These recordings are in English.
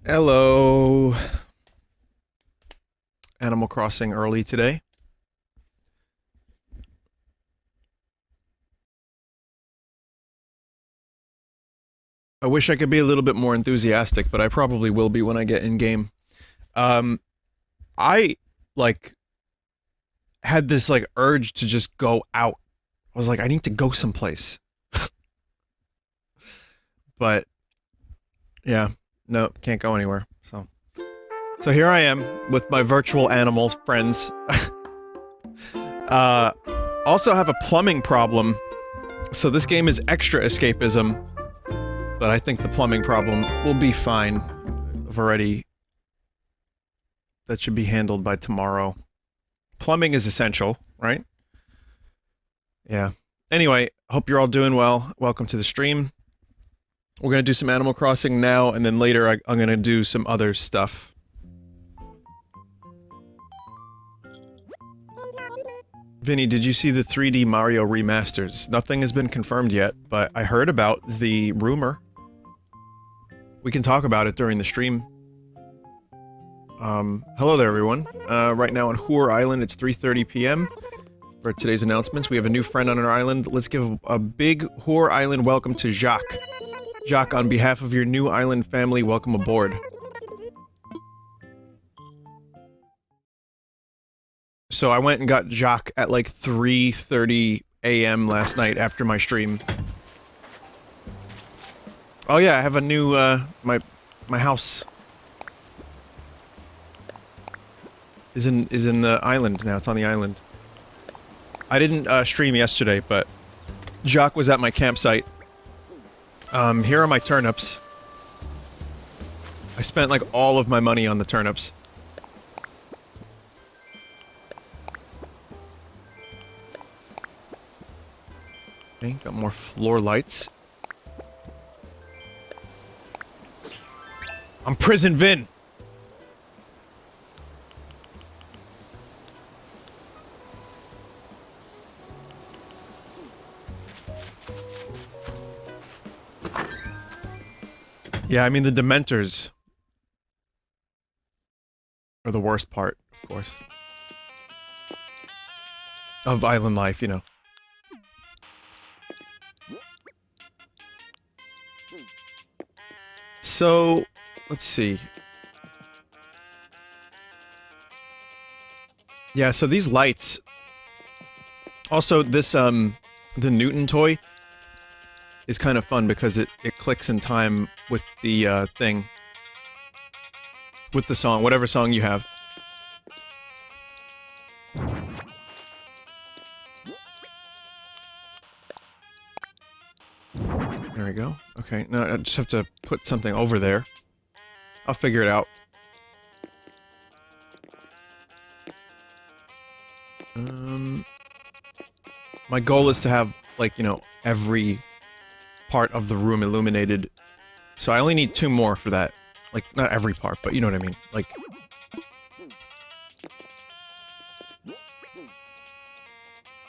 Hello. Animal Crossing early today. I wish I could be a little bit more enthusiastic, but I probably will be when I get in game. Um, I like had this like urge to just go out. I was like, I need to go someplace. But yeah, no, can't go anywhere. So here I am with my virtual animals friends. uh, also have a plumbing problem. So this game is extra escapism. But I think the plumbing problem will be fine. I've already... That should be handled by tomorrow. Plumbing is essential, right? Yeah. Anyway, hope you're all doing well. Welcome to the stream. We're gonna do some Animal Crossing now, and then later I'm gonna do some other stuff. Vinny, did you see the 3D Mario remasters? Nothing has been confirmed yet, but I heard about the rumor. We can talk about it during the stream. Hello there, everyone. Right now on Hoor Island, it's 3:30 p.m. For today's announcements. We have a new friend on our island. Let's give a big Hoor Island welcome to Jacques. Jacques, on behalf of your new island family, welcome aboard. So I went and got Jacques at like 3:30 a.m. last night after my stream. Oh yeah, I have a new, my house is in the island now. It's on the island. I didn't, stream yesterday, but Jacques was at my campsite. Here are my turnips. I spent, like, all of my money on the turnips. Okay, got more floor lights. I'm Prison Vin! Yeah, I mean the Dementors are the worst part, of course. Of island life, you know. So, let's see. Yeah, so these lights... Also, this, the Newton toy is kind of fun because it clicks in time with the, thing. With the song, whatever song you have. There we go. Okay, now I just have to put something over there. I'll figure it out. My goal is to have, like, you know, every part of the room illuminated. So I only need 2 more for that. Like, not every part, but you know what I mean. Like... Let's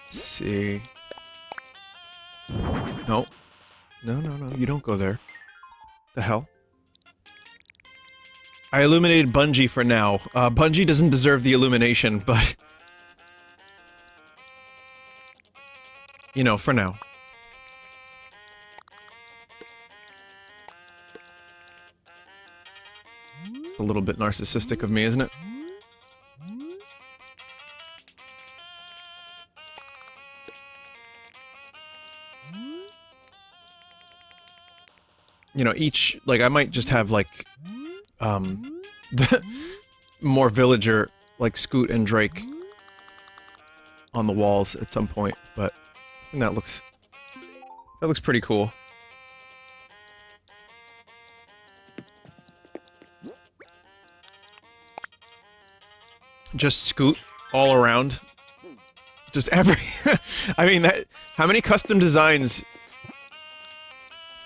see... No. No, no, no, you don't go there. The hell? I illuminated Bungie for now. Bungie doesn't deserve the illumination, but... You know, for now. A little bit narcissistic of me, isn't it? You know, each... Like, I might just have, like... more villager, like Scoot and Drake on the walls at some point, but I think that looks pretty cool. Just Scoot all around. Just every... I mean, that... How many custom designs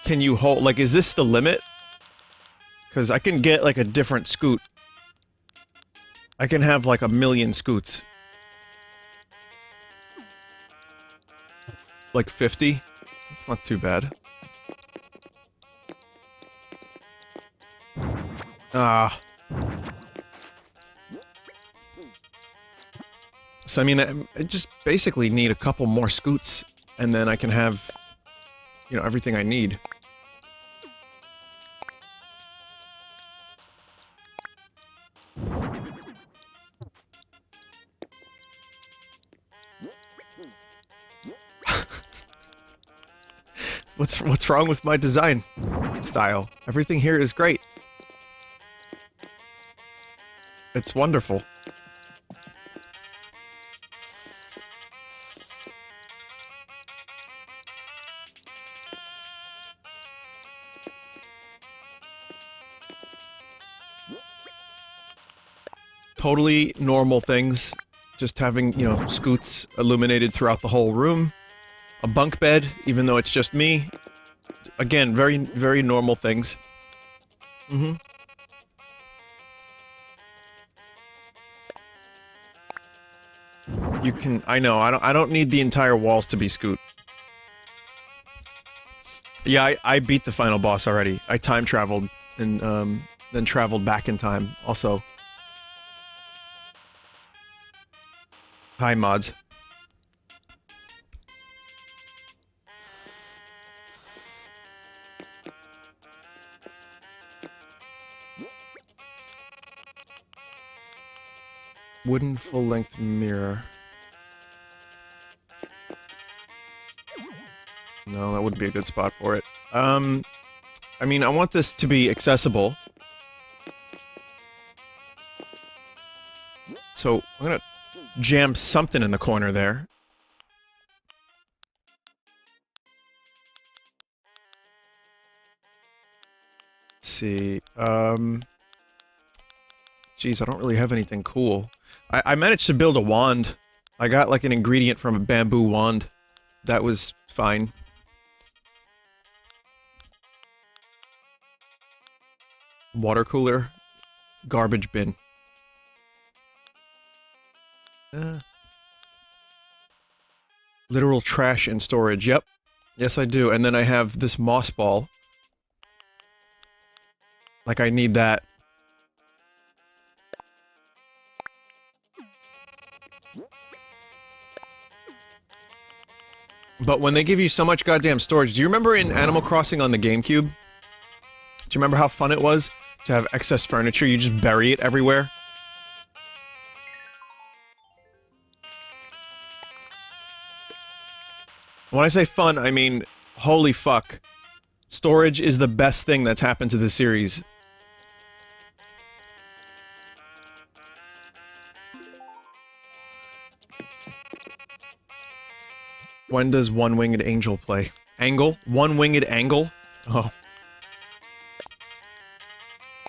can you hold? Like, is this the limit? Because I can get, like, a different Scoot. I can have, like, 1,000,000 Scoots. Like 50? That's not too bad. Ah. So, I mean, I just basically need a couple more scoots, and then I can have, you know, everything I need. What's wrong with my design style? Everything here is great. It's wonderful. Totally normal things. Just having, you know, scoots illuminated throughout the whole room. A bunk bed, even though it's just me. Again, very, very normal things. Mm-hmm. You can... I know, I don't need the entire walls to be scoot. Yeah, I beat the final boss already. I time traveled and, then traveled back in time, also. Hi, mods. Wooden full-length mirror. No, that wouldn't be a good spot for it. I mean, I want this to be accessible. So, I'm gonna jam something in the corner there. Let's see, geez, I don't really have anything cool. I managed to build a wand. I got, like, an ingredient from a bamboo wand. That was fine. Water cooler. Garbage bin. Literal trash in storage, yep. Yes, I do. And then I have this moss ball. Like, I need that. But when they give you so much goddamn storage, do you remember in Animal Crossing on the GameCube? Do you remember how fun it was to have excess furniture? You just bury it everywhere? When I say fun, I mean, holy fuck. Storage is the best thing that's happened to the series. When does One-Winged Angel play? Angle? One-Winged Angle? Oh.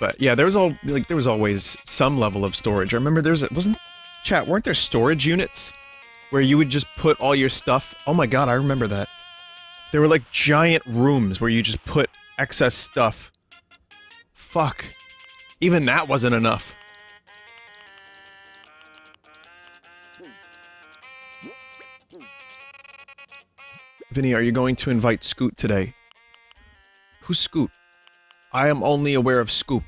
But yeah, there was always some level of storage. I remember weren't there storage units? Where you would just put all your stuff... Oh my god, I remember that. There were like giant rooms where you just put excess stuff. Fuck. Even that wasn't enough. Vinny, are you going to invite Scoot today? Who's Scoot? I am only aware of Scoop.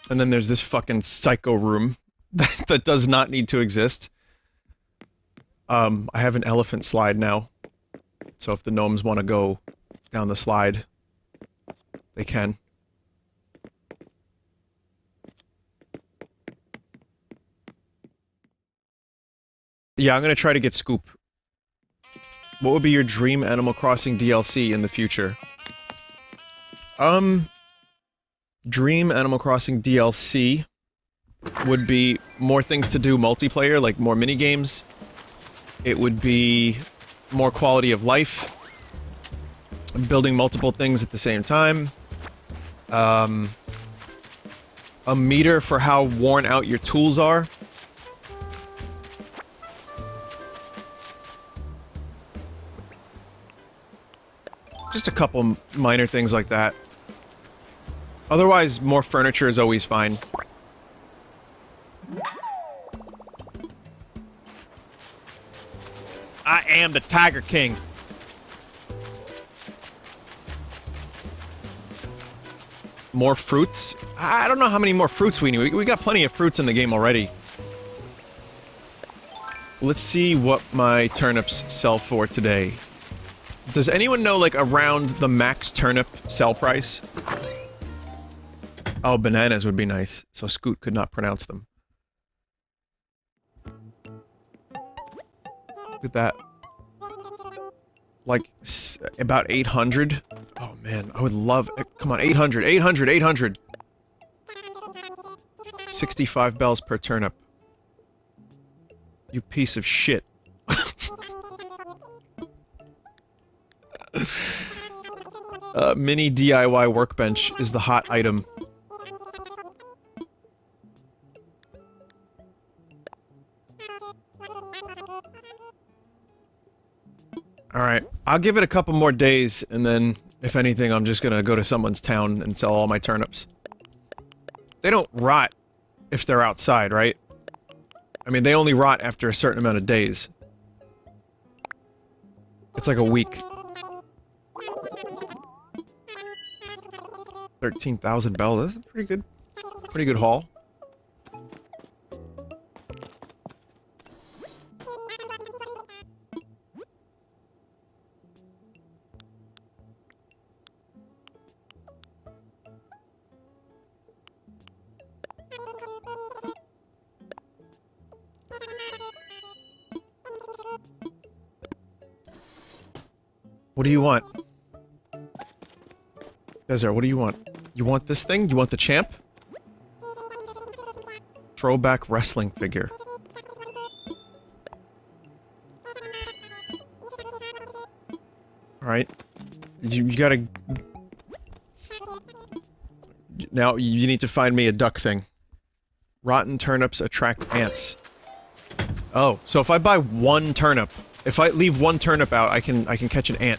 And then there's this fucking psycho room that does not need to exist. I have an elephant slide now. So if the gnomes want to go down the slide, they can. Yeah, I'm gonna try to get Scoop. What would be your dream Animal Crossing DLC in the future? Dream Animal Crossing DLC would be more things to do multiplayer, like more minigames. It would be more quality of life. Building multiple things at the same time. A meter for how worn out your tools are. Just a couple minor things like that. Otherwise, more furniture is always fine. am the Tiger King. More fruits? I don't know how many more fruits we need. We got plenty of fruits in the game already. Let's see what my turnips sell for today. Does anyone know, like, around the max turnip sell price? Oh, bananas would be nice, so Scoot could not pronounce them. Look at that. Like, about 800? Oh man, I would love... Come on, 800, 800, 800! 65 bells per turnip. You piece of shit. Mini DIY workbench is the hot item. Alright, I'll give it a couple more days, and then, if anything, I'm just gonna go to someone's town and sell all my turnips. They don't rot if they're outside, right? I mean, they only rot after a certain amount of days. It's like a week. 13,000 bells, that's a pretty good haul. What do you want? Desert, what do you want? You want this thing? You want the champ? Throwback wrestling figure. Alright. You gotta... Now, you need to find me a duck thing. Rotten turnips attract ants. Oh, so if I buy one turnip... If I leave one turnip out, I can catch an ant.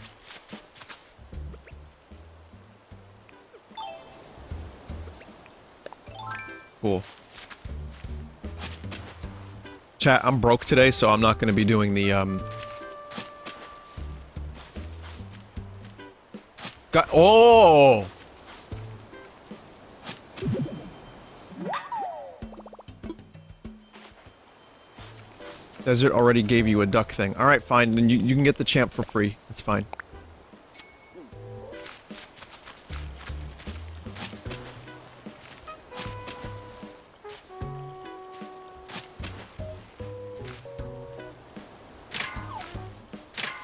Cool. Chat, I'm broke today, so I'm not gonna be doing the, Oh! Desert already gave you a duck thing. Alright, fine, then you can get the champ for free. That's fine.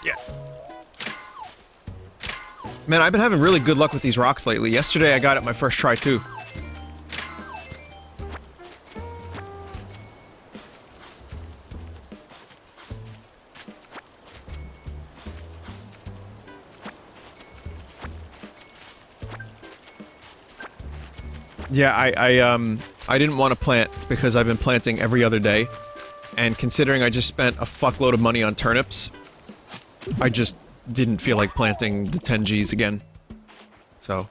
Yeah. Man, I've been having really good luck with these rocks lately. Yesterday I got it my first try, too. Yeah, I didn't want to plant because I've been planting every other day, and considering I just spent a fuckload of money on turnips, I just didn't feel like planting the 10 Gs again. So.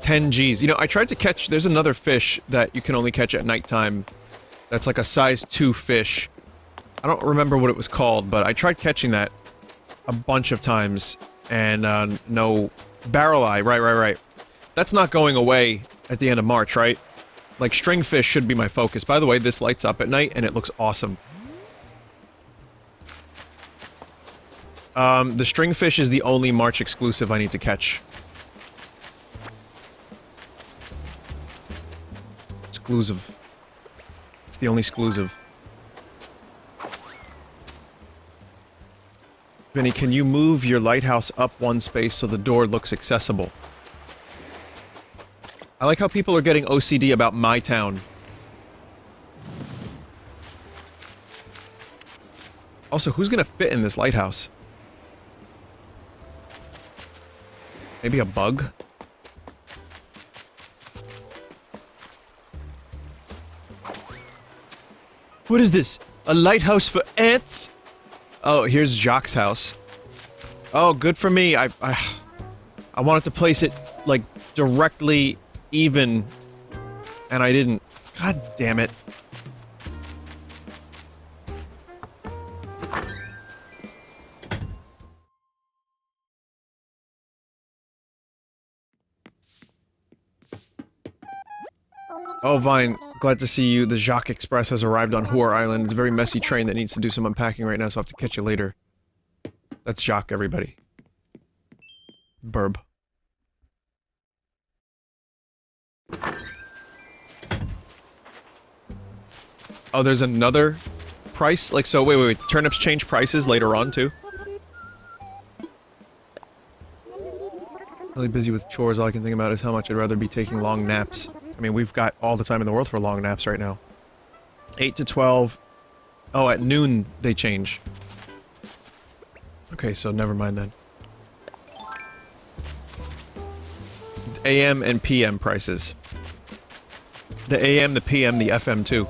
$10 Gs. You know, I tried to catch... There's another fish that you can only catch at nighttime. That's like a size 2 fish. I don't remember what it was called, but I tried catching that a bunch of times, and, no... Barrel eye, right. That's not going away at the end of March, right? Like, stringfish should be my focus. By the way, this lights up at night, and it looks awesome. The stringfish is the only March exclusive I need to catch. Exclusive. It's the only exclusive. Vinny, can you move your lighthouse up one space so the door looks accessible? I like how people are getting OCD about my town. Also, who's gonna fit in this lighthouse? Maybe a bug? What is this? A lighthouse for ants? Oh, here's Jacques' house. Oh, good for me. I wanted to place it, like, directly even, and I didn't. God damn it. Oh, Vine, glad to see you. The Jacques Express has arrived on Hoor Island. It's a very messy train that needs to do some unpacking right now, so I'll have to catch you later. That's Jacques, everybody. Burb. Oh, there's another price? Like, so, wait. Turnips change prices later on, too? Really busy with chores. All I can think about is how much I'd rather be taking long naps. I mean, we've got all the time in the world for long naps right now. 8 to 12. Oh, at noon they change. Okay, so never mind then. AM and PM prices. The AM, the PM, the FM too.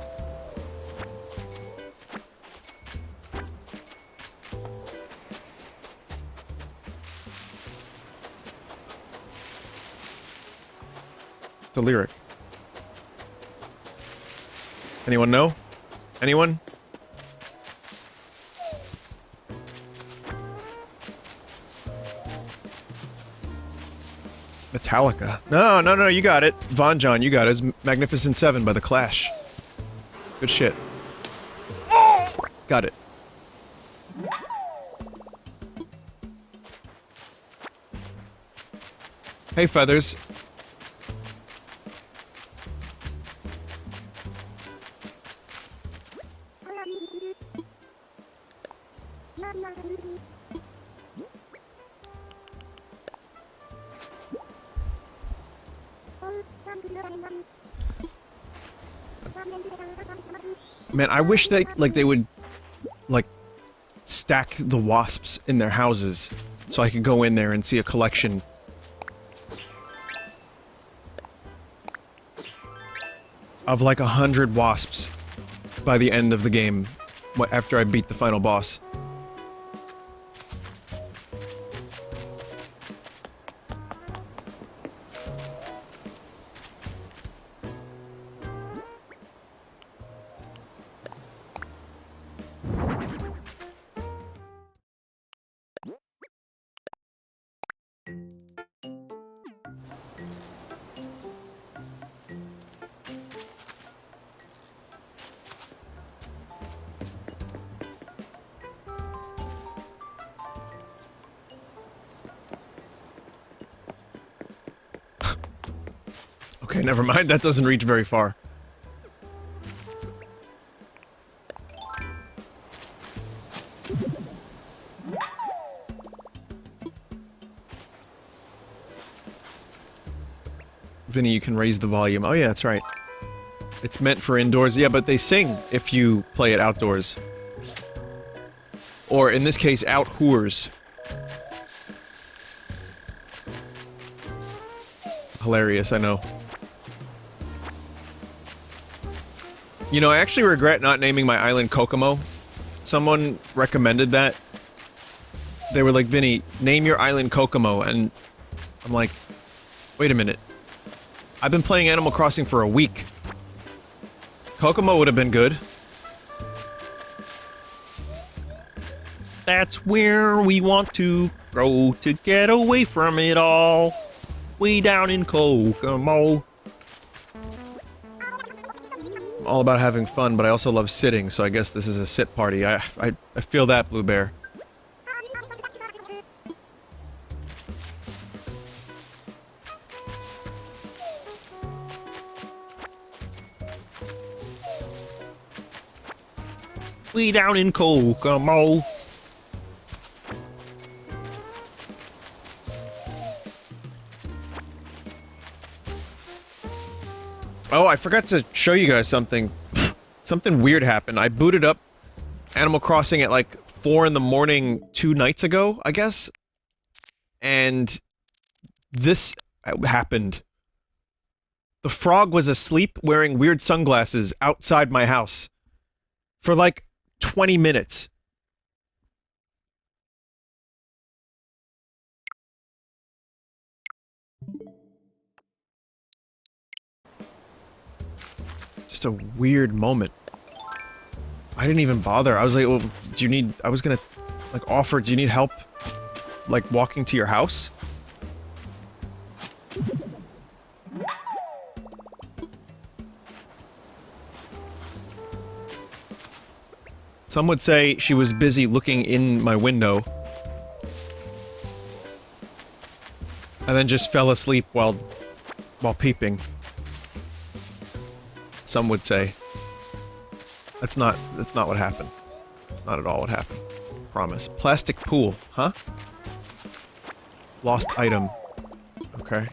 It's a lyric. Anyone know? Anyone? Metallica. No, you got it. Von John, you got it. It's Magnificent Seven by The Clash. Good shit. Got it. Hey, Feathers. Man, I wish they, like, they would, like, stack the wasps in their houses so I could go in there and see a collection. Of like 100 wasps by the end of the game, after I beat the final boss. Okay, never mind, that doesn't reach very far. Vinny, you can raise the volume. Oh yeah, that's right. It's meant for indoors. Yeah, but they sing if you play it outdoors. Or, in this case, out-hoors. Hilarious, I know. You know, I actually regret not naming my island Kokomo. Someone recommended that. They were like, Vinny, name your island Kokomo, and I'm like, wait a minute. I've been playing Animal Crossing for a week. Kokomo would have been good. That's where we want to go to get away from it all. Way down in Kokomo. I'm all about having fun, but I also love sitting, so I guess this is a sit party. I feel that, Blue Bear. Way down in Kokomo. Oh, I forgot to show you guys something. Something weird happened. I booted up Animal Crossing at like 4 in the morning 2 nights ago, I guess. And this happened. The frog was asleep wearing weird sunglasses outside my house. For like 20 minutes. Just a weird moment. I didn't even bother. I was like, well, do you need... I was gonna, like, offer, do you need help, like, walking to your house? Some would say she was busy looking in my window. And then just fell asleep while peeping. Some would say. That's not what happened. That's not at all what happened. Promise. Plastic pool, huh? Lost item. Okay.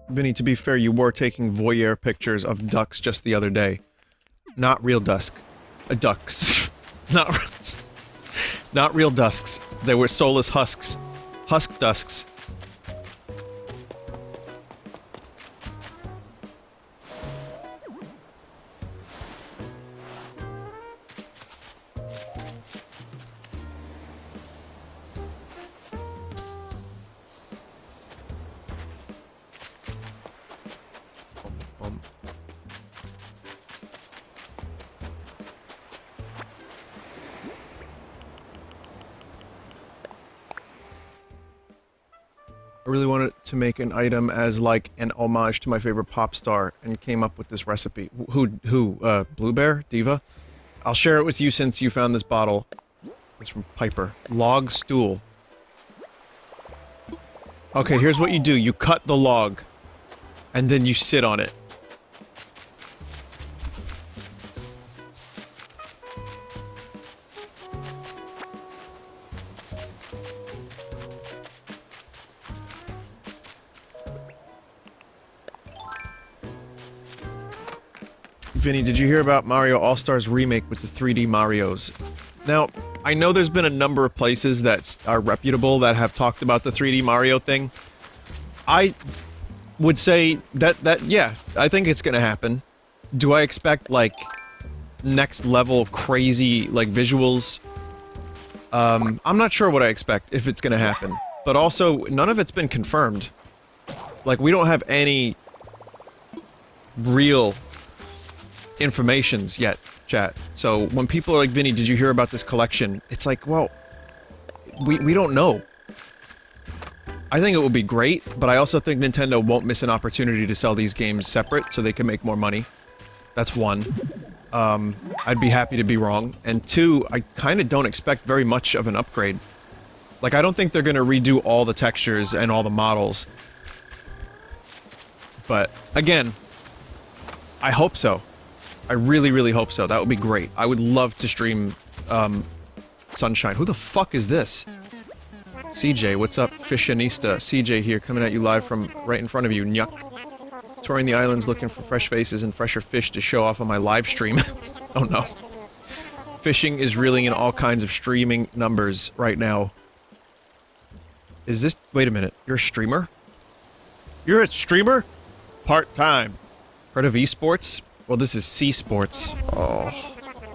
Vinny, to be fair, you were taking voyeur pictures of ducks just the other day. Not real ducks. Not real dusks. They were soulless husks. Husk dusks. I really wanted to make an item as, like, an homage to my favorite pop star, and came up with this recipe. Who, Blue Bear? Diva? I'll share it with you since you found this bottle. It's from Piper. Log stool. Okay, here's what you do. You cut the log, and then you sit on it. Vinny, did you hear about Mario All-Stars Remake with the 3D Marios? Now, I know there's been a number of places that are reputable that have talked about the 3D Mario thing. I would say yeah, I think it's gonna happen. Do I expect, like, next level crazy, like, visuals? I'm not sure what I expect, if it's gonna happen. But also, none of it's been confirmed. Like, we don't have any real informations yet, chat. So when people are like, Vinny, did you hear about this collection? It's like, well, we don't know. I think it will be great, but I also think Nintendo won't miss an opportunity to sell these games separate so they can make more money. That's one. I'd be happy to be wrong. And two, I kind of don't expect very much of an upgrade. Like, I don't think they're gonna redo all the textures and all the models. But, again, I hope so. I really, really hope so. That would be great. I would love to stream, Sunshine. Who the fuck is this? CJ, what's up? Fishionista. CJ here, coming at you live from right in front of you, nyuk. Touring the islands looking for fresh faces and fresher fish to show off on my live stream. Oh no. Fishing is reeling in all kinds of streaming numbers right now. Is this- wait a minute. You're a streamer? You're a streamer? Part-time. Heard of esports? Well, this is sea sports. Oh.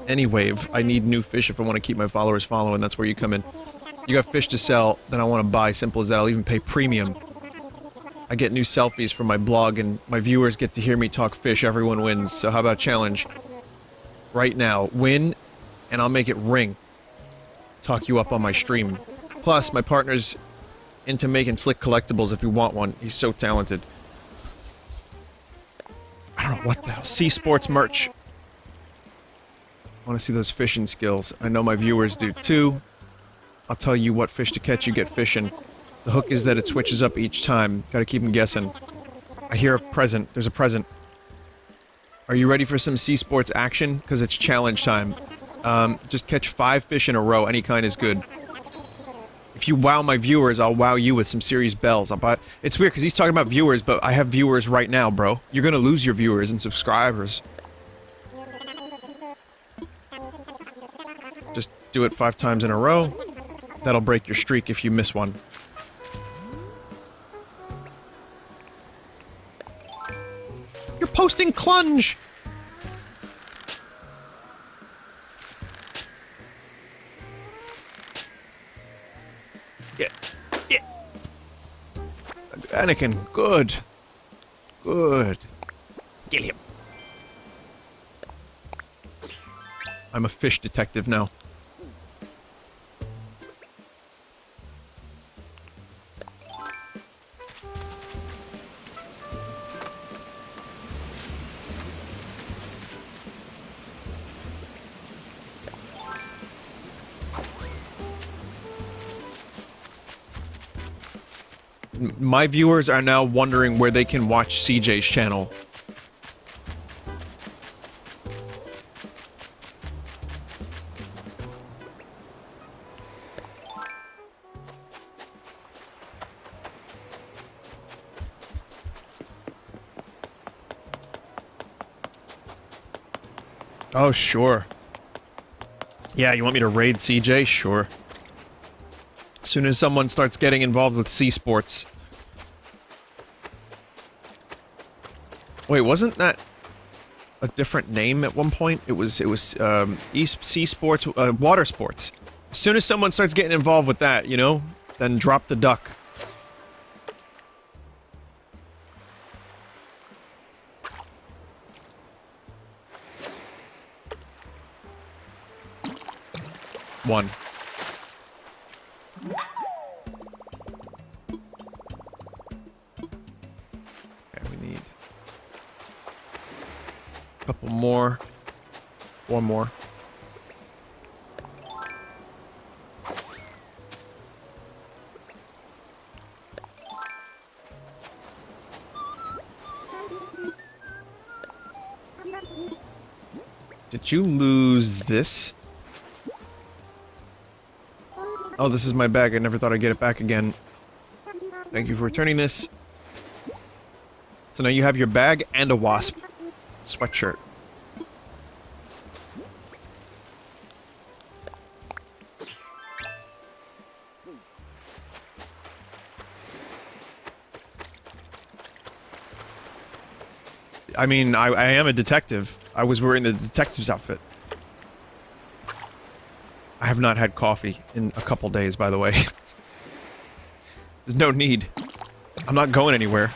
Anyway, I need new fish if I want to keep my followers following. That's where you come in. You got fish to sell, then I want to buy. Simple as that. I'll even pay premium. I get new selfies from my blog, and my viewers get to hear me talk fish. Everyone wins. So how about a challenge? Right now. Win, and I'll make it ring. Talk you up on my stream. Plus, my partner's into making slick collectibles if you want one. He's so talented. I don't know what the hell. Sea Sports merch. I want to see those fishing skills. I know my viewers do too. I'll tell you what fish to catch, you get fishing. The hook is that it switches up each time. Gotta keep them guessing. I hear a present. There's a present. Are you ready for some Sea Sports action? Because it's challenge time. Just catch 5 fish in a row. Any kind is good. If you wow my viewers, I'll wow you with some serious bells. It's weird because he's talking about viewers, but I have viewers right now, bro. You're gonna lose your viewers and subscribers. Just do it 5 times in a row. That'll break your streak if you miss one. You're posting clunge! Yeah. Anakin, good. Good. Kill him. I'm a fish detective now. My viewers are now wondering where they can watch CJ's channel. Oh, sure. Yeah, you want me to raid CJ? Sure. As soon as someone starts getting involved with sea sports. Wait, wasn't that a different name at one point? It was sea sports, water sports. As soon as someone starts getting involved with that, you know, then drop the duck. One. Okay, we need a couple more. One more. Did you lose this? Oh, this is my bag. I never thought I'd get it back again. Thank you for returning this. So now you have your bag and a wasp sweatshirt. I mean, I am a detective. I was wearing the detective's outfit. I have not had coffee in a couple days, by the way. There's no need. I'm not going anywhere.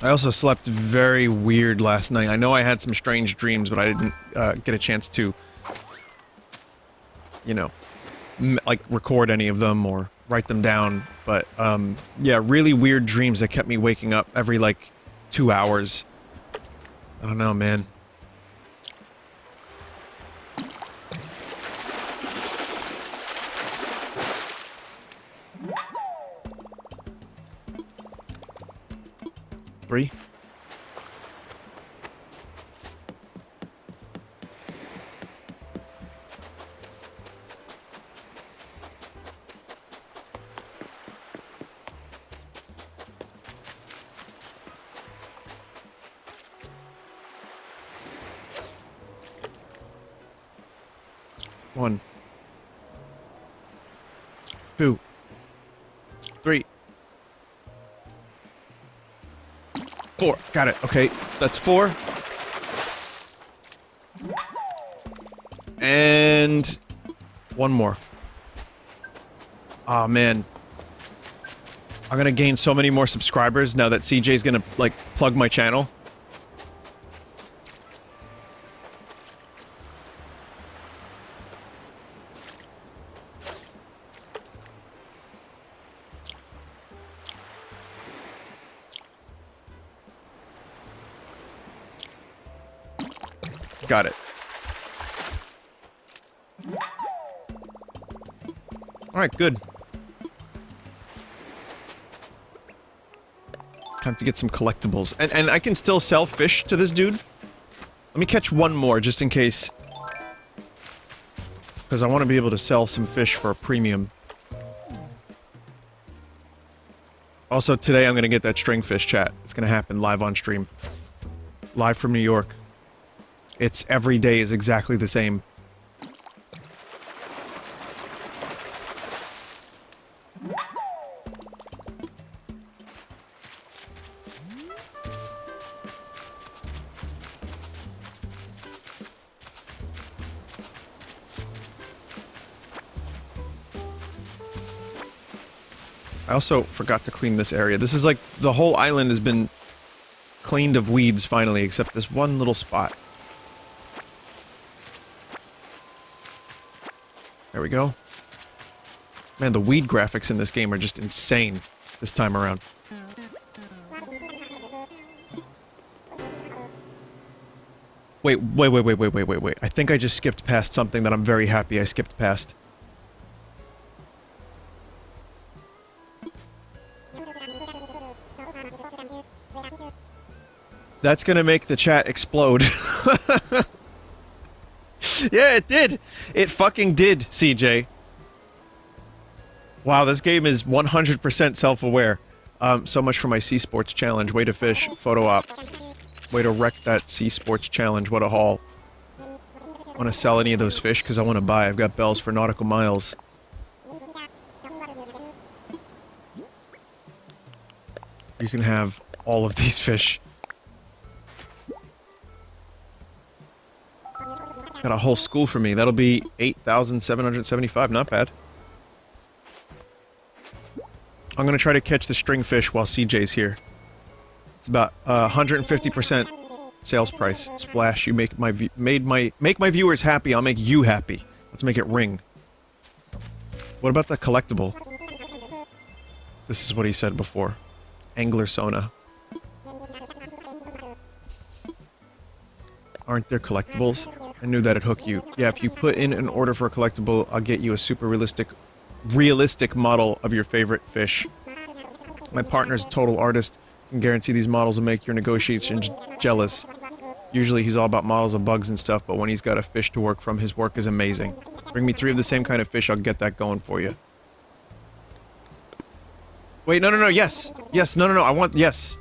I also slept very weird last night. I know I had some strange dreams, but I didn't get a chance to, you know, like record any of them or write them down. But yeah, really weird dreams that kept me waking up every like 2 hours. I don't know, man. Three. One. 2. 3. 4. Got it. Okay, that's 4. And one more. Aw, man. I'm gonna gain so many more subscribers now that CJ's gonna, like, plug my channel. Got it. Alright, good. Time to get some collectibles. And I can still sell fish to this dude? Let me catch one more, just in case. Because I want to be able to sell some fish for a premium. Also, today I'm going to get that stringfish chat. It's going to happen live on stream. Live from New York. It's every day is exactly the same. I also forgot to clean this area. This is like, the whole island has been cleaned of weeds finally, except this one little spot. There we go. Man, the weed graphics in this game are just insane this time around. Wait. I think I just skipped past something that I'm very happy I skipped past. That's gonna make the chat explode. Yeah, it did! It fucking did, CJ. Wow, this game is 100% self-aware. So much for my Sea Sports challenge. Way to fish. Photo op. Way to wreck that Sea Sports challenge. What a haul. Want to sell any of those fish? Because I want to buy. I've got bells for nautical miles. You can have all of these fish. Got a whole school for me. That'll be 8,775. Not bad. I'm gonna try to catch the stringfish while CJ's here. It's about 150% sales price. Splash, you make my viewers happy. I'll make you happy. Let's make it ring. What about the collectible? This is what he said before. Angler Sona. Aren't there collectibles? I knew that'd hook you. Yeah, if you put in an order for a collectible, I'll get you a super realistic model of your favorite fish. My partner's a total artist. Can guarantee these models will make your negotiations jealous. Usually he's all about models of bugs and stuff, but when he's got a fish to work from, his work is amazing. Bring me 3 of the same kind of fish, I'll get that going for you. Wait, no, yes! Yes, no, I want, yes!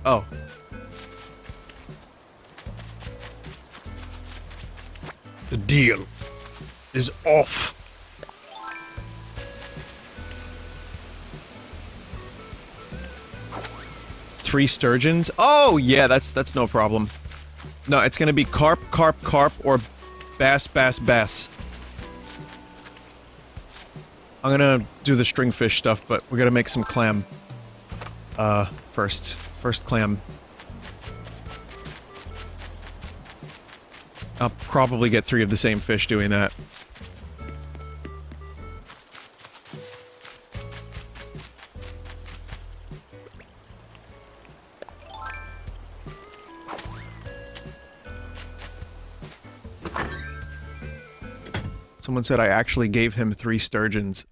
Oh. The deal is off. Three sturgeons? Oh, yeah, that's no problem. No, it's gonna be carp, or bass. I'm gonna do the stringfish stuff, but we're gonna make some clam. First clam. I'll probably get 3 of the same fish doing that. Someone said I actually gave him 3 sturgeons.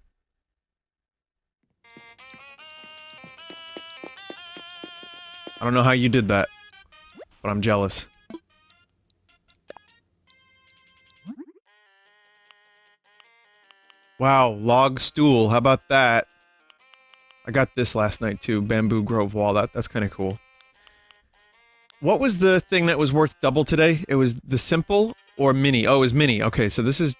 I don't know how you did that, but I'm jealous. Wow, log stool, how about that? I got this last night too, bamboo grove wall, that's kinda cool. What was the thing that was worth double today? It was the simple or mini? Oh, it was mini, okay, so this is...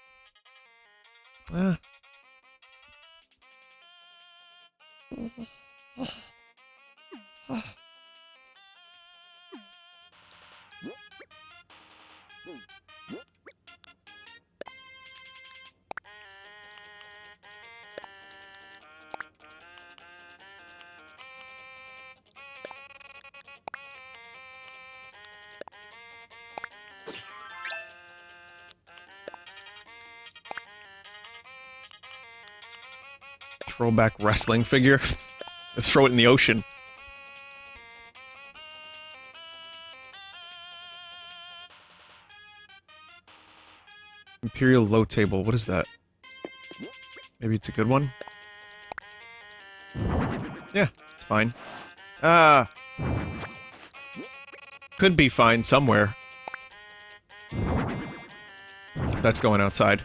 Throwback wrestling figure? Throw it in the ocean. Imperial low table. What is that? Maybe it's a good one? Yeah, it's fine. Could be fine somewhere. That's going outside.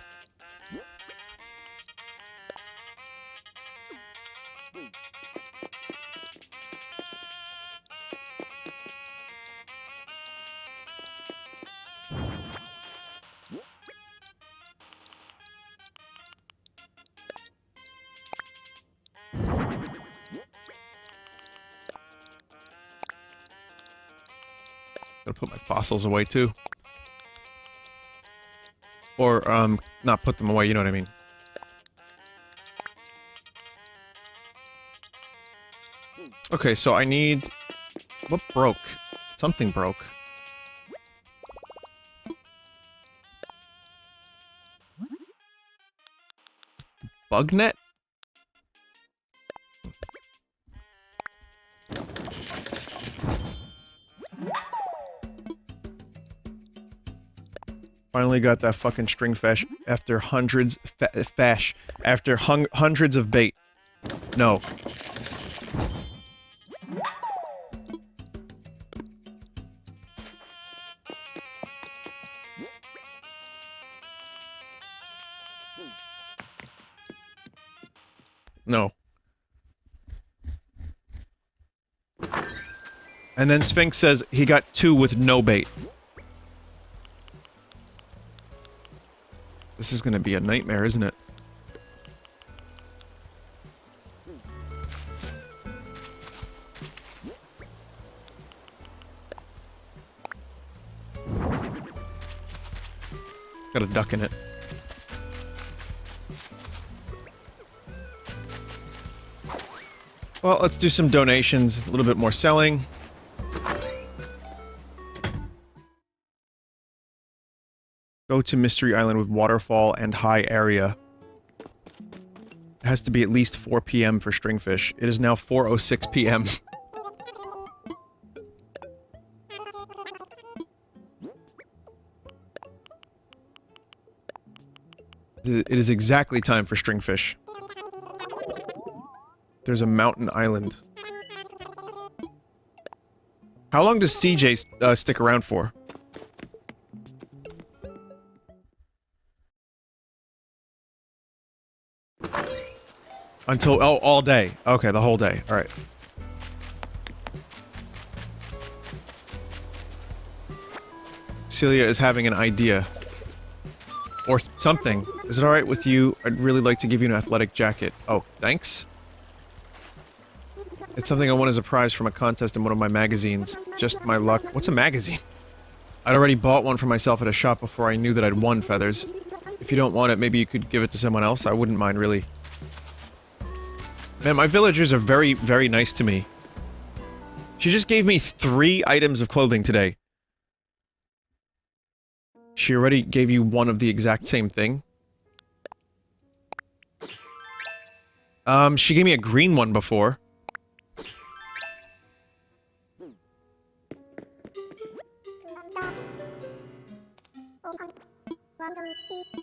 Gotta put my fossils away, too. Or, not put them away, you know what I mean. Okay, so I need... What broke? Something broke. Bug net? Finally got that fucking string fish after hundreds hundreds of bait. No. No. And then Sphinx says he got 2 with no bait. This is gonna be a nightmare, isn't it? Got a duck in it. Well, let's do some donations, a little bit more selling. Go to Mystery Island with waterfall and high area. It has to be at least 4 p.m. for stringfish. It is now 4:06 p.m. It is exactly time for stringfish. There's a mountain island. How long does CJ stick around for? Until, oh, all day. Okay, the whole day. Alright. Celia is having an idea. Or something. Is it alright with you? I'd really like to give you an athletic jacket. Oh, thanks? It's something I won as a prize from a contest in one of my magazines. Just my luck. What's a magazine? I'd already bought one for myself at a shop before I knew that I'd won feathers. If you don't want it, maybe you could give it to someone else. I wouldn't mind, really. Man, my villagers are very, very nice to me. She just gave me 3 items of clothing today. She already gave you one of the exact same thing. She gave me a green one before.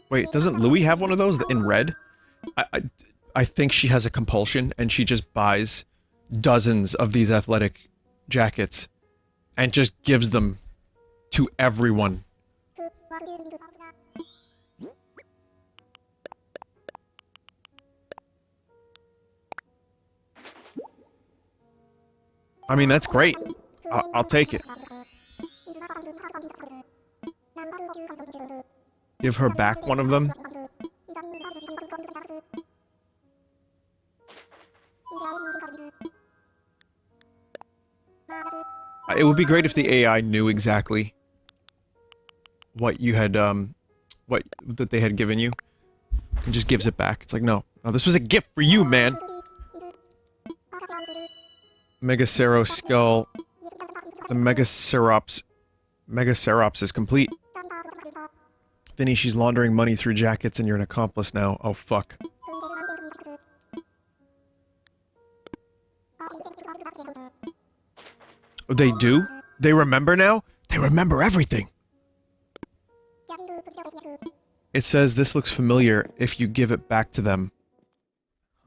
Wait, doesn't Louis have one of those in red? I think she has a compulsion, and she just buys dozens of these athletic jackets, and just gives them to everyone. I mean, that's great. I'll take it. Give her back one of them. It would be great if the AI knew exactly what you had, that they had given you, and just gives it back. It's like, no, this was a gift for you, man! Megacero skull. The Megacerops is complete. Vinny, she's laundering money through jackets and you're an accomplice now. Oh, fuck. They do? They remember now? They remember everything! It says this looks familiar if you give it back to them.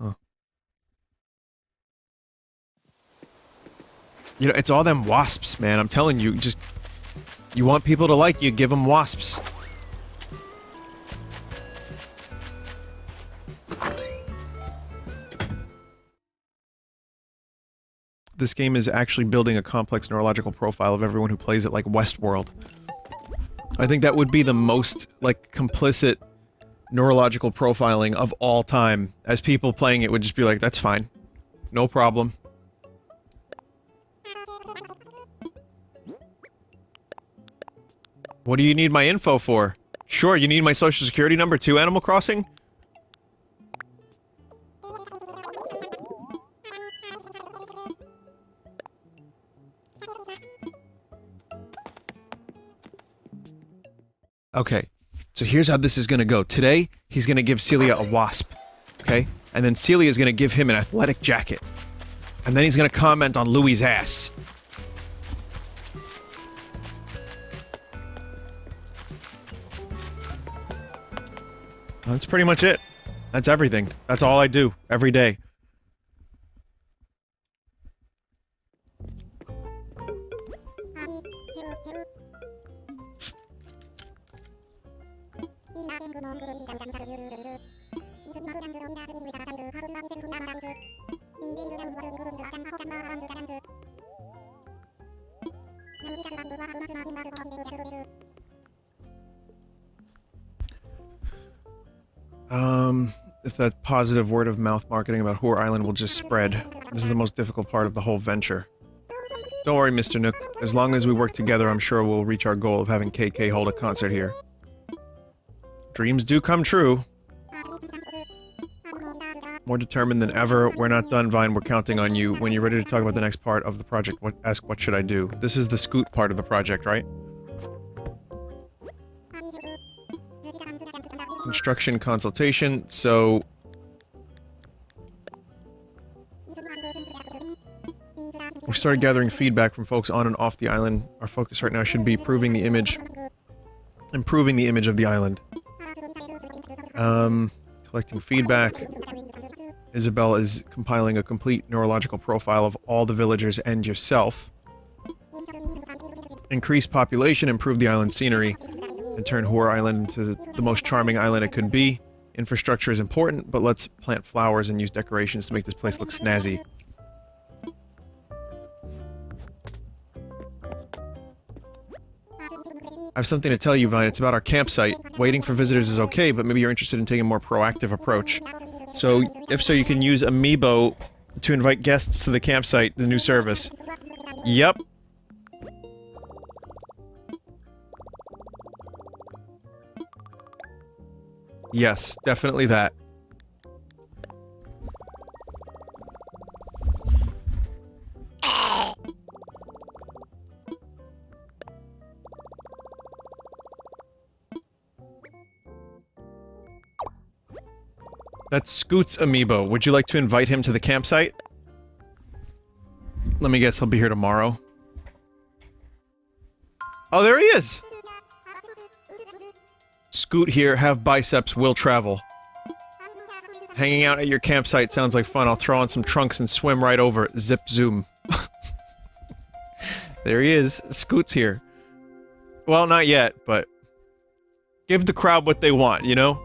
Huh. You know, it's all them wasps, man. I'm telling you, just... You want people to like you, give them wasps. This game is actually building a complex neurological profile of everyone who plays it like Westworld. I think that would be the most, like, complicit neurological profiling of all time, as people playing it would just be like, that's fine. No problem. What do you need my info for? Sure, you need my social security number too, Animal Crossing? Okay, so here's how this is gonna go. Today, he's gonna give Celia a wasp, okay? And then Celia's gonna give him an athletic jacket. And then he's gonna comment on Louie's ass. That's pretty much it. That's everything. That's all I do, every day. If that positive word of mouth marketing about Whore Island will just spread. This is the most difficult part of the whole venture. Don't worry, Mr. Nook. As long as we work together, I'm sure we'll reach our goal of having KK hold a concert here. Dreams do come true. More determined than ever. We're not done, Vine. We're counting on you. When you're ready to talk about the next part of the project, ask what should I do. This is the Scoot part of the project, right? Construction consultation, so... We started gathering feedback from folks on and off the island. Our focus right now should be improving the image of the island. Collecting feedback. Isabel is compiling a complete neurological profile of all the villagers and yourself. Increase population, improve the island scenery, and turn Whore Island into the most charming island it could be. Infrastructure is important, but let's plant flowers and use decorations to make this place look snazzy. I have something to tell you, Vine. It's about our campsite. Waiting for visitors is okay, but maybe you're interested in taking a more proactive approach. So, if so, you can use Amiibo to invite guests to the campsite, the new service. Yep. Yes, definitely that. That's Scoot's amiibo. Would you like to invite him to the campsite? Let me guess, he'll be here tomorrow. Oh, there he is! Scoot here, have biceps, will travel. Hanging out at your campsite sounds like fun. I'll throw on some trunks and swim right over. Zip zoom. There he is. Scoot's here. Well, not yet, but... Give the crowd what they want, you know?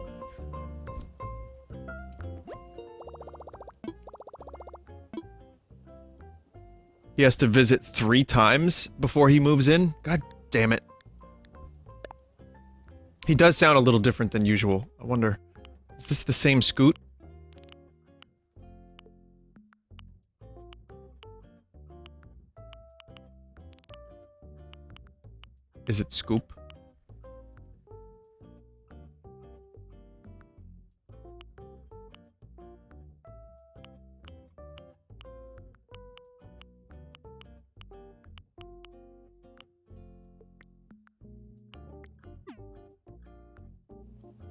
He has to visit 3 times before he moves in? God damn it. He does sound a little different than usual. I wonder, is this the same Scoot? Is it Scoop?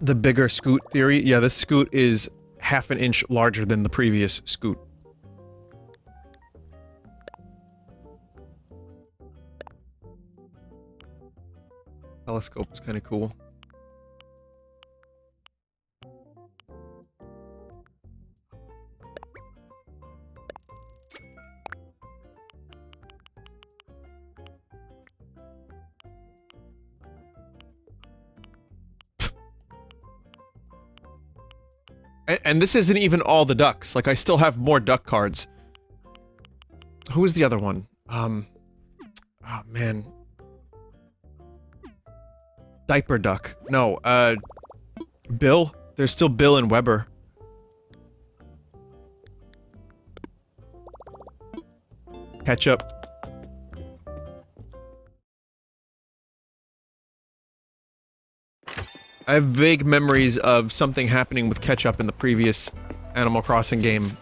The bigger Scoot theory? Yeah, this Scoot is half an inch larger than the previous Scoot. Telescope is kind of cool. And this isn't even all the ducks. Like, I still have more duck cards. Who is the other one? Oh, man. Diaper duck. No, Bill? There's still Bill and Weber. Ketchup. I have vague memories of something happening with Ketchup in the previous Animal Crossing game.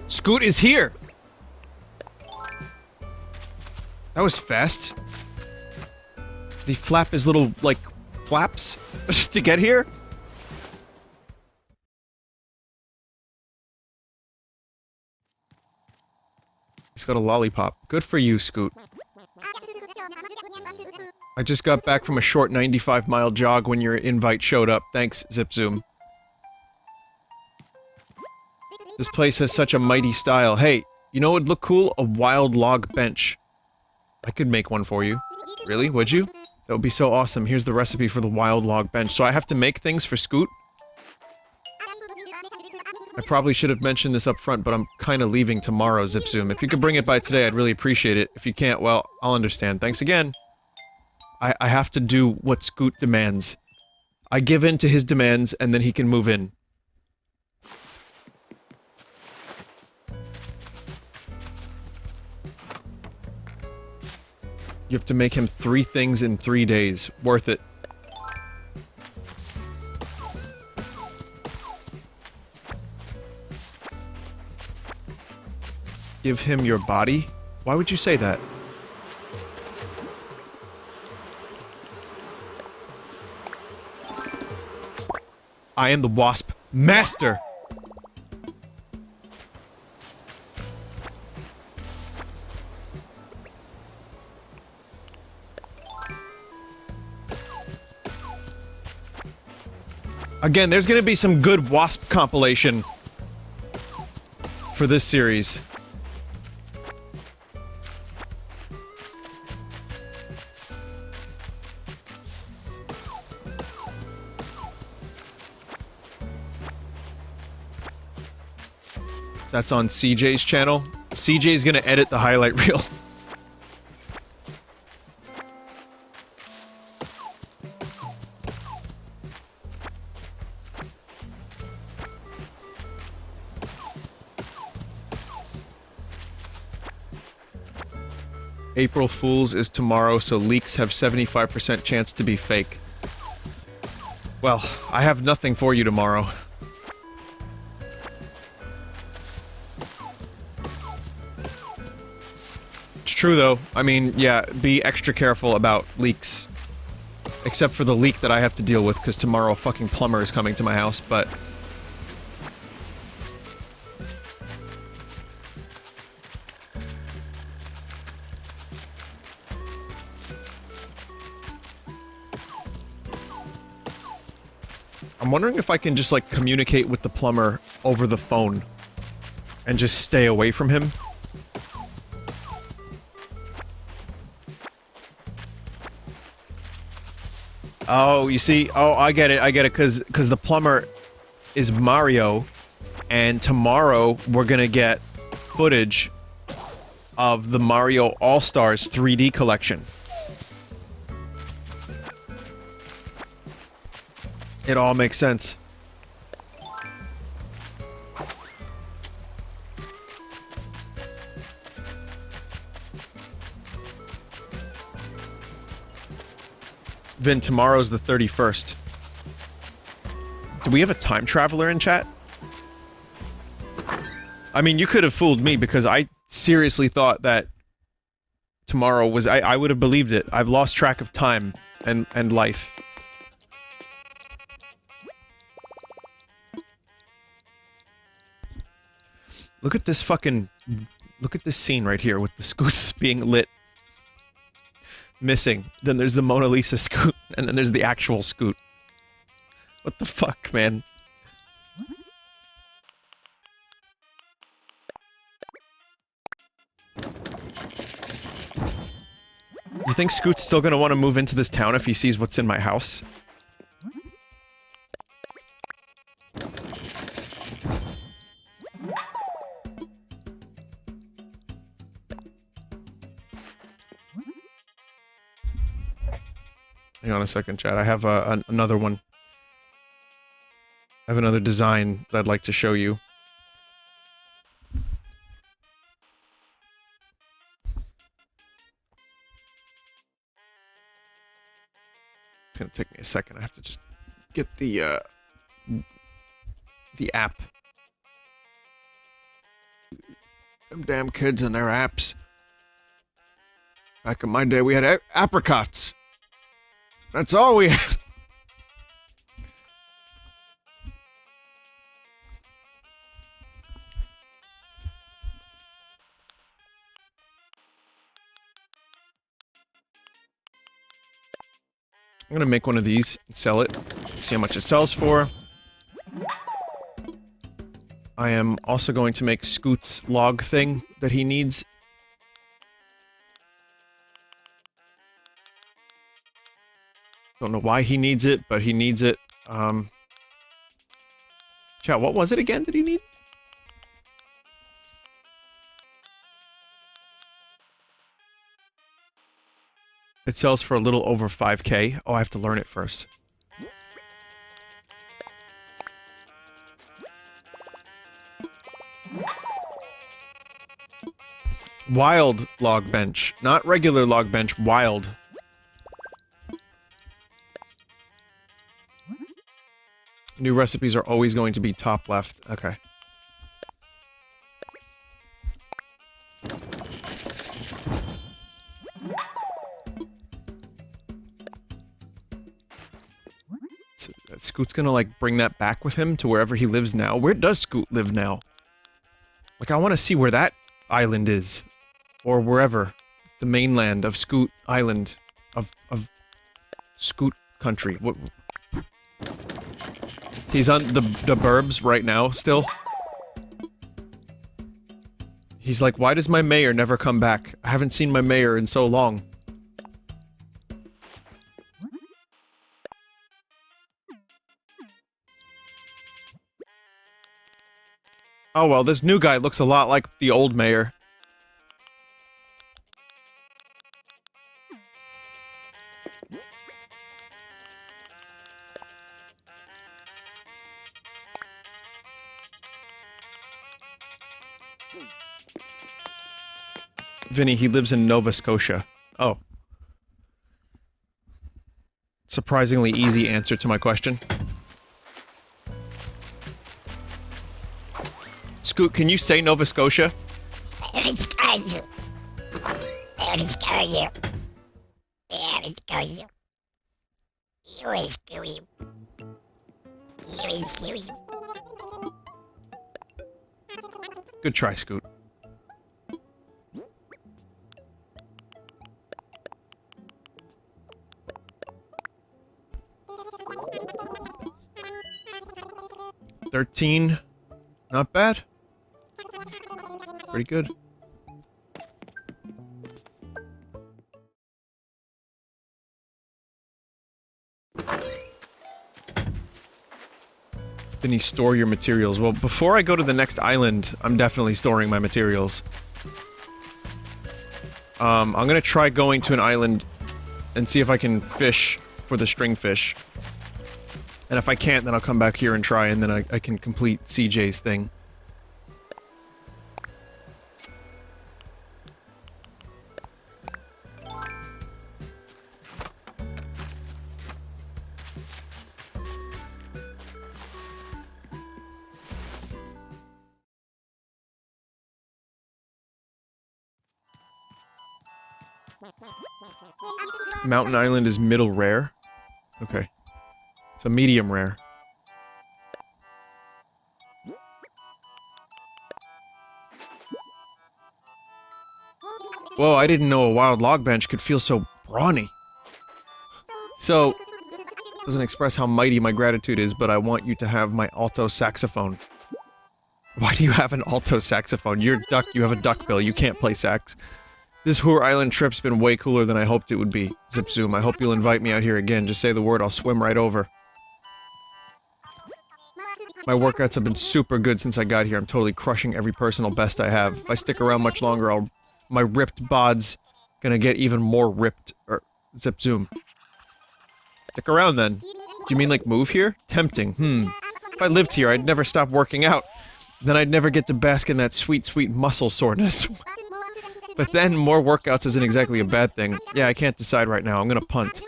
Scoot is here! That was fast. Does he flap his little, like, flaps to get here? He's got a lollipop. Good for you, Scoot. I just got back from a short 95-mile jog when your invite showed up. Thanks, Zipzoom. This place has such a mighty style. Hey, you know what would look cool? A wild log bench. I could make one for you. Really? Would you? That would be so awesome. Here's the recipe for the wild log bench. So I have to make things for Scoot? I probably should have mentioned this up front, but I'm kinda leaving tomorrow, Zipzoom. If you could bring it by today, I'd really appreciate it. If you can't, well, I'll understand. Thanks again. I have to do what Scoot demands. I give in to his demands, and then he can move in. You have to make him 3 things in 3 days. Worth it. Give him your body? Why would you say that? I am the wasp master! Again, there's gonna be some good wasp compilation for this series. That's on CJ's channel. CJ's gonna edit the highlight reel. April Fool's is tomorrow, so leaks have 75% chance to be fake. Well, I have nothing for you tomorrow. It's true, though. I mean, yeah, be extra careful about leaks. Except for the leak that I have to deal with, because tomorrow a fucking plumber is coming to my house, but... I'm wondering if I can just, like, communicate with the plumber over the phone. And just stay away from him. Oh, you see? Oh, I get it, cause the plumber is Mario, and tomorrow we're gonna get footage of the Mario All-Stars 3D collection. It all makes sense. Vin, tomorrow's the 31st. Do we have a time traveler in chat? I mean, you could have fooled me because I seriously thought that tomorrow was... I would have believed it. I've lost track of time and life. Look at this fucking... Look at this scene right here with the scoots being lit. Missing. Then there's the Mona Lisa scoot, and then there's the actual scoot. What the fuck, man? You think Scoot's still gonna want to move into this town if he sees what's in my house? Hang on a second, chat. I have another one. I have another design that I'd like to show you. It's gonna take me a second. I have to just get the app. Them damn kids and their apps. Back in my day, we had apricots. That's all we had. I'm gonna make one of these and sell it. See how much it sells for. I am also going to make Scoot's log thing that he needs. Don't know why he needs it, but he needs it. Chat, what was it again that he need? It sells for a little over 5K. Oh, I have to learn it first. Wild log bench. Not regular log bench, wild. New recipes are always going to be top left. Okay. So, Scoot's gonna, like, bring that back with him to wherever he lives now. Where does Scoot live now? Like, I want to see where that island is. Or wherever. The mainland of Scoot Island. Of Scoot Country. What... He's on the burbs right now, still. He's like, why does my mayor never come back? I haven't seen my mayor in so long. Oh well, this new guy looks a lot like the old mayor. Vinny, he lives in Nova Scotia. Oh. Surprisingly easy answer to my question. Scoot, can you say Nova Scotia? Good try, Scoot. $13. Not bad. Pretty good. Then you store your materials. Well, before I go to the next island, I'm definitely storing my materials. I'm gonna try going to an island and see if I can fish for the stringfish. And if I can't, then I'll come back here and try, and then I can complete CJ's thing. Mountain Island is middle rare? Okay. So medium rare. Whoa, I didn't know a wild log bench could feel so brawny. So, doesn't express how mighty my gratitude is, but I want you to have my alto saxophone. Why do you have an alto saxophone? You're a duck, you have a duck bill, you can't play sax. This Hoor Island trip's been way cooler than I hoped it would be. Zip Zoom, I hope you'll invite me out here again. Just say the word, I'll swim right over. My workouts have been super good since I got here. I'm totally crushing every personal best I have. If I stick around much longer, my ripped bod's gonna get even more ripped. Zip Zoom. Stick around then. Do you mean like move here? Tempting. If I lived here, I'd never stop working out. Then I'd never get to bask in that sweet, sweet muscle soreness. But then, more workouts isn't exactly a bad thing. Yeah, I can't decide right now. I'm gonna punt.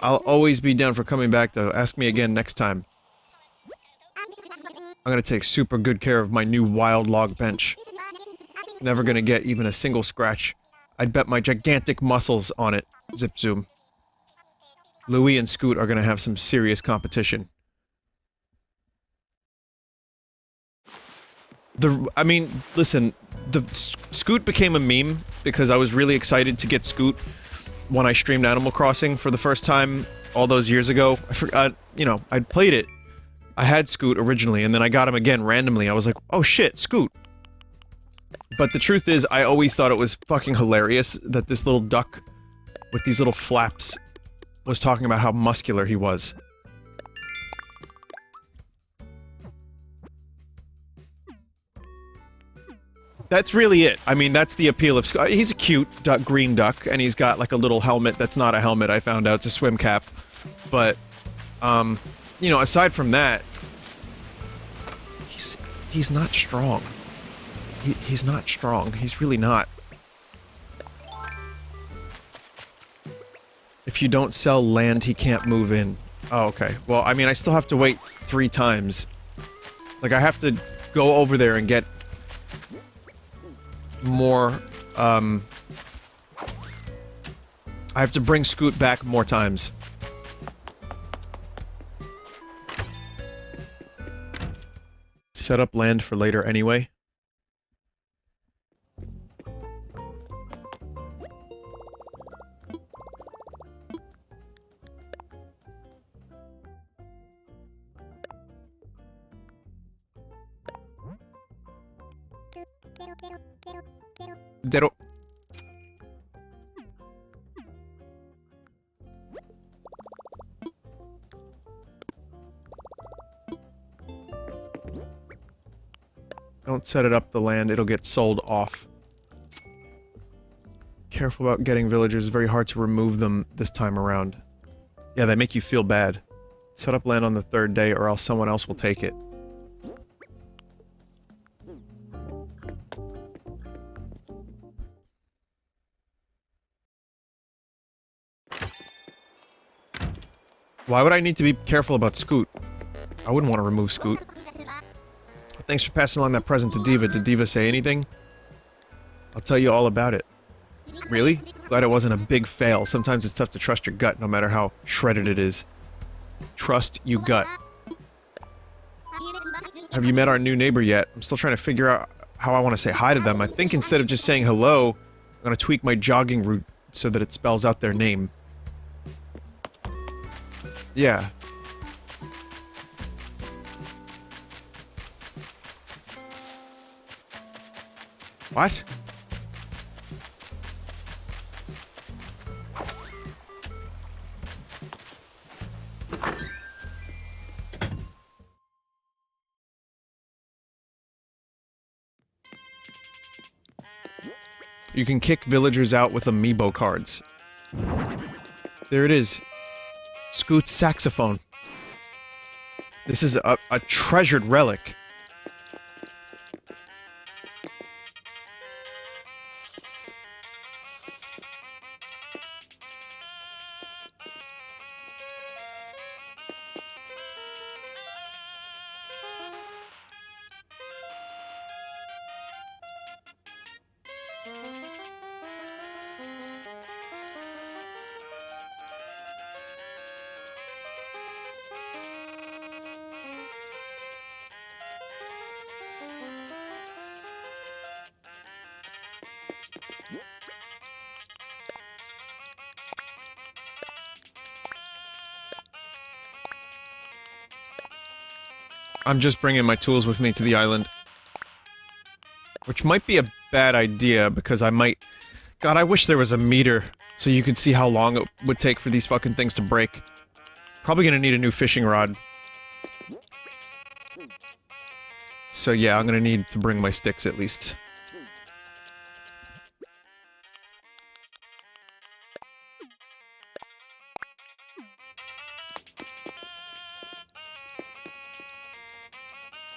I'll always be down for coming back, though. Ask me again next time. I'm gonna take super good care of my new wild log bench. Never gonna get even a single scratch. I'd bet my gigantic muscles on it. Zip Zoom. Louie and Scoot are gonna have some serious competition. I mean, listen, Scoot became a meme because I was really excited to get Scoot when I streamed Animal Crossing for the first time all those years ago. I forgot, you know, I'd played it. I had Scoot originally, and then I got him again randomly. I was like, oh shit, Scoot. But the truth is, I always thought it was fucking hilarious that this little duck with these little flaps was talking about how muscular he was. That's really it. I mean, that's the appeal of Scoot. He's a cute green duck, and he's got like a little helmet that's not a helmet, I found out. It's a swim cap. But, you know, aside from that, he's not strong. He's not strong. He's really not. If you don't sell land, he can't move in. Oh, okay. Well, I mean, I still have to wait 3 times. Like, I have to go over there and get more, I have to bring Scoot back more times. Set up land for later anyway. Zero. Don't set it up the land, it'll get sold off. Careful about getting villagers, it's very hard to remove them this time around. Yeah, they make you feel bad. Set up land on the 3rd day or else someone else will take it. Why would I need to be careful about Scoot? I wouldn't want to remove Scoot. Thanks for passing along that present to Diva. Did Diva say anything? I'll tell you all about it. Really? Glad it wasn't a big fail. Sometimes it's tough to trust your gut, no matter how shredded it is. Trust you gut. Have you met our new neighbor yet? I'm still trying to figure out how I want to say hi to them. I think instead of just saying hello, I'm gonna tweak my jogging route so that it spells out their name. Yeah. What? You can kick villagers out with amiibo cards. There it is. Scoot's saxophone. This is a treasured relic. I'm just bringing my tools with me to the island. Which might be a bad idea, because I might God, I wish there was a meter so you could see how long it would take for these fucking things to break. Probably gonna need a new fishing rod. So yeah, I'm gonna need to bring my sticks at least.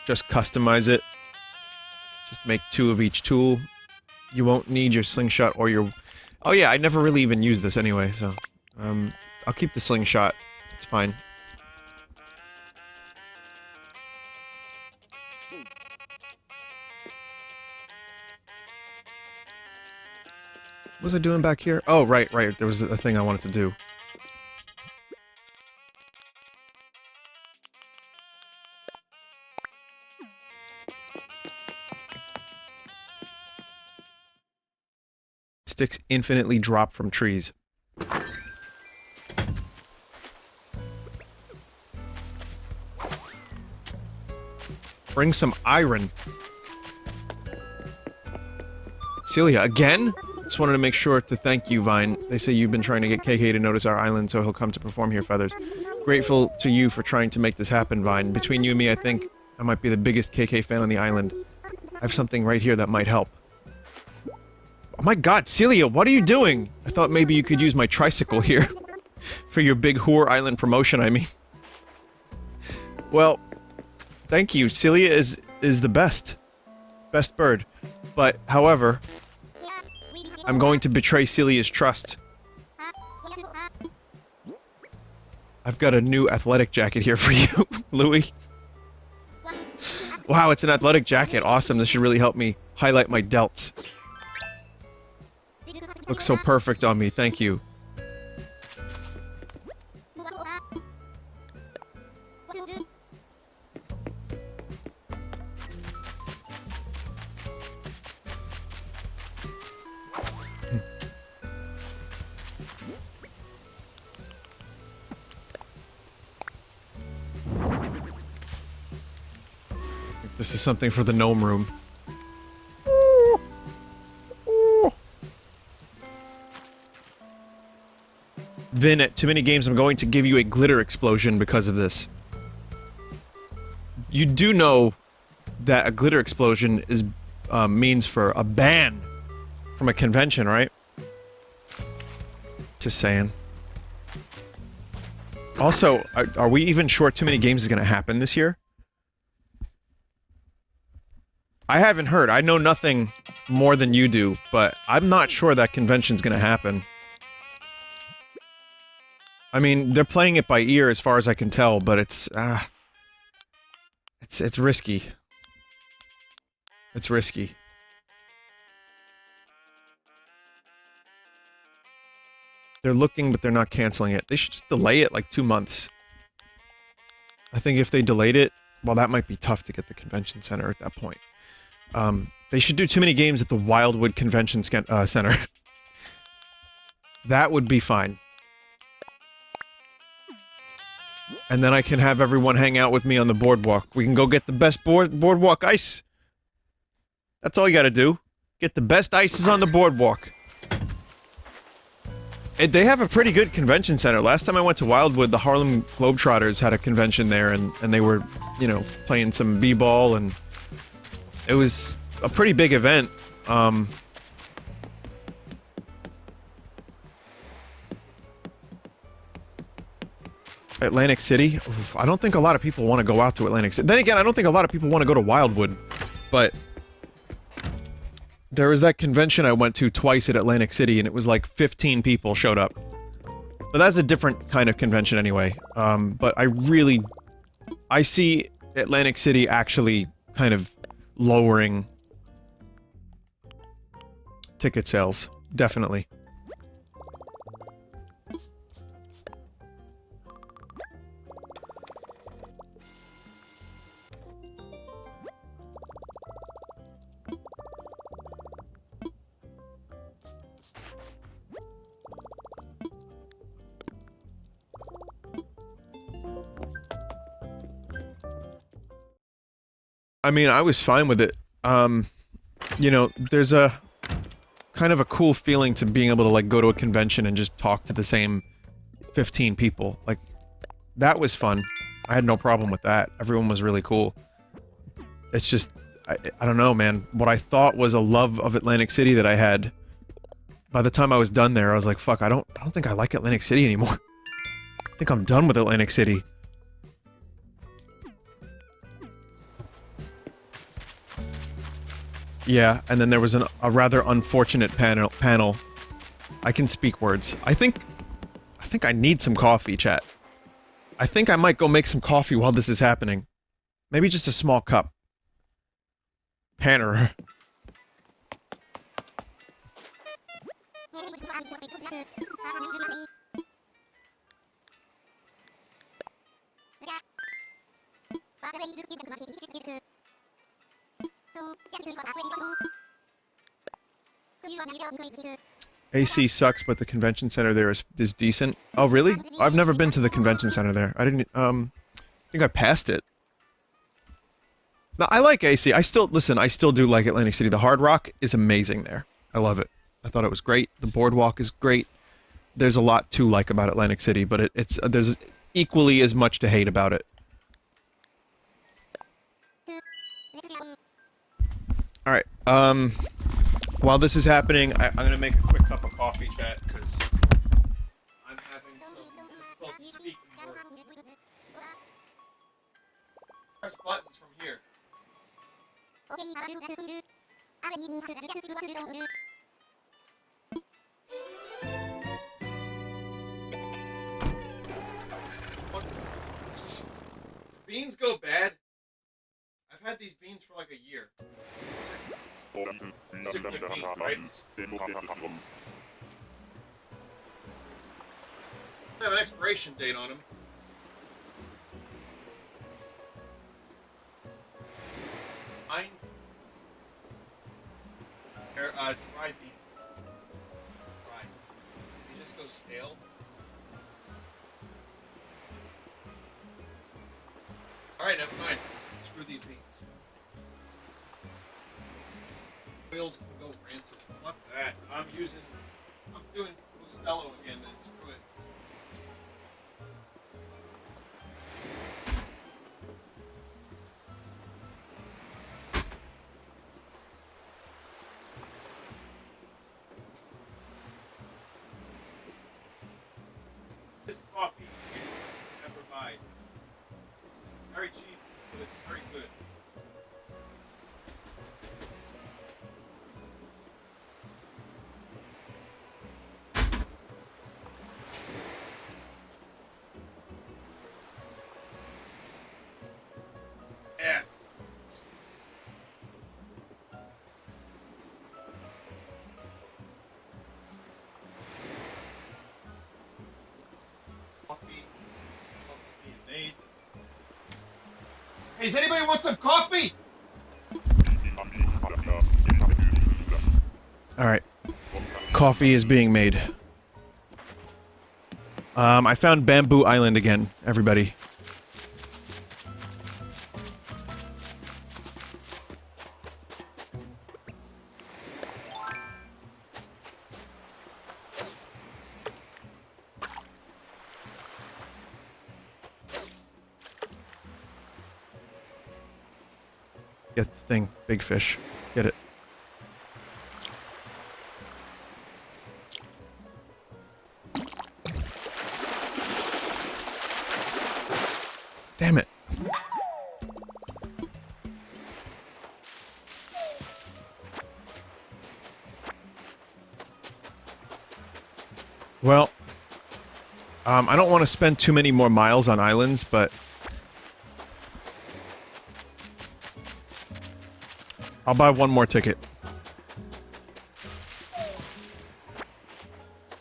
Just customize it. Just make 2 of each tool. You won't need your slingshot or your... Oh yeah, I never really even used this anyway, so... I'll keep the slingshot. It's fine. What was I doing back here? Oh, right. There was a thing I wanted to do. Sticks infinitely drop from trees. Bring some iron. Celia, again? Just wanted to make sure to thank you, Vine. They say you've been trying to get KK to notice our island, so he'll come to perform here, Feathers. Grateful to you for trying to make this happen, Vine. Between you and me, I think I might be the biggest KK fan on the island. I have something right here that might help. Oh my god, Celia, what are you doing? I thought maybe you could use my tricycle here. For your big Whore Island promotion, I mean. Well, thank you. Celia is the best. Best bird. But, however... I'm going to betray Celia's trust. I've got a new athletic jacket here for you, Louis. Wow, it's an athletic jacket. Awesome, this should really help me highlight my delts. Looks so perfect on me, thank you. This is something for the gnome room. Vin, at too many games, I'm going to give you a glitter explosion because of this. You do know that a glitter explosion is means for a ban from a convention, right? Just saying. Also, are we even sure too many games is going to happen this year? I haven't heard. I know nothing more than you do, but I'm not sure that convention's gonna happen. I mean, they're playing it by ear as far as I can tell, but it's risky. It's risky. They're looking, but they're not canceling it. They should just delay it like 2 months. I think if they delayed it, well, that might be tough to get the convention center at that point. They should do too many games at the Wildwood Convention Center. That would be fine. And then I can have everyone hang out with me on the boardwalk. We can go get the best boardwalk ice. That's all you gotta do. Get the best ices on the boardwalk. And they have a pretty good convention center. Last time I went to Wildwood, the Harlem Globetrotters had a convention there, and they were, you know, playing some b-ball, and it was a pretty big event. Atlantic City? Oof, I don't think a lot of people want to go out to Atlantic City. Then again, I don't think a lot of people want to go to Wildwood, but there was that convention I went to twice at Atlantic City, and it was like 15 people showed up. But that's a different kind of convention anyway. But I see Atlantic City actually kind of lowering ticket sales. Definitely. I mean, I was fine with it. You know, there's a... kind of a cool feeling to being able to, like, go to a convention and just talk to the same 15 people. Like, that was fun. I had no problem with that. Everyone was really cool. It's just, I don't know, man. What I thought was a love of Atlantic City that I had, by the time I was done there, I was like, fuck, I don't think I like Atlantic City anymore. I think I'm done with Atlantic City. Yeah, and then there was a rather unfortunate panel. I can speak words. I think I need some coffee, chat. I think I might go make some coffee while this is happening. Maybe just a small cup. Panner. AC sucks, but the convention center there is decent. Oh, really? I've never been to the convention center there. I didn't, I think I passed it. No, I like AC. I still do like Atlantic City. The Hard Rock is amazing there. I love it. I thought it was great. The boardwalk is great. There's a lot to like about Atlantic City, but there's equally as much to hate about it. Alright, while this is happening, I'm gonna make a quick cup of coffee, chat, because I'm having some difficulty speaking words. Press buttons from here. Beans go bad. I've had these beans for like a year. These are good beans, right? They have an expiration date on them. Dry beans. Dry. They just go stale. Alright, never mind. Screw these beans. Oils can go rancid. Fuck that. I'm doing Costello again, then screw it. This coffee you never buy. Very cheap, but very good. Yeah. Coffee. Coffee's being made. Hey, does anybody want some coffee? Alright. Coffee is being made. I found Bamboo Island again, everybody. Get the thing, big fish. Get it. Damn it. Well, I don't want to spend too many more miles on islands, but I'll buy one more ticket.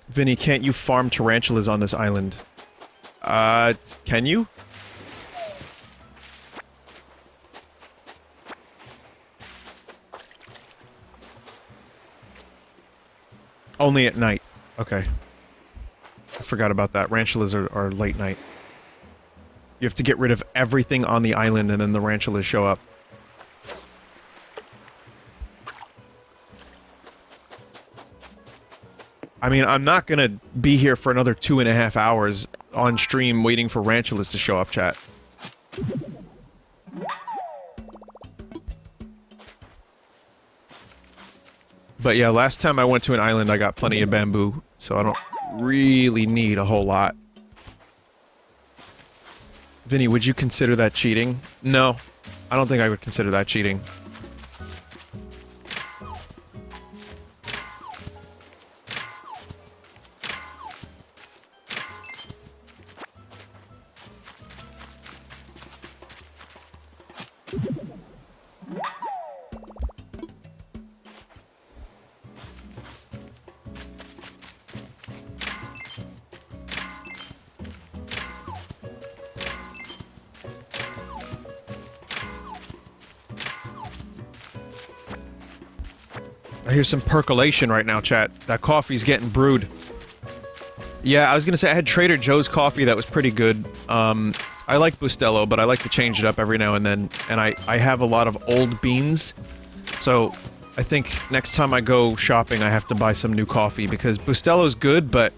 Vinny, can't you farm tarantulas on this island? Can you? Only at night. Okay. I forgot about that. Tarantulas are late night. You have to get rid of everything on the island and then the tarantulas show up. I mean, I'm not gonna be here for another 2.5 hours on stream waiting for Ranchulas to show up, chat. But yeah, last time I went to an island, I got plenty of bamboo, so I don't really need a whole lot. Vinny, would you consider that cheating? No, I don't think I would consider that cheating. I hear some percolation right now, chat. That coffee's getting brewed. Yeah, I was gonna say I had Trader Joe's coffee that was pretty good. I like Bustelo, but I like to change it up every now and then. And I have a lot of old beans, so I think next time I go shopping I have to buy some new coffee because Bustelo's good, but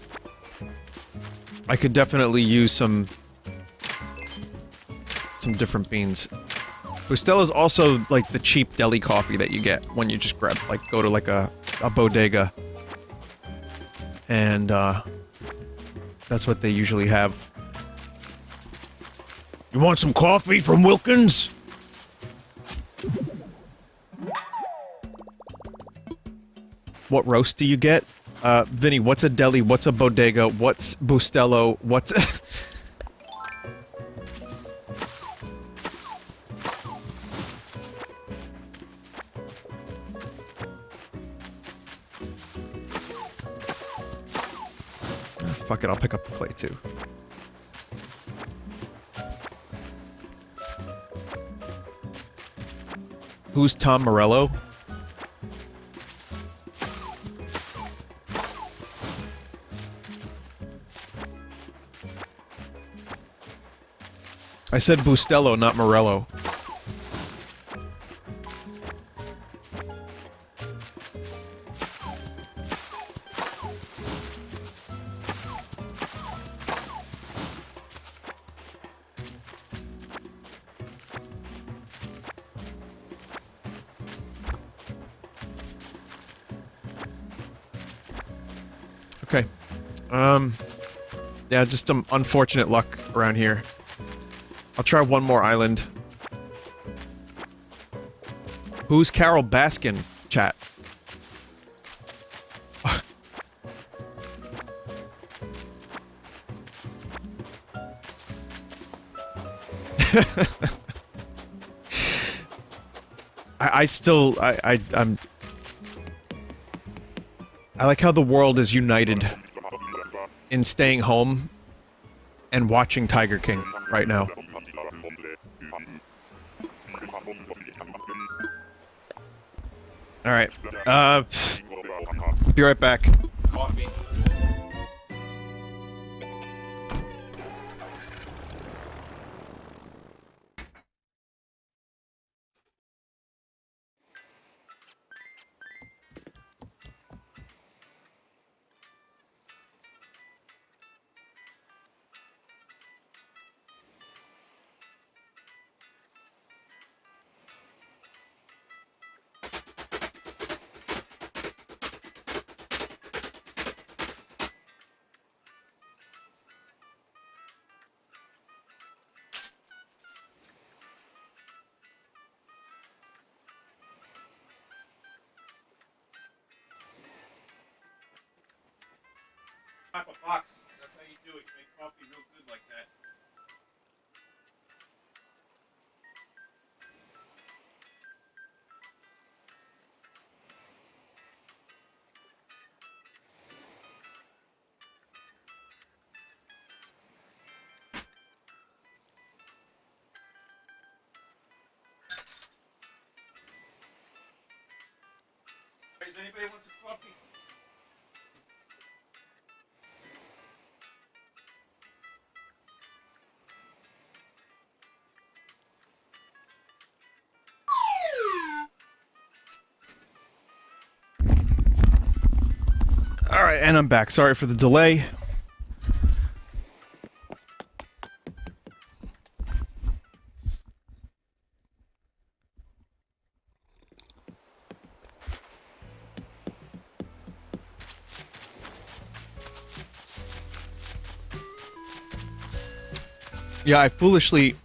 I could definitely use some different beans. Bustelo's also like the cheap deli coffee that you get when you just grab, like, go to like a bodega. And, that's what they usually have. You want some coffee from Wilkins? What roast do you get? Vinny, what's a deli? What's a bodega? What's Bustelo? What's... Fuck it, I'll pick up the plate too. Who's Tom Morello? I said Bustelo, not Morello. Okay. Yeah, just some unfortunate luck around here. I'll try one more island. Who's Carol Baskin, chat? I like how the world is united in staying home and watching Tiger King right now. Alright, be right back. Coffee. A box. That's how you do it. You make coffee real good like that. Does anybody want some coffee? Alright, and I'm back. Sorry for the delay. Yeah, I foolishly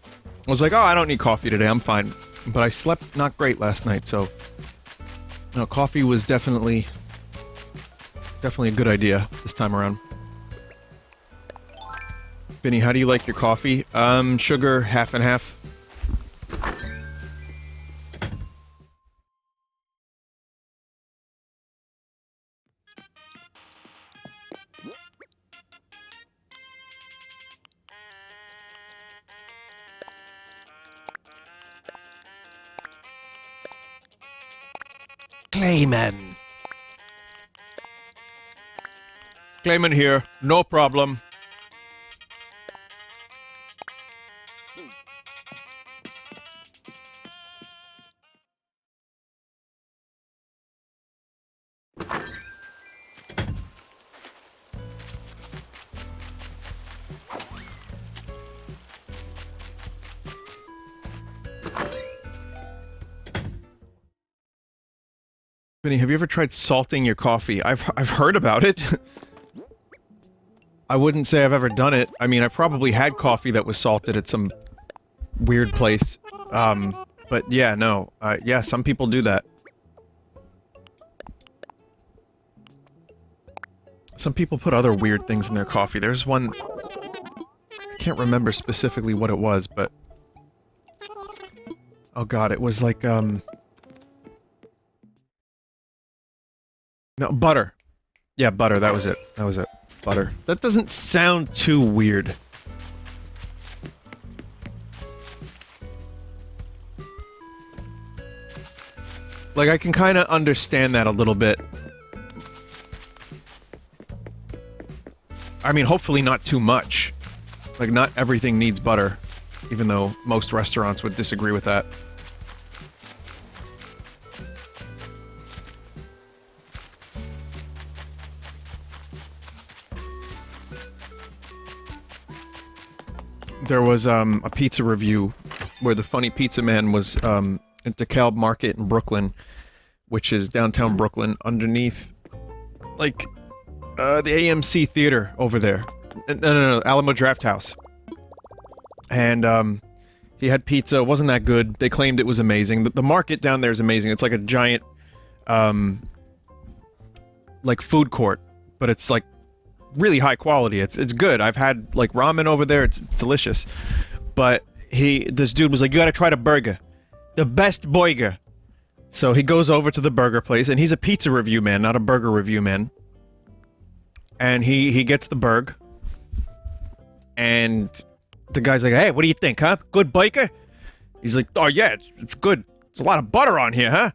was like, oh, I don't need coffee today, I'm fine. But I slept not great last night, so... No, coffee was definitely a good idea this time around. Vinny, how do you like your coffee? Sugar, half and half. Clayman. Clayman here, no problem. Vinny, have you ever tried salting your coffee? I've heard about it. I wouldn't say I've ever done it. I mean, I probably had coffee that was salted at some weird place. But yeah, no. Yeah, some people do that. Some people put other weird things in their coffee. There's one... I can't remember specifically what it was, but... Oh god, it was like, No, butter. Yeah, butter, that was it. That was it. Butter. That doesn't sound too weird. Like, I can kinda understand that a little bit. I mean, hopefully not too much. Like, not everything needs butter. Even though most restaurants would disagree with that. There was, a pizza review where the funny pizza man was, at DeKalb Market in Brooklyn, which is downtown Brooklyn, underneath, like, the AMC theater over there. No, Alamo Draft House. And, he had pizza, it wasn't that good, they claimed it was amazing. The market down there is amazing, it's like a giant, like, food court, but it's, like, really high quality. It's good. I've had like ramen over there. It's delicious. But this dude was like, you gotta try the burger, the best burger. So he goes over to the burger place, and he's a pizza review man, not a burger review man. And he gets the burger, and the guy's like, hey, what do you think, huh? Good burger? He's like, oh yeah, it's good. It's a lot of butter on here, huh?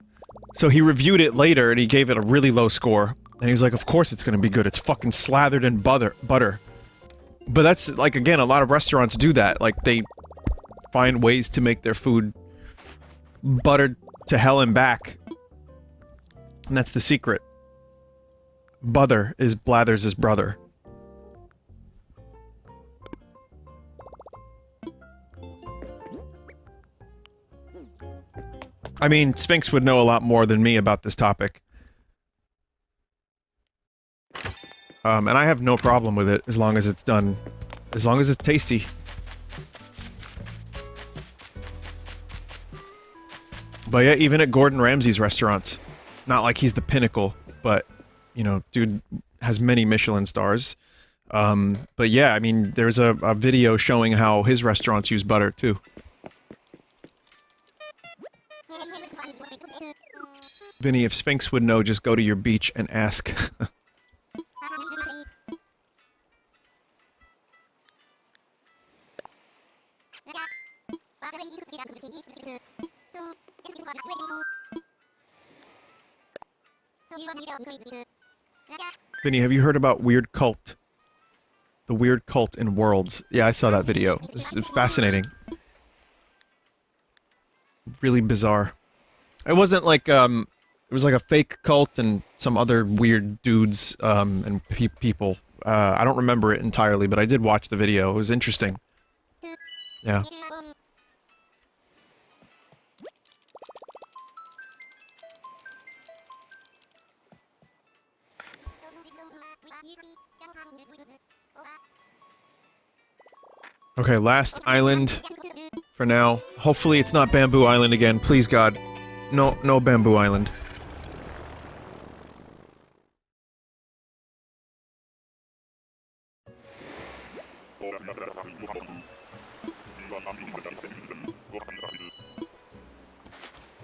So he reviewed it later, and he gave it a really low score. And he was like, of course it's gonna be good, it's fucking slathered in butter. But that's, like, again, a lot of restaurants do that. Like, they find ways to make their food buttered to hell and back. And that's the secret. Butter is Blathers' brother. I mean, Sphinx would know a lot more than me about this topic. And I have no problem with it, as long as it's done... as long as it's tasty. But yeah, even at Gordon Ramsay's restaurants. Not like he's the pinnacle, but, you know, dude has many Michelin stars. But yeah, I mean, there's a video showing how his restaurants use butter, too. Vinny, if Sphinx would know, just go to your beach and ask. Vinny, have you heard about Weird Cult? The Weird Cult in Worlds. Yeah, I saw that video. It's fascinating. Really bizarre. It wasn't like, it It was like a fake cult and some other weird dudes and people. I don't remember it entirely, but I did watch the video. It was interesting. Yeah. Okay, last island for now. Hopefully it's not Bamboo Island again. Please, God. No, no Bamboo Island.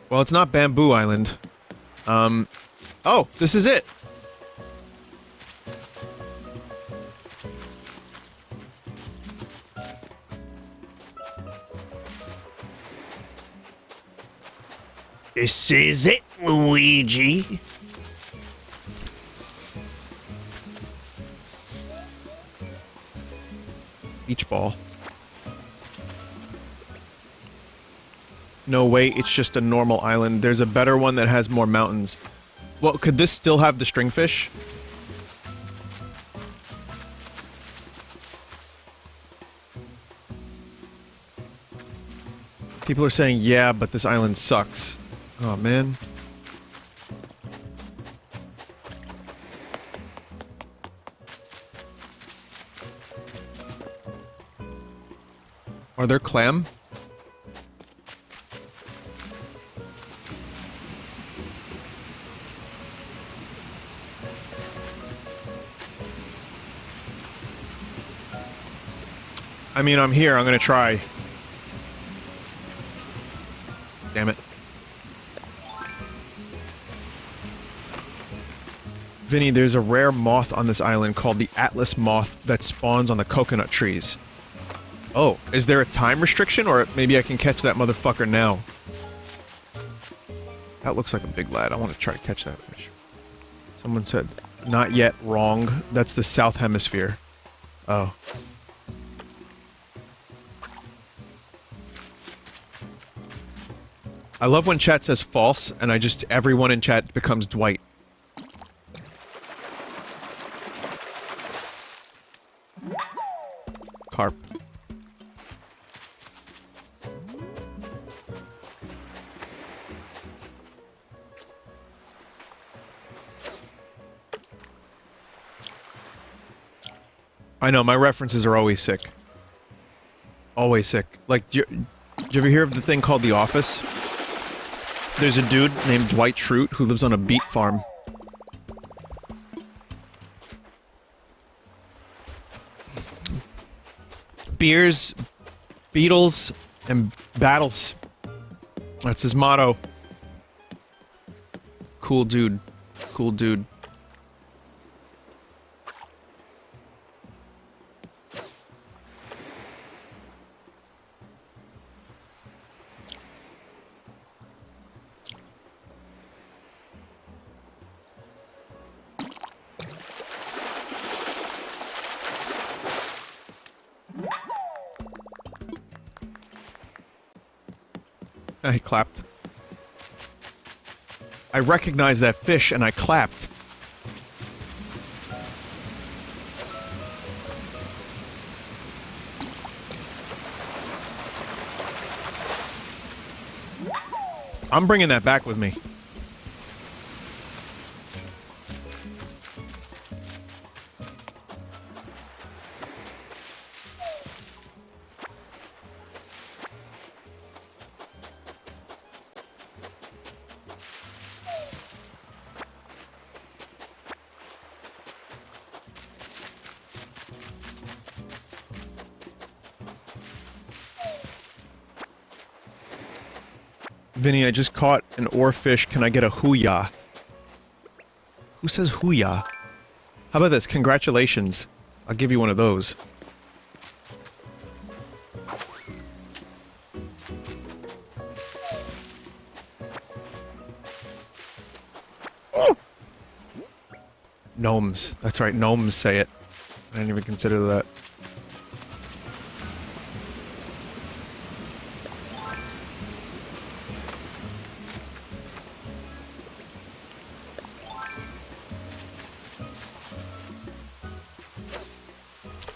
Well, it's not Bamboo Island. Oh, this is it! This is it, Luigi. Beach ball. No, wait, it's just a normal island. There's a better one that has more mountains. Well, could this still have the stringfish? People are saying, yeah, but this island sucks. Oh, man. Are there clam? I mean, I'm here. I'm gonna try. Damn it. Vinny, there's a rare moth on this island called the Atlas moth that spawns on the coconut trees. Oh, is there a time restriction, or maybe I can catch that motherfucker now? That looks like a big lad. I want to try to catch that fish. Someone said, not yet, wrong. That's the South Hemisphere. Oh. I love when chat says false, and everyone in chat becomes Dwight. Carp. I know, my references are always sick. Always sick. Like, did you ever hear of the thing called The Office? There's a dude named Dwight Trout who lives on a beet farm. Beers, Beatles, and battles. That's his motto. Cool dude. Cool dude. I clapped. I recognized that fish and I clapped. I'm bringing that back with me. Vinny, I just caught an oarfish. Can I get a hoo-yah? Who says hoo-yah? How about this? Congratulations. I'll give you one of those. Oh! Gnomes. That's right, gnomes say it. I didn't even consider that.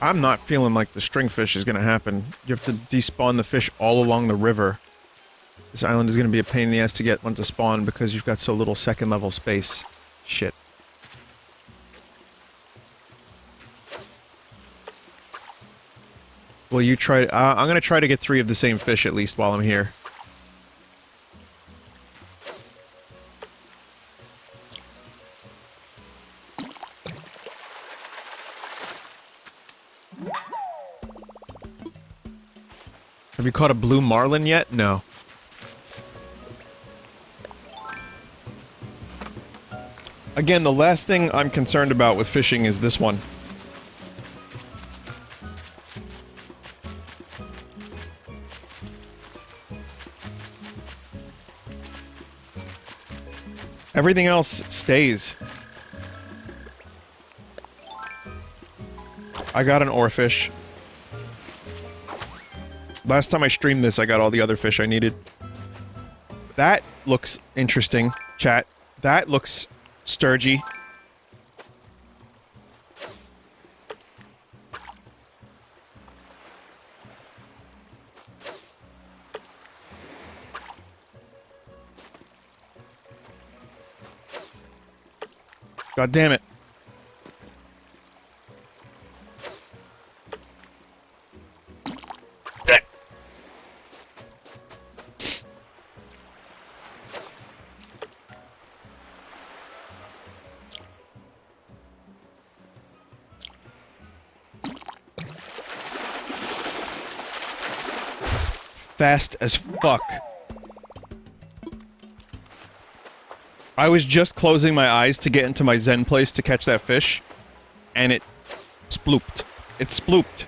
I'm not feeling like the stringfish is gonna happen. You have to despawn the fish all along the river. This island is gonna be a pain in the ass to get one to spawn because you've got so little second level space. Shit. Will you try... I'm gonna try to get 3 of the same fish at least while I'm here. Have you caught a blue marlin yet? No. Again, the last thing I'm concerned about with fishing is this one. Everything else stays. I got an oarfish. Last time I streamed this, I got all the other fish I needed. That looks interesting, chat. That looks sturgy. God damn it. Fast as fuck. I was just closing my eyes to get into my zen place to catch that fish, and it splooped. It splooped.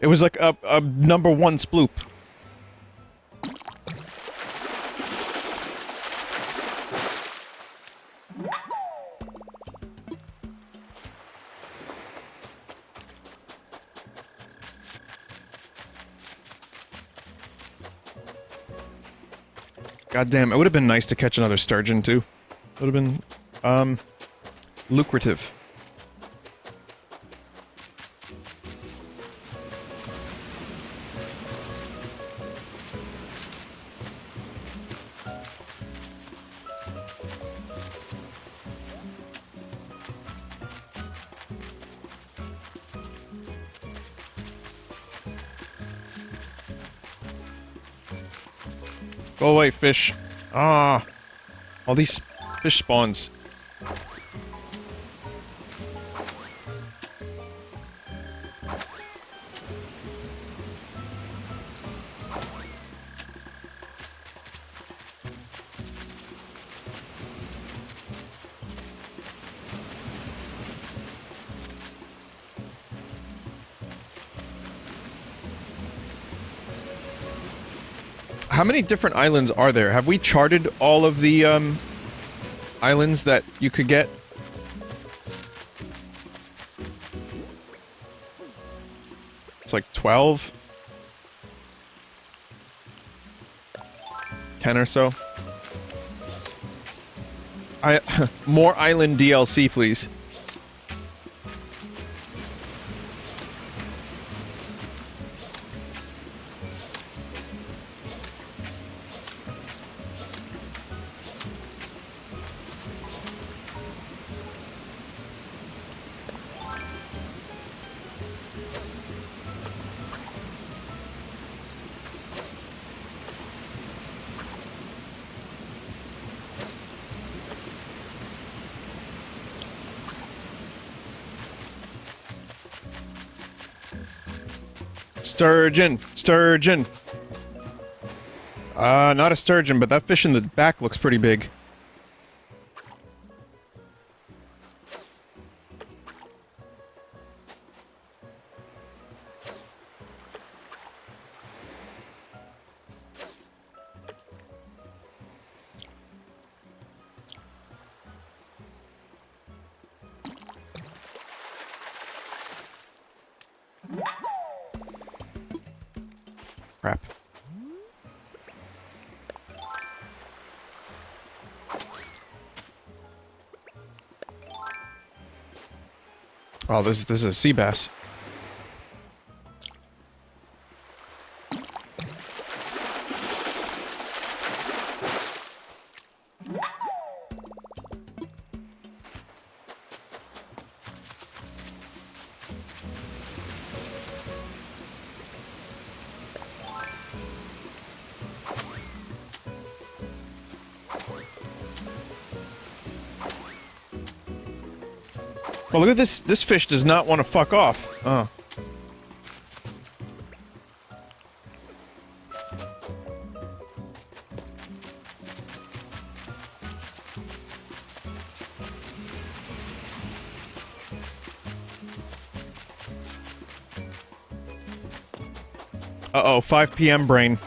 It was like a #1 sploop. God damn, it would have been nice to catch another sturgeon, too. Would have been, lucrative. Go away, fish. Ah. All these fish spawns. How many different islands are there? Have we charted all of the, islands that you could get? It's like 12? 10 or so? More island DLC, please. Sturgeon! Sturgeon! Not a sturgeon, but that fish in the back looks pretty big. Crap. Oh, this is a sea bass. Well, look at this. This fish does not want to fuck off. Oh. Uh-oh, 5 p.m. brain.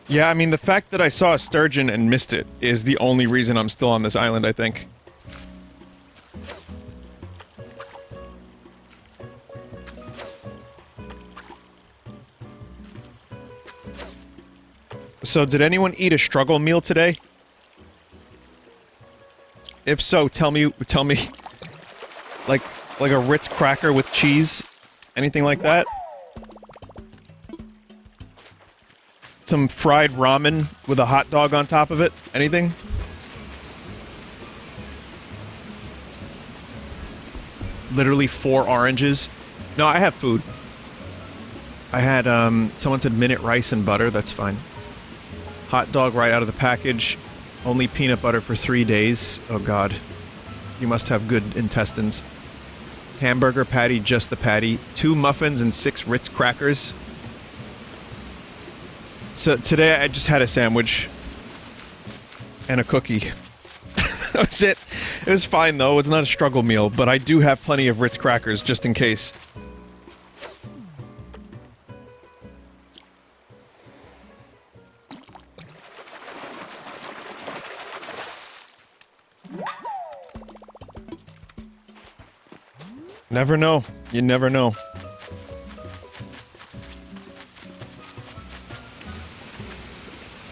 Yeah, I mean, the fact that I saw a sturgeon and missed it is the only reason I'm still on this island, I think. So, did anyone eat a struggle meal today? If so, tell me, like a Ritz cracker with cheese? Anything like that? Some fried ramen with a hot dog on top of it? Anything? Literally 4 oranges. No, I have food. I had, someone said minute rice and butter, that's fine. Hot dog right out of the package. Only peanut butter for 3 days. Oh god. You must have good intestines. Hamburger patty, just the patty. 2 muffins and 6 Ritz crackers. So today I just had a sandwich. And a cookie. That was it. It was fine though, it's not a struggle meal, but I do have plenty of Ritz crackers just in case. Never know. You never know.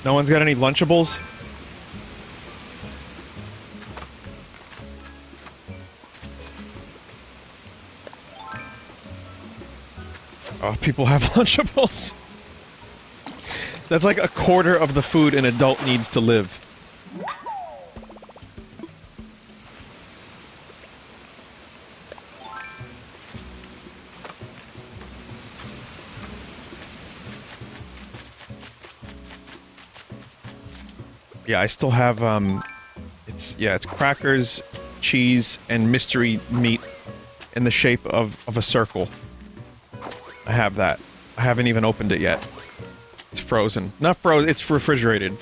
No one's got any Lunchables? Oh, people have Lunchables. That's like a quarter of the food an adult needs to live. Yeah, I still have, it's crackers, cheese, and mystery meat in the shape of a circle. I have that. I haven't even opened it yet. It's frozen. Not frozen, it's refrigerated.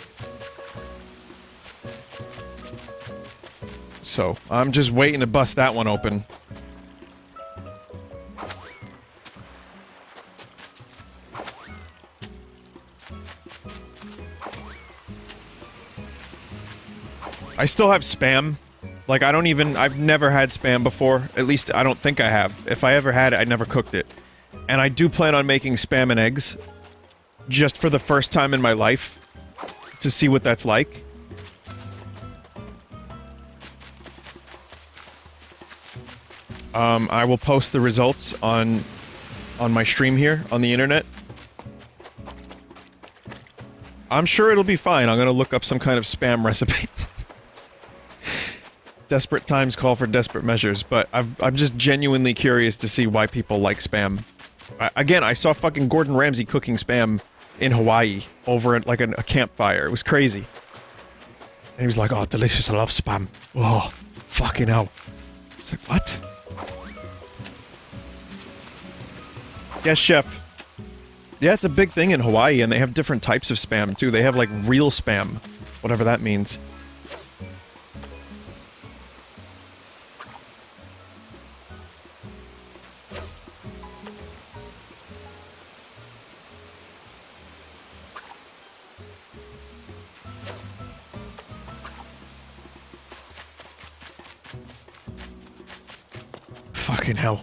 So, I'm just waiting to bust that one open. I still have Spam. Like, I've never had Spam before. At least, I don't think I have. If I ever had it, I never cooked it. And I do plan on making Spam and eggs. Just for the first time in my life. To see what that's like. I will post the results on my stream here, on the internet. I'm sure it'll be fine. I'm gonna look up some kind of Spam recipe. Desperate times call for desperate measures, but I'm just genuinely curious to see why people like Spam. Again, I saw fucking Gordon Ramsay cooking Spam in Hawaii over at, like, a campfire. It was crazy. And he was like, oh, delicious, I love Spam. Oh, fucking hell. It's like, what? Yes, chef. Yeah, it's a big thing in Hawaii, and they have different types of Spam, too. They have, like, real Spam. Whatever that means. Fucking hell.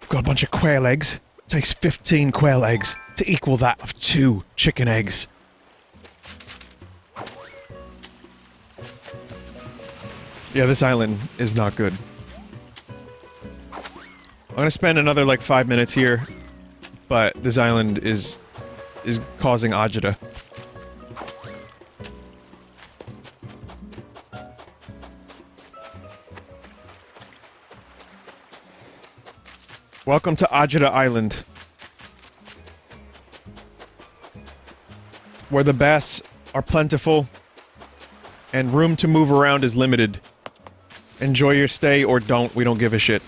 Got a bunch of quail eggs. It takes 15 quail eggs to equal that of 2 chicken eggs. Yeah, this island is not good. I'm gonna spend another, like, 5 minutes here, but this island is causing agita. Welcome to Ajita Island, where the bass are plentiful and room to move around is limited. Enjoy your stay or don't, we don't give a shit.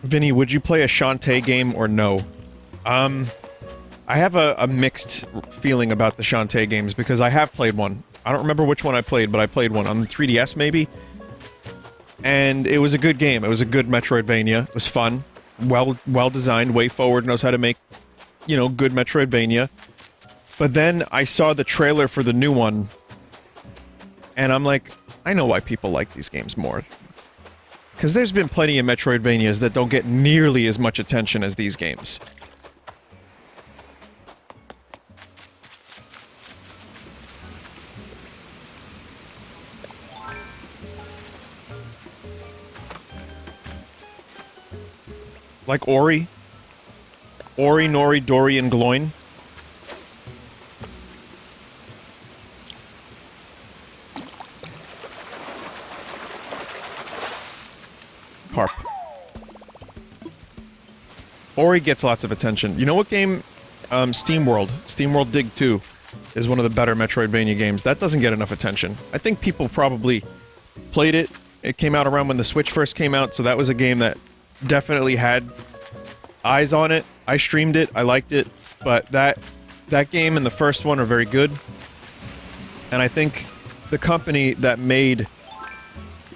Vinny, would you play a Shantae game or no? I have a mixed feeling about the Shantae games because I have played one. I don't remember which one I played, but I played one on the 3DS maybe. And it was a good game. It was a good Metroidvania. It was fun. Well designed. WayForward knows how to make, you know, good Metroidvania. But then I saw the trailer for the new one. And I'm like, I know why people like these games more. Because there's been plenty of Metroidvanias that don't get nearly as much attention as these games. Like Ori. Ori, Nori, Dory, and Gloin. Harp. Ori gets lots of attention. You know what game? SteamWorld. SteamWorld Dig 2 is one of the better Metroidvania games. That doesn't get enough attention. I think people probably played it. It came out around when the Switch first came out, so that was a game that definitely had eyes on it. I streamed it. I liked it. But that game and the first one are very good. And I think the company that made...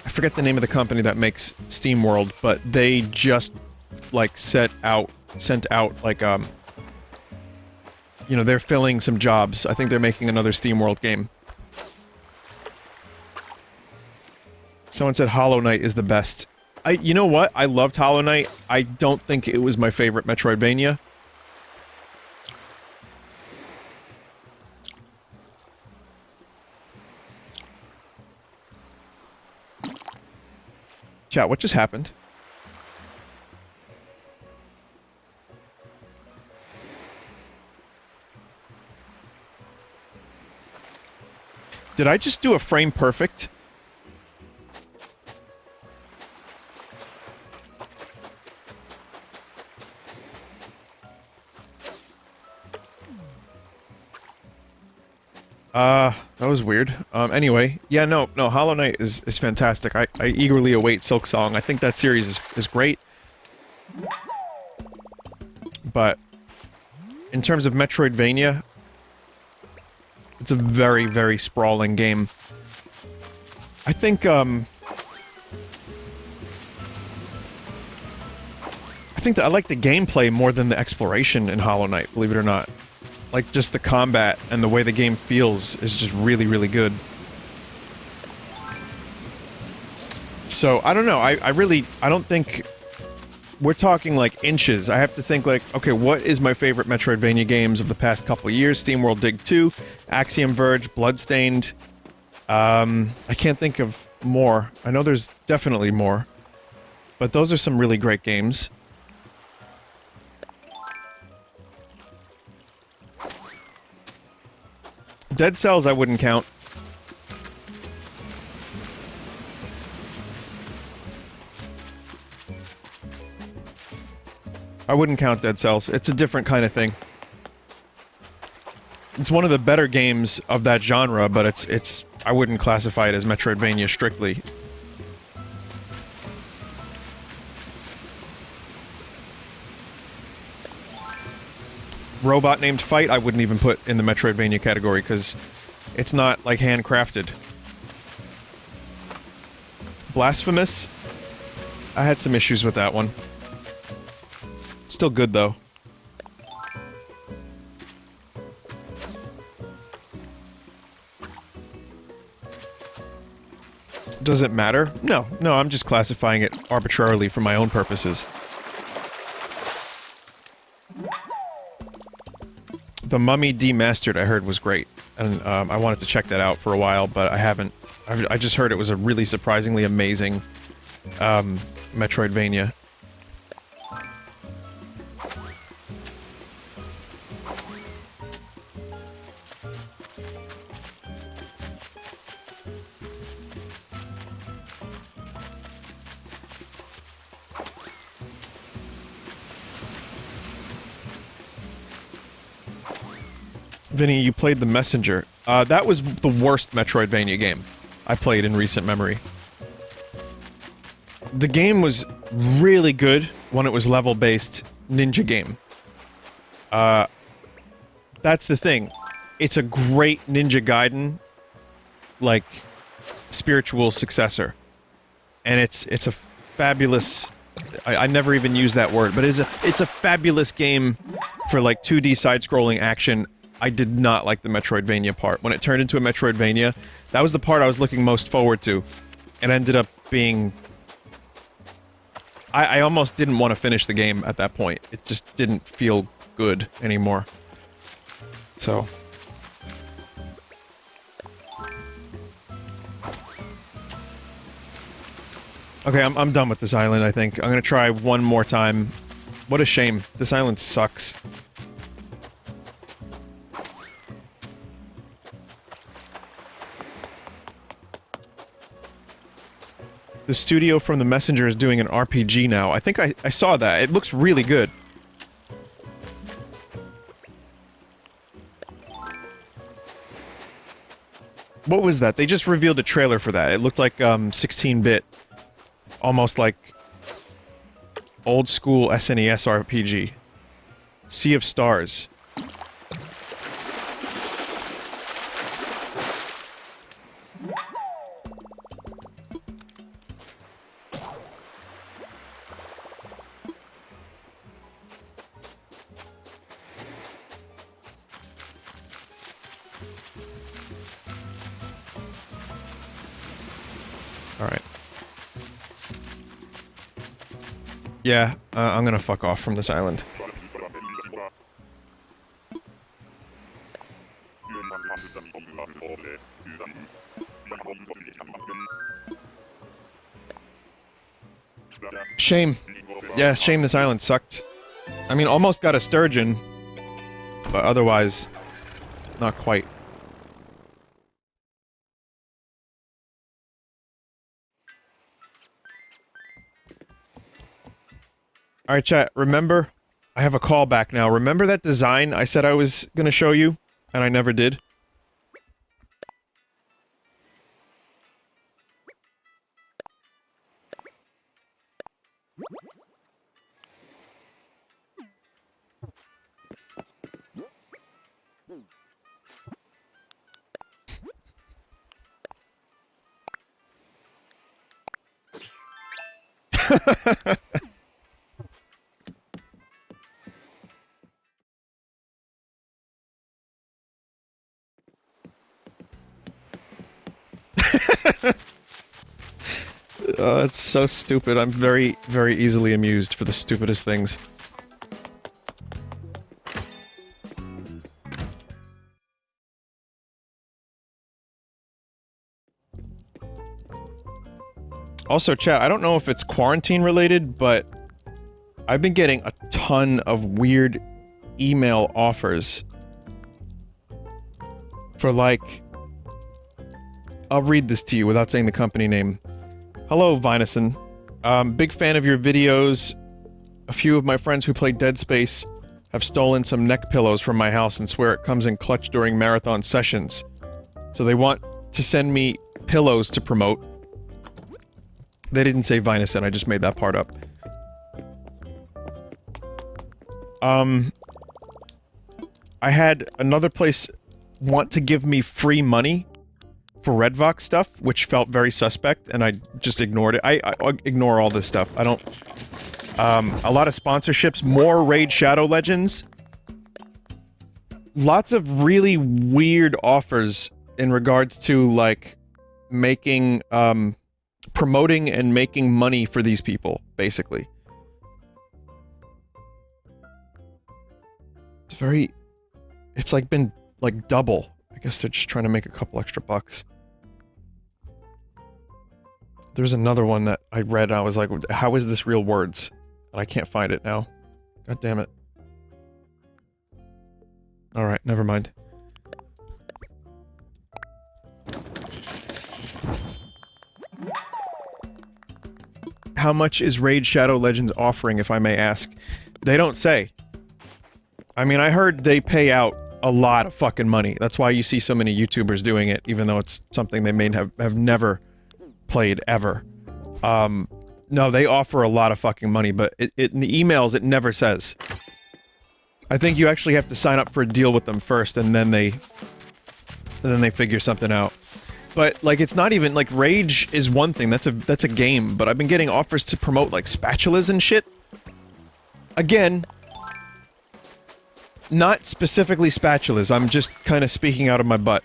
I forget the name of the company that makes SteamWorld, but they just, like, sent out, like, you know, they're filling some jobs. I think they're making another SteamWorld game. Someone said Hollow Knight is the best. You know what? I loved Hollow Knight. I don't think it was my favorite Metroidvania. Chat, what just happened? Did I just do a frame perfect? That was weird. Anyway, yeah, no, Hollow Knight is fantastic. I eagerly await Silksong. I think that series is great. But, in terms of Metroidvania, it's a very, very sprawling game. I think I like the gameplay more than the exploration in Hollow Knight, believe it or not. Like, just the combat and the way the game feels is just really, really good. So, I don't know, I don't think... We're talking, like, inches. I have to think, like, okay, what is my favorite Metroidvania games of the past couple of years? SteamWorld Dig 2, Axiom Verge, Bloodstained. I can't think of more. I know there's definitely more. But those are some really great games. Dead Cells I wouldn't count. I wouldn't count Dead Cells. It's a different kind of thing. It's one of the better games of that genre, but it's I wouldn't classify it as Metroidvania strictly. Robot named Fight I wouldn't even put in the Metroidvania category because it's not like handcrafted. Blasphemous, I had some issues with that one. Still good though. Does it matter? No, I'm just classifying it arbitrarily for my own purposes. The Mummy Demastered I heard was great, and I wanted to check that out for a while, but I haven't. I just heard it was a really surprisingly amazing Metroidvania. Vinny, you played The Messenger. That was the worst Metroidvania game I played in recent memory. The game was really good when it was level-based ninja game. That's the thing. It's a great Ninja Gaiden, like, spiritual successor. And it's a fabulous... I never even used that word, but it's a fabulous game for, like, 2D side-scrolling action. I did not like the Metroidvania part. When it turned into a Metroidvania, that was the part I was looking most forward to. It ended up being... I almost didn't want to finish the game at that point. It just didn't feel good anymore. So... Okay, I'm done with this island, I think. I'm gonna try one more time. What a shame. This island sucks. The studio from The Messenger is doing an RPG now. I think I saw that. It looks really good. What was that? They just revealed a trailer for that. It looked like, 16-bit. Almost like... old school SNES RPG. Sea of Stars. Alright. Yeah, I'm gonna fuck off from this island. Shame. Yeah, shame this island sucked. I mean, almost got a sturgeon, but otherwise, not quite. Alright, chat, remember? I have a callback now. Remember that design I said I was gonna show you, and I never did? It's so stupid. I'm very, very easily amused for the stupidest things. Also, chat, I don't know if it's quarantine related, but I've been getting a ton of weird email offers for, like... I'll read this to you without saying the company name. Hello, Vinesauce. Big fan of your videos. A few of my friends who play Dead Space have stolen some neck pillows from my house and swear it comes in clutch during marathon sessions. So they want to send me pillows to promote. They didn't say Vinesauce, I just made that part up. I had another place want to give me free money for Redvox stuff, which felt very suspect, and I just ignored it. I ignore all this stuff. I don't... a lot of sponsorships, more Raid Shadow Legends. Lots of really weird offers in regards to, like, making, promoting and making money for these people, basically. It's very... It's, like, been, like, double. I guess they're just trying to make a couple extra bucks. There's another one that I read and I was like, how is this real words? And I can't find it now. God damn it. Alright, never mind. How much is Raid Shadow Legends offering, if I may ask? They don't say. I mean, I heard they pay out a lot of fucking money. That's why you see so many YouTubers doing it, even though it's something they may have never played, ever. No, they offer a lot of fucking money, but in the emails, it never says. I think you actually have to sign up for a deal with them first, and then they figure something out. But, like, it's not even, like, Rage is one thing, that's a game, but I've been getting offers to promote, like, spatulas and shit. Again, not specifically spatulas, I'm just kind of speaking out of my butt.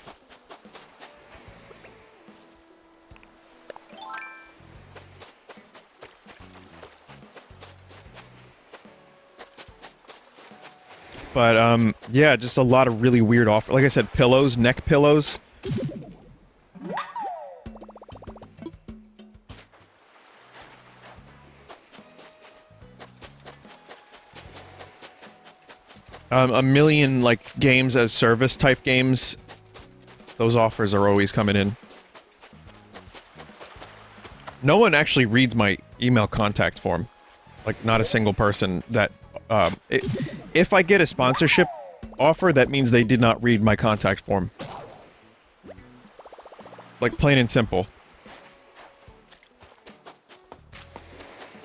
But, yeah, just a lot of really weird offers. Like I said, pillows, neck pillows. A million, like, games as service type games. Those offers are always coming in. No one actually reads my email contact form. Like, not a single person that, if I get a sponsorship offer, that means they did not read my contact form. Like, plain and simple.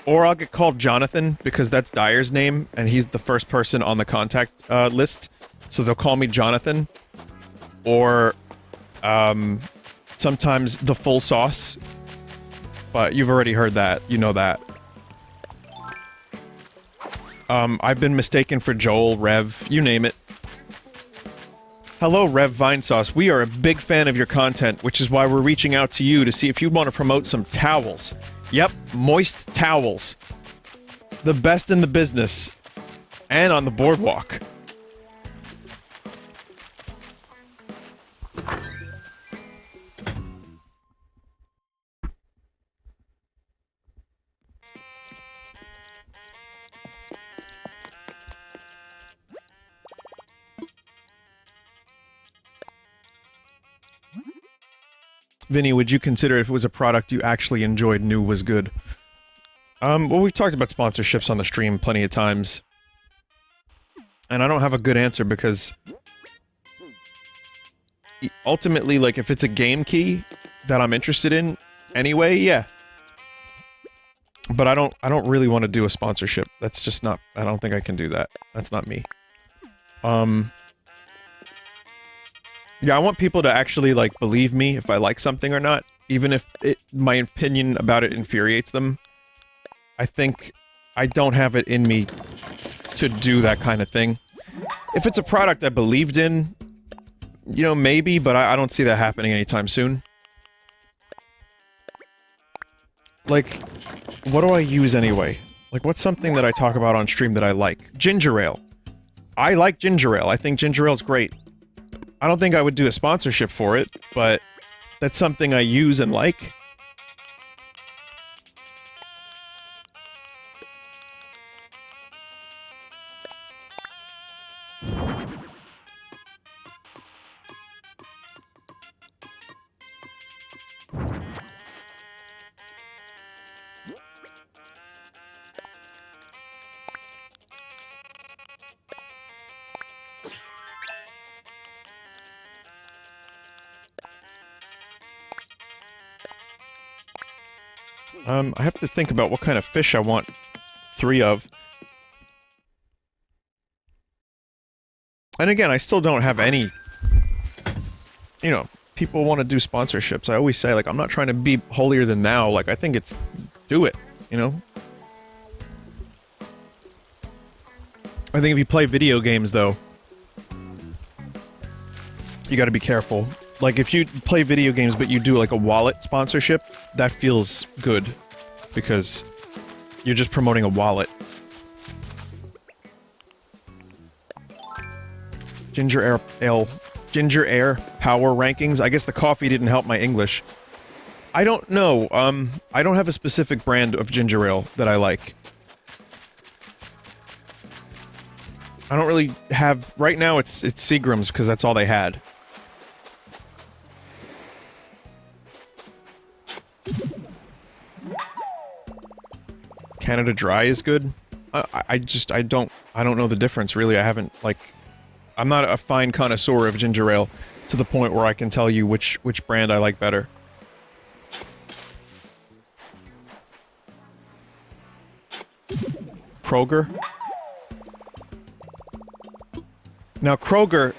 Or I'll get called Jonathan, because that's Dyer's name, and he's the first person on the contact, list. So they'll call me Jonathan. Or, sometimes the full sauce. But you've already heard that, you know that. I've been mistaken for Joel, Rev, you name it. Hello, Rev Vinesauce. We are a big fan of your content, which is why we're reaching out to you to see if you want to promote some towels. Yep, moist towels. The best in the business. And on the boardwalk. Vinny, would you consider if it was a product you actually enjoyed, knew was good? Well, we've talked about sponsorships on the stream plenty of times. And I don't have a good answer because... ultimately, like, if it's a game key that I'm interested in anyway, yeah. But I don't really want to do a sponsorship. That's just not... I don't think I can do that. That's not me. Yeah, I want people to actually, like, believe me if I like something or not, even if my opinion about it infuriates them. I think I don't have it in me to do that kind of thing. If it's a product I believed in, you know, maybe, but I don't see that happening anytime soon. Like, what do I use anyway? Like, what's something that I talk about on stream that I like? Ginger ale. I like ginger ale. I think ginger ale's great. I don't think I would do a sponsorship for it, but that's something I use and like. I have to think about what kind of fish I want 3 of. And again, I still don't have any... You know, people want to do sponsorships. I always say, like, I'm not trying to be holier than thou. Like, I think it's... do it, you know? I think if you play video games, though... you gotta be careful. Like, if you play video games but you do, like, a wallet sponsorship, that feels good. Because you're just promoting a wallet. Ginger ale power rankings. I guess the coffee didn't help my English. I don't know. I don't have a specific brand of ginger ale that I like. I don't really have... Right now, it's Seagram's, because that's all they had. Canada Dry is good. I don't know the difference, really. I haven't, like... I'm not a fine connoisseur of ginger ale to the point where I can tell you which brand I like better. Kroger? Now, Kroger,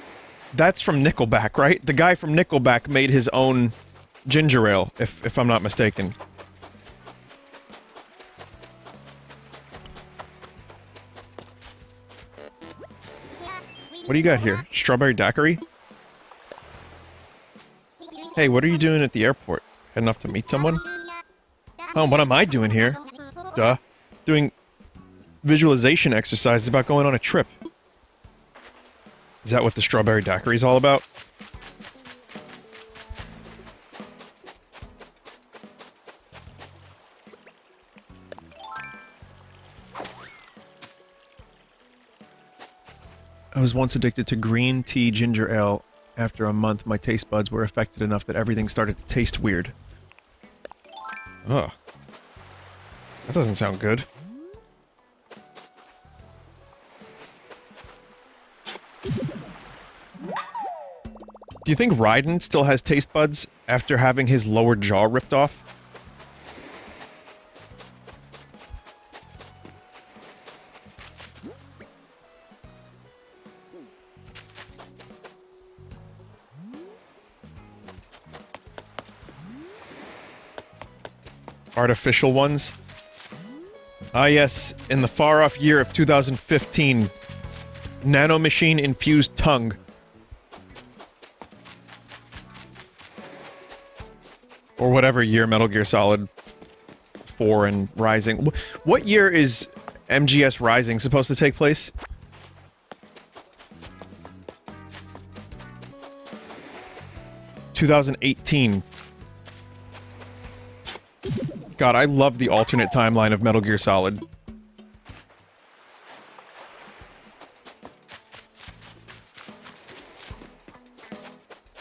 that's from Nickelback, right? The guy from Nickelback made his own ginger ale, if I'm not mistaken. What do you got here? Strawberry daiquiri? Hey, what are you doing at the airport? Heading off to meet someone? Oh, what am I doing here? Duh. Doing visualization exercises about going on a trip. Is that what the strawberry daiquiri is all about? I was once addicted to green tea ginger ale. After a month, my taste buds were affected enough that everything started to taste weird. Ugh. That doesn't sound good. Do you think Raiden still has taste buds after having his lower jaw ripped off? Artificial ones? Ah yes, in the far-off year of 2015, nanomachine-infused tongue. Or whatever year Metal Gear Solid 4 and Rising... What year is MGS Rising supposed to take place? ...2018. God, I love the alternate timeline of Metal Gear Solid.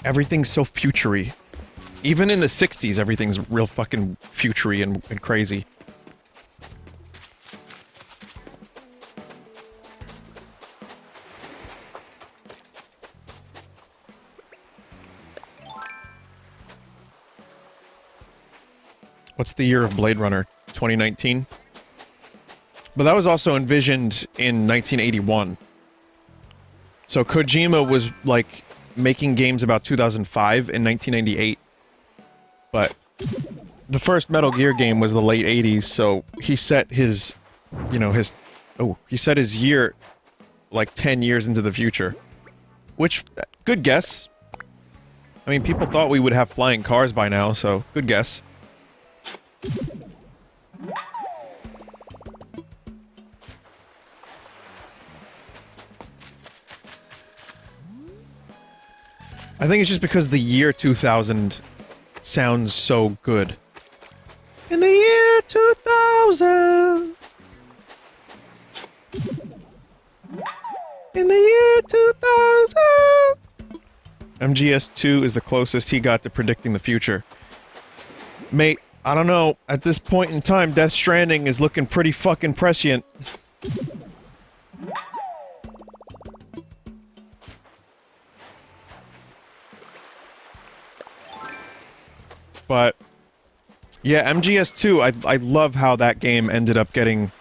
Everything's so futury. Even in the 60s, everything's real fucking futury and crazy. What's the year of Blade Runner? 2019? But that was also envisioned in 1981. So Kojima was, like, making games about 2005 in 1998. But the first Metal Gear game was the late 80s, so he set his, you know, he set his year, like, 10 years into the future. Which, good guess. I mean, people thought we would have flying cars by now, so good guess. I think it's just because the year 2000 sounds so good. In the year 2000! In the year 2000! MGS2 is the closest he got to predicting the future. Mate, I don't know. At this point in time, Death Stranding is looking pretty fucking prescient. But yeah, MGS2, I love how that game ended up getting,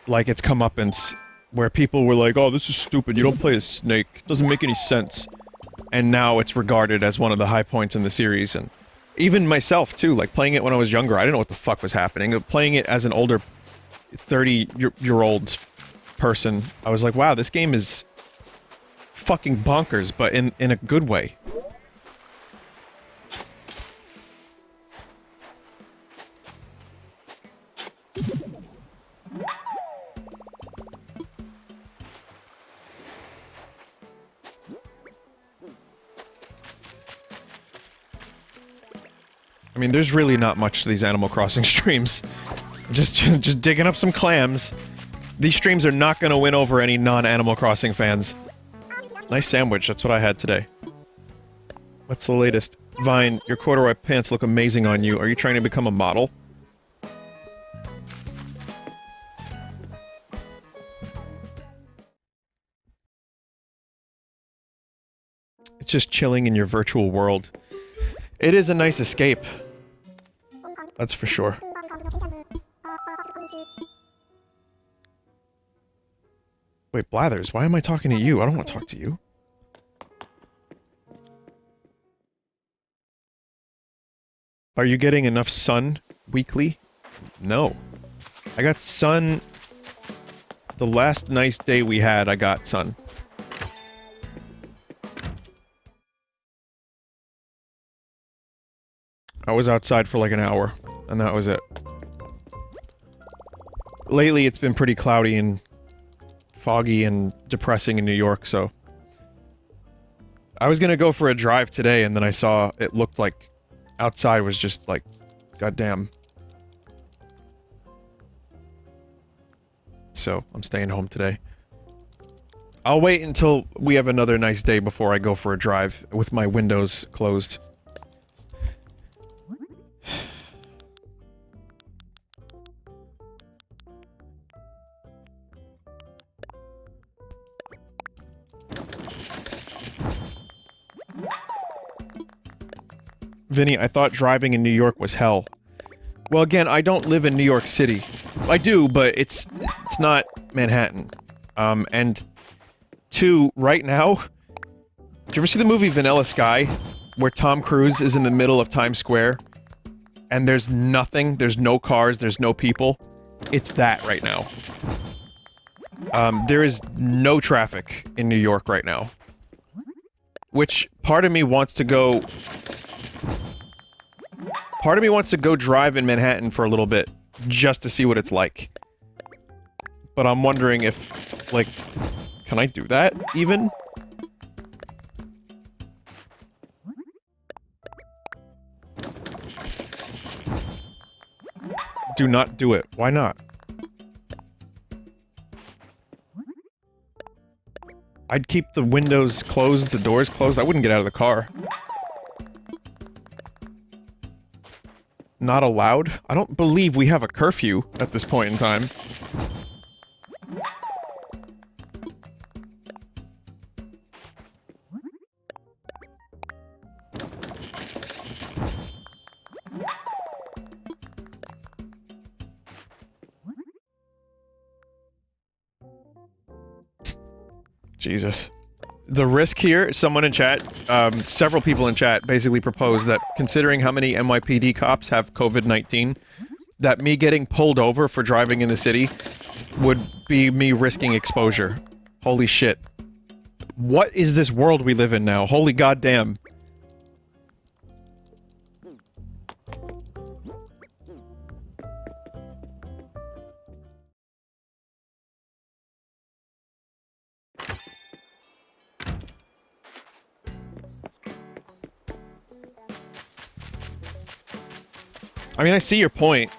like, its comeuppance, where people were like, oh, this is stupid, you don't play as Snake, it doesn't make any sense. And now it's regarded as one of the high points in the series, and even myself, too, like, playing it when I was younger, I didn't know what the fuck was happening. Playing it as an older 30-year-old person, I was like, wow, this game is fucking bonkers, but in a good way. I mean, there's really not much to these Animal Crossing streams. Just digging up some clams. These streams are not gonna win over any non-Animal Crossing fans. Nice sandwich, that's what I had today. What's the latest? Vine, your corduroy pants look amazing on you. Are you trying to become a model? It's just chilling in your virtual world. It is a nice escape. That's for sure. Wait, Blathers, why am I talking to you? I don't want to talk to you. Are you getting enough sun weekly? No. I got sun... The last nice day we had, I got sun. I was outside for like an hour, and that was it. Lately, it's been pretty cloudy and foggy and depressing in New York, so... I was gonna go for a drive today, and then I saw it looked like outside was just like, goddamn. So, I'm staying home today. I'll wait until we have another nice day before I go for a drive with my windows closed. Vinny, I thought driving in New York was hell. Well, again, I don't live in New York City. I do, but it's not Manhattan. And... two, right now... Did you ever see the movie Vanilla Sky? Where Tom Cruise is in the middle of Times Square? And there's nothing, there's no cars, there's no people. It's that right now. There is no traffic in New York right now. Which, part of me wants to go... Part of me wants to go drive in Manhattan for a little bit, just to see what it's like. But I'm wondering if, like, can I do that, even? Do not do it. Why not? I'd keep the windows closed, the doors closed. I wouldn't get out of the car. Not allowed? I don't believe we have a curfew at this point in time. Jesus. The risk here, someone in chat, several people in chat basically proposed that considering how many NYPD cops have COVID-19, that me getting pulled over for driving in the city would be me risking exposure. Holy shit. What is this world we live in now? Holy goddamn. I mean, I see your point.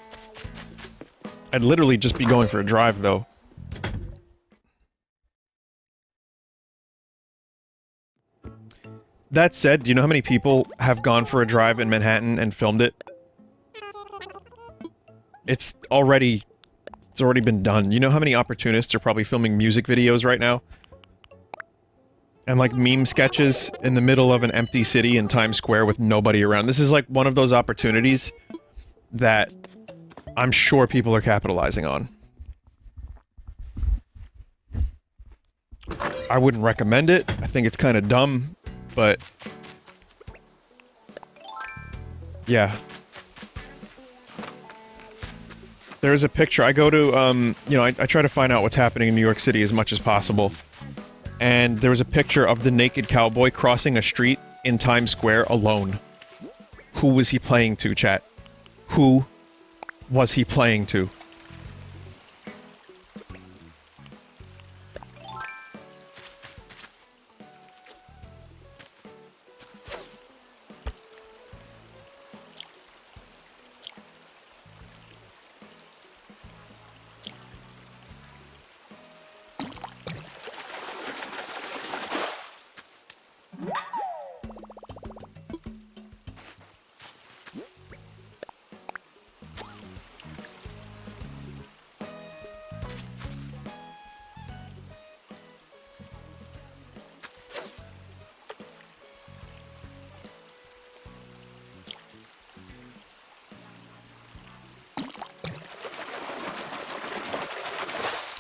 I'd literally just be going for a drive, though. That said, do you know how many people have gone for a drive in Manhattan and filmed it? It's already been done. You know how many opportunists are probably filming music videos right now? And like meme sketches in the middle of an empty city in Times Square with nobody around. This is like one of those opportunities that I'm sure people are capitalizing on. I wouldn't recommend it. I think it's kind of dumb, but... yeah. There's a picture. I go to, you know, I try to find out what's happening in New York City as much as possible. And there was a picture of the naked cowboy crossing a street in Times Square alone. Who was he playing to, chat? Who was he playing to?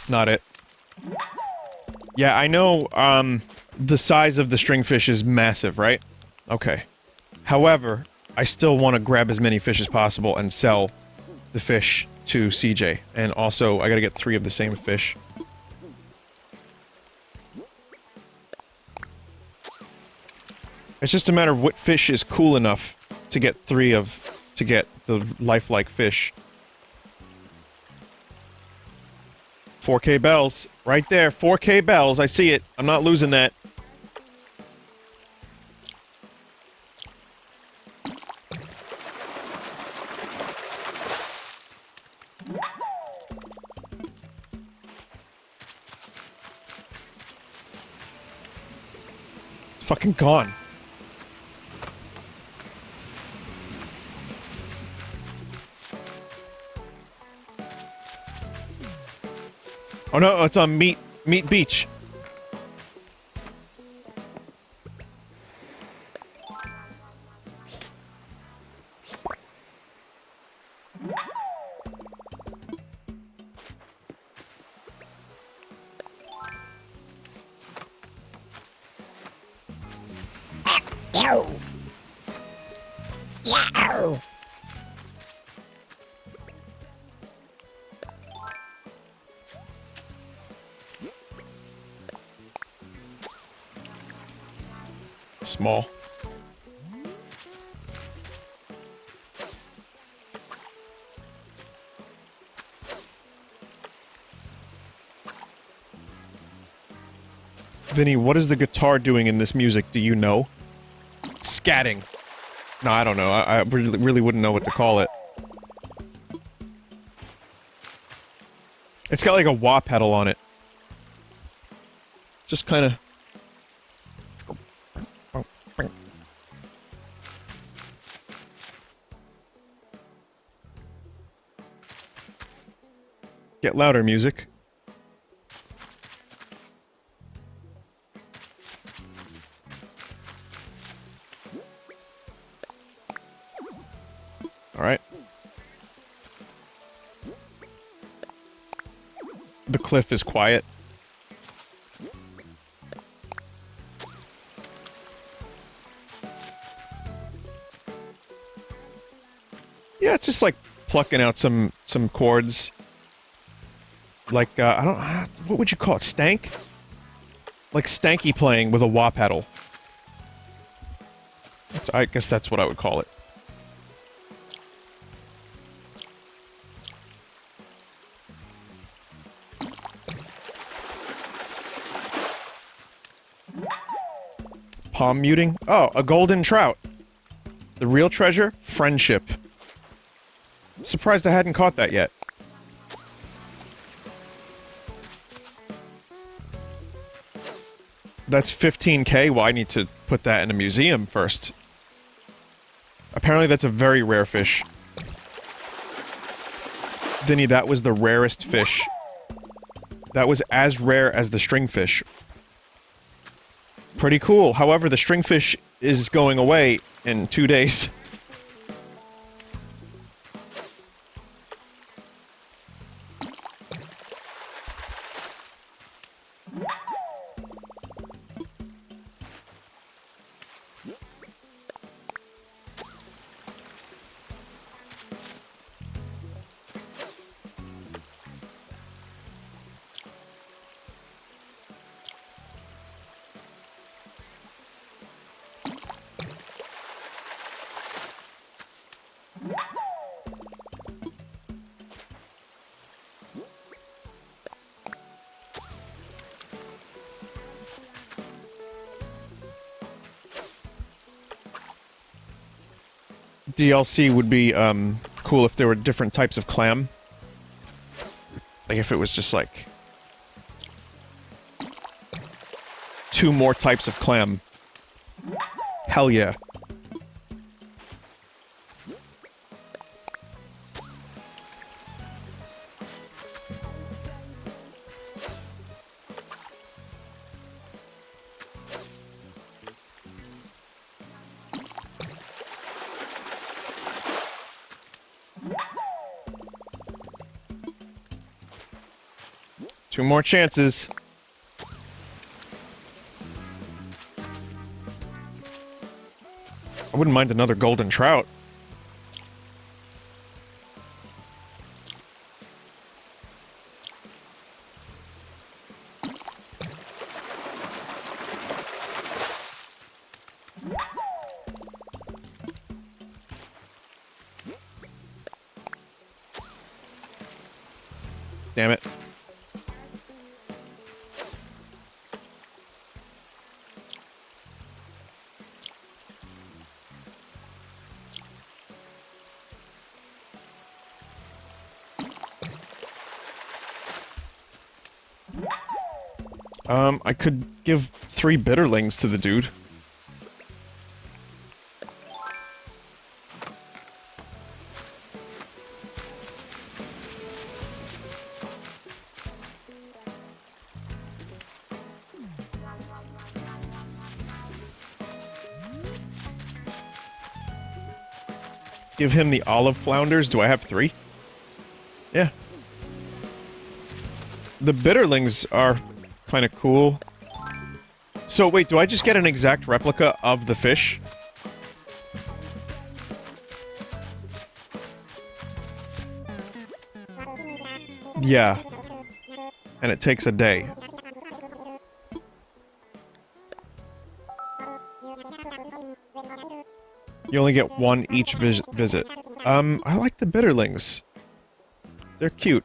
not it. Yeah, I know, the size of the stringfish is massive, right? Okay. However, I still want to grab as many fish as possible and sell the fish to CJ. And also, I gotta get 3 of the same fish. It's just a matter of what fish is cool enough to get 3 of... to get the lifelike fish. 4K bells. Right there, 4K bells. I see it. I'm not losing that. Fucking gone. Oh no, it's on Meat Beach. Small. Vinny, what is the guitar doing in this music? Do you know? Scatting. No, I don't know. I really wouldn't know what to call it. It's got like a wah pedal on it. Just kind of... Get louder, music. Alright. The cliff is quiet. Yeah, it's just like plucking out some chords. Like, I don't... what would you call it? Stank? Like stanky playing with a wah pedal. I guess that's what I would call it. Palm muting? Oh, a golden trout. The real treasure? Friendship. Surprised I hadn't caught that yet. That's 15K? Well, I need to put that in a museum first. Apparently that's a very rare fish. Vinny, that was the rarest fish. That was as rare as the stringfish. Pretty cool. However, the stringfish is going away in 2 days. DLC would be, cool if there were different types of clam. Like if it was just like... 2 more types of clam. Hell yeah. 2 more chances. I wouldn't mind another golden trout. Damn it. I could give 3 bitterlings to the dude. Give him the olive flounders. Do I have 3? Yeah. The bitterlings are kind of cool. So wait, do I just get an exact replica of the fish? Yeah. And it takes a day. You only get 1 each visit. I like the bitterlings. They're cute.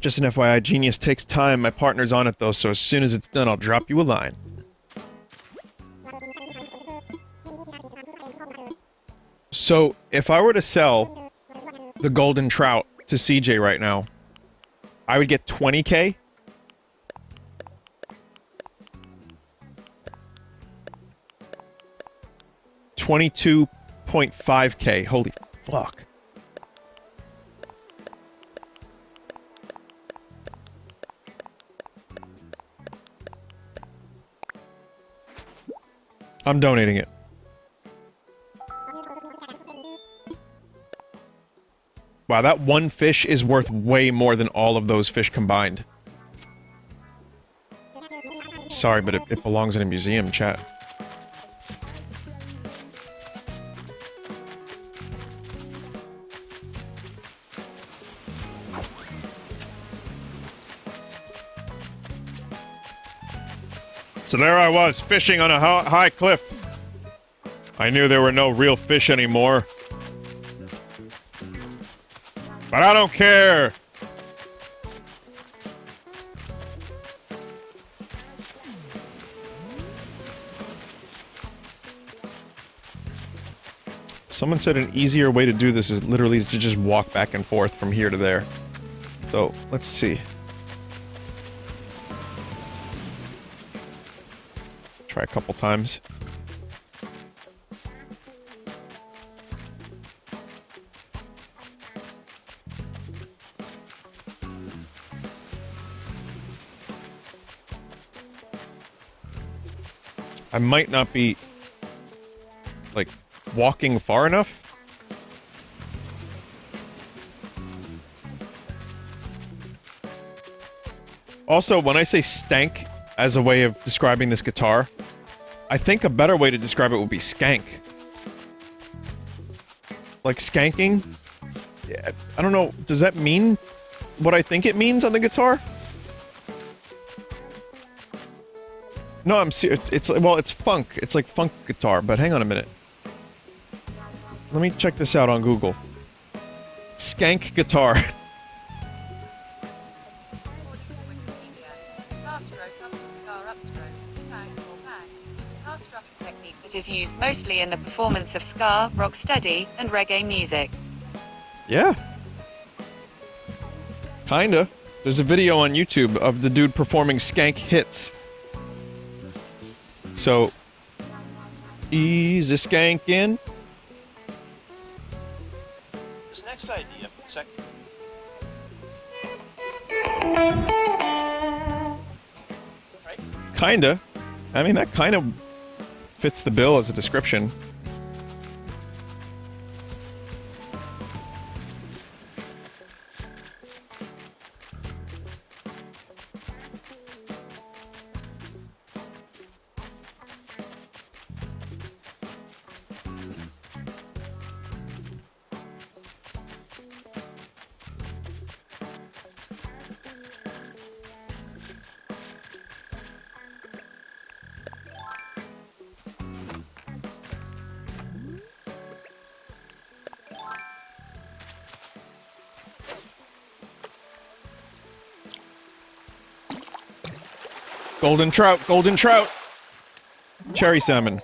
Just an FYI, Genius takes time. My partner's on it though, so as soon as it's done, I'll drop you a line. So, if I were to sell the golden trout to CJ right now, I would get 20k? $22.5k. Holy fuck. I'm donating it. Wow, that one fish is worth way more than all of those fish combined. Sorry, but it belongs in a museum, chat. So there I was, fishing on a high cliff. I knew there were no real fish anymore. But I don't care! Someone said an easier way to do this is literally to just walk back and forth from here to there. So, let's see. Try a couple times. I might not be, like, walking far enough. Also, when I say stank as a way of describing this guitar, I think a better way to describe it would be skank. Like skanking? Yeah, I don't know, does that mean what I think it means on the guitar? No, I'm serious. Well, it's funk. It's like funk guitar, but hang on a minute. Let me check this out on Google. Skank guitar. According to Wikipedia, scar stroke up or scar upstroke, spank or bang, is a guitar strumming technique that is used mostly in the performance of ska, rocksteady, and reggae music. Yeah. Kinda. There's a video on YouTube of the dude performing skank hits. So, ease a skankin'. This next idea, Kinda. I mean, that kind of fits the bill as a description. Golden trout, golden trout! Cherry salmon.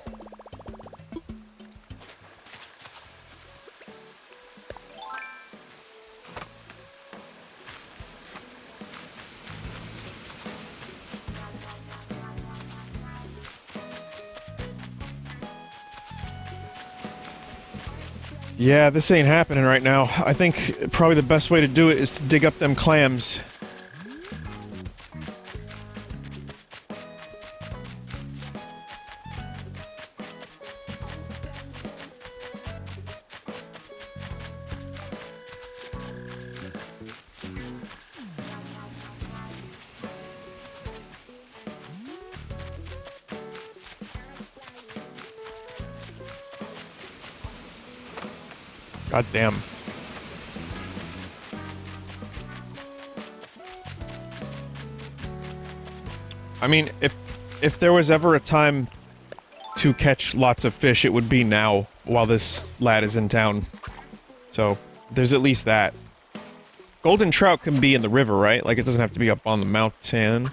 Yeah, this ain't happening right now. I think probably the best way to do it is to dig up them clams. God damn. I mean, if there was ever a time to catch lots of fish, it would be now, while this lad is in town. So, there's at least that. Golden trout can be in the river, right? Like, it doesn't have to be up on the mountain.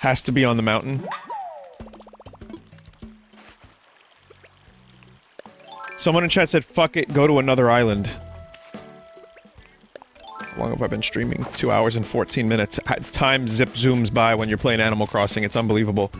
Has to be on the mountain. Someone in chat said, fuck it, go to another island. How long have I been streaming? 2 hours and 14 minutes. Time zip zooms by when you're playing Animal Crossing. It's unbelievable.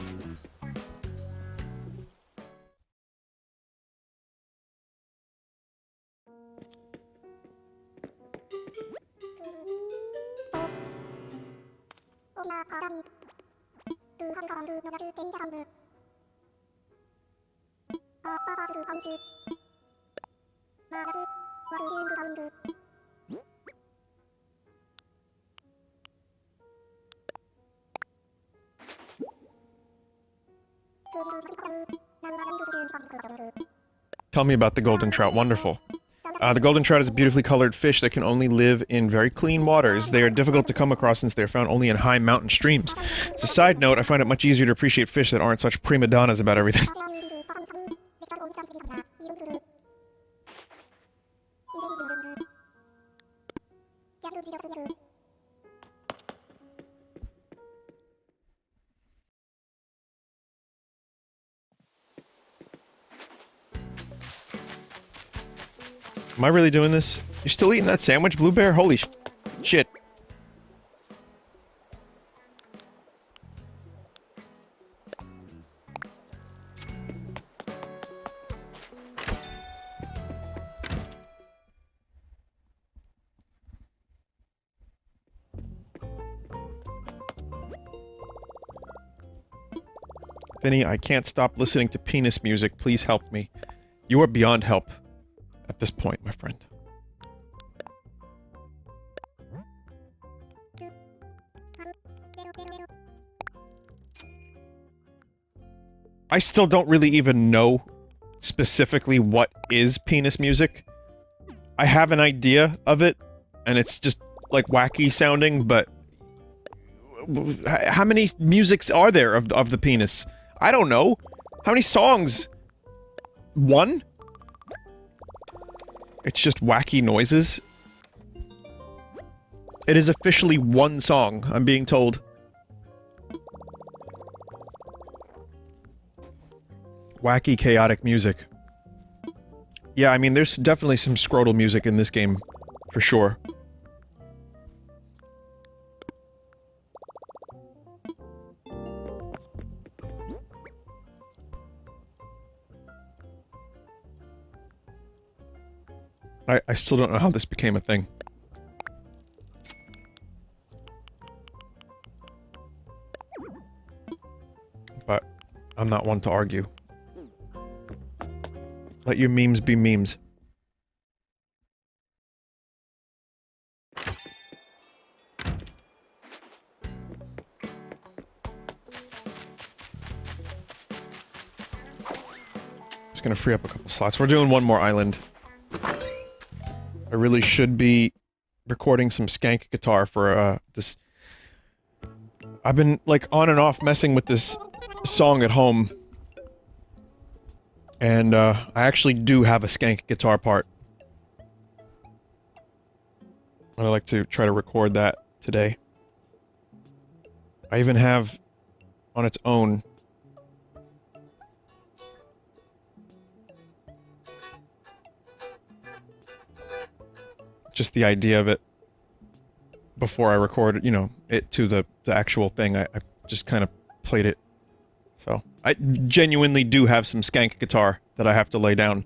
Tell me about the golden trout. Wonderful. The golden trout is a beautifully colored fish that can only live in very clean waters. They are difficult to come across since they are found only in high mountain streams. As a side note, I find it much easier to appreciate fish that aren't such prima donnas about everything. Am I really doing this? You're still eating that sandwich, Blue Bear? Holy shit. Vinny, I can't stop listening to penis music. Please help me. You are beyond help. At this point, my friend. I still don't really even know specifically what is penis music. I have an idea of it, and it's just, like, wacky sounding, but... How many musics are there of the penis? I don't know. How many songs? One? It's just wacky noises. It is officially one song, I'm being told. Wacky, chaotic music. Yeah, I mean, there's definitely some scrotal music in this game, for sure. I still don't know how this became a thing. But I'm not one to argue. Let your memes be memes. Just gonna free up a couple slots. We're doing one more island. I really should be recording some skank guitar for, this... I've been, like, on and off messing with this song at home. And, I actually do have a skank guitar part. I'd like to try to record that today. I even have, on its own... just the idea of it before I recorded, you know, it to the actual thing. I just kind of played it. So, I genuinely do have some skank guitar that I have to lay down.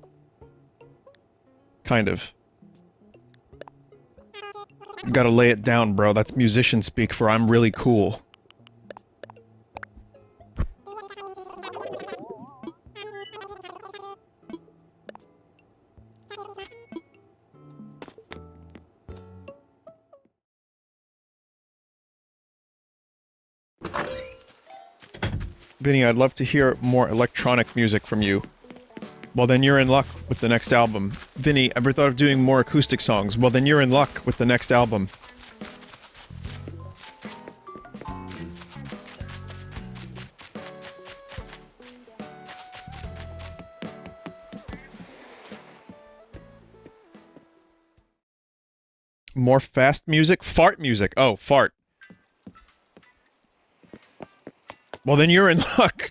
Kind of. You gotta lay it down, bro. That's musician speak for I'm really cool. Vinny, I'd love to hear more electronic music from you. Well, then you're in luck with the next album. Vinny, ever thought of doing more acoustic songs? Well, then you're in luck with the next album. More fast music? Fart music. Oh, fart. Well, then you're in luck.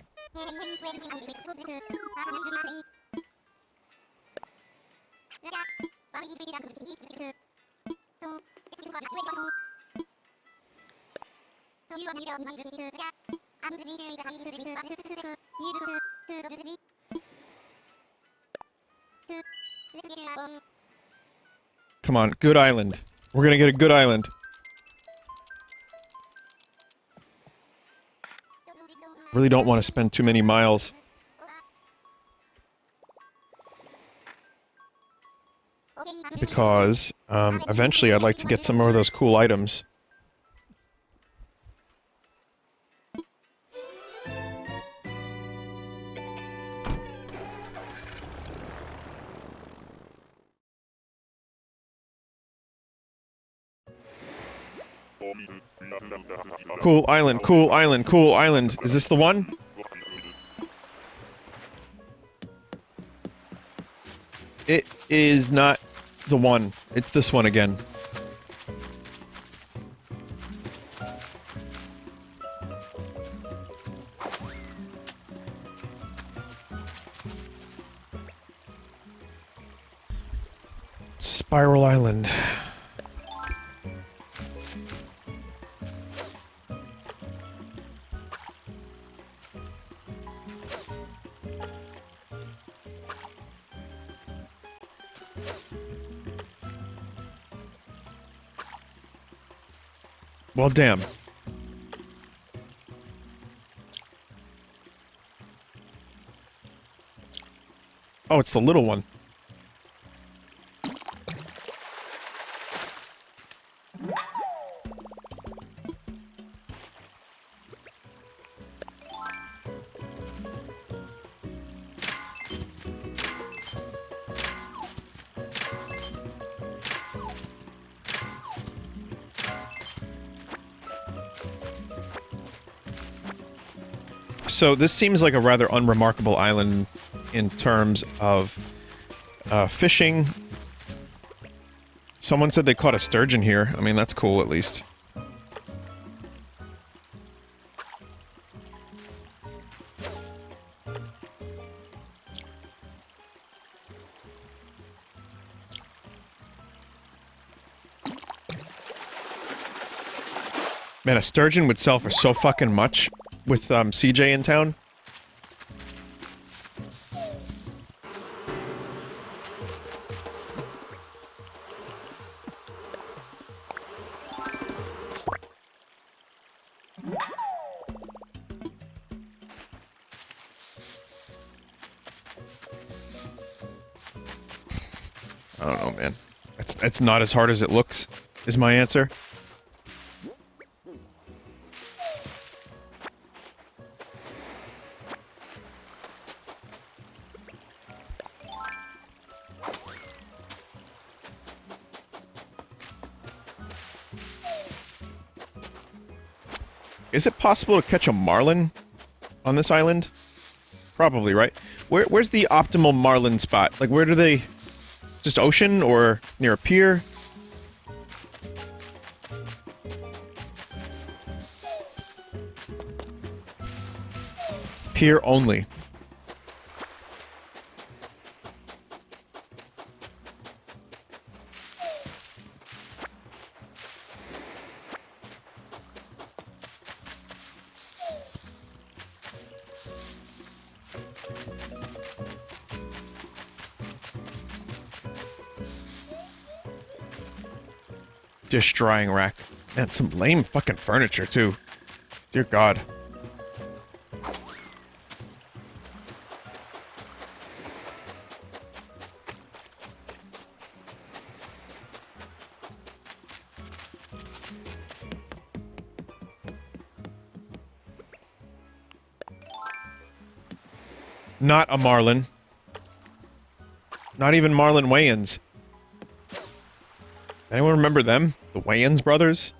Come on, good island. We're gonna get a good island. Really don't want to spend too many miles. Because, eventually I'd like to get some more of those cool items. Cool island, cool island, cool island. Is this the one? It is not the one. It's this one again. Spiral Island. Well, damn. Oh, it's the little one. So this seems like a rather unremarkable island in terms of fishing. Someone said they caught a sturgeon here. I mean, that's cool at least. Man, a sturgeon would sell for so fucking much with CJ in town. I don't know, man. That's not as hard as it looks, is my answer. Is it possible to catch a marlin on this island? Probably, right? Where's the optimal marlin spot? Like, where do they... Just ocean or near a pier? Pier only. Dish drying rack. Man, some lame fucking furniture, too. Dear God. Not a marlin. Not even Marlon Wayans. Anyone remember them? The Wayans brothers?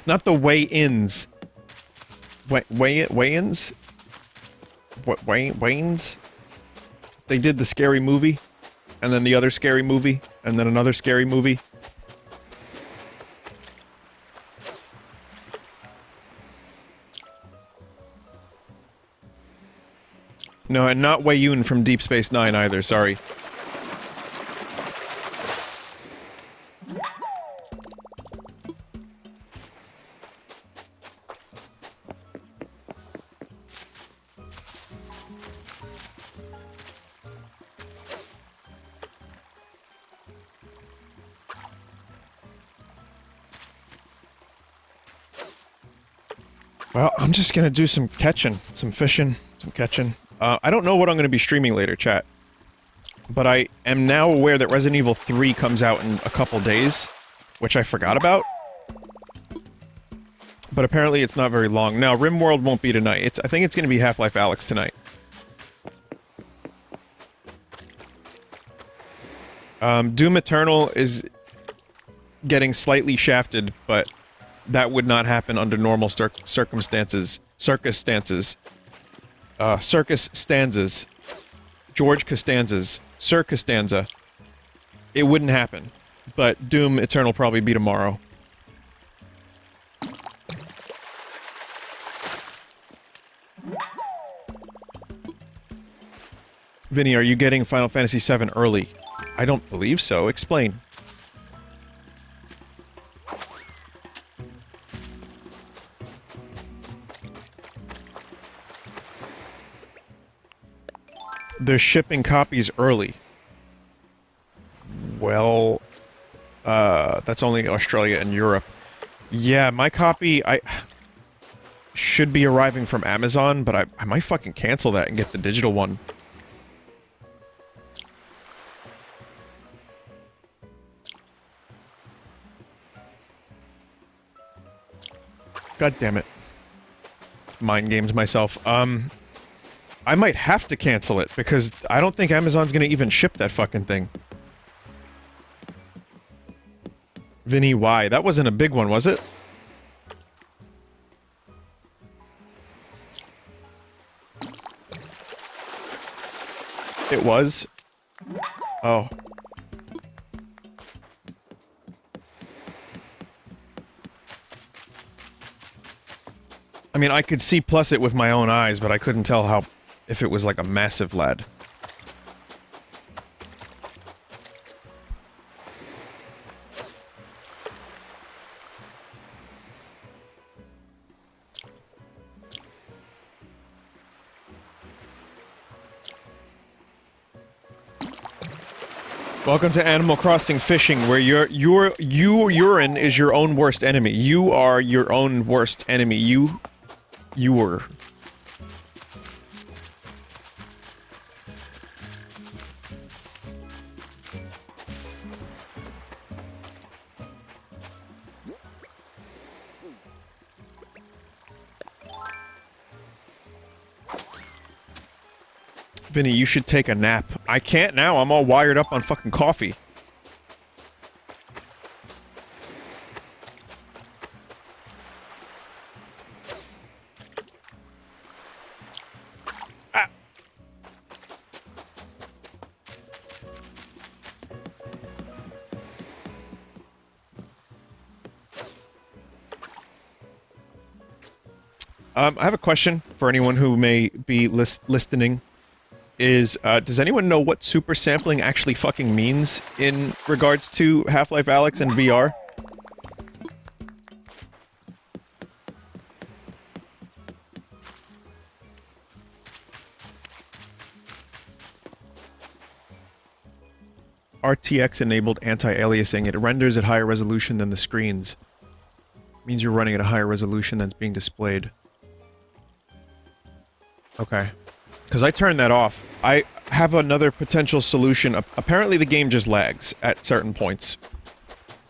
Not the Way-ins. Wayans? What, Wayans? They did the Scary Movie, and then the other Scary Movie, and then another Scary Movie. No, and not Wei Yun from Deep Space Nine either, sorry. Well, I'm just gonna do some catching, some fishing, some catching. I don't know what I'm gonna be streaming later, chat. But I am now aware that Resident Evil 3 comes out in a couple days, which I forgot about. But apparently it's not very long. Now, RimWorld won't be tonight. I think it's gonna be Half-Life Alyx tonight. Doom Eternal is getting slightly shafted, but that would not happen under normal circumstances. Circus stances. Circus stanzas. George Costanzas. Sir Costanza. It wouldn't happen. But Doom Eternal probably be tomorrow. Vinny, are you getting Final Fantasy VII early? I don't believe so. Explain. They're shipping copies early. Well, that's only Australia and Europe. Yeah, my copy, should be arriving from Amazon, but I might fucking cancel that and get the digital one. God damn it. Mind games myself. I might have to cancel it, because I don't think Amazon's gonna even ship that fucking thing. Vinny, why? That wasn't a big one, was it? It was? Oh. I mean, I could see plus it with my own eyes, but I couldn't tell how... if it was like a massive lad. Welcome to Animal Crossing Fishing, where your urine is your own worst enemy. You are your own worst enemy. You were. Vinny, you should take a nap. I can't now, I'm all wired up on fucking coffee. Ah. I have a question for anyone who may be listening. Does anyone know what super sampling actually fucking means in regards to Half-Life Alyx and VR? RTX-enabled anti-aliasing. It renders at higher resolution than the screens. Means you're running at a higher resolution than's being displayed. Okay. Because I turned that off. I have another potential solution. Apparently the game just lags at certain points.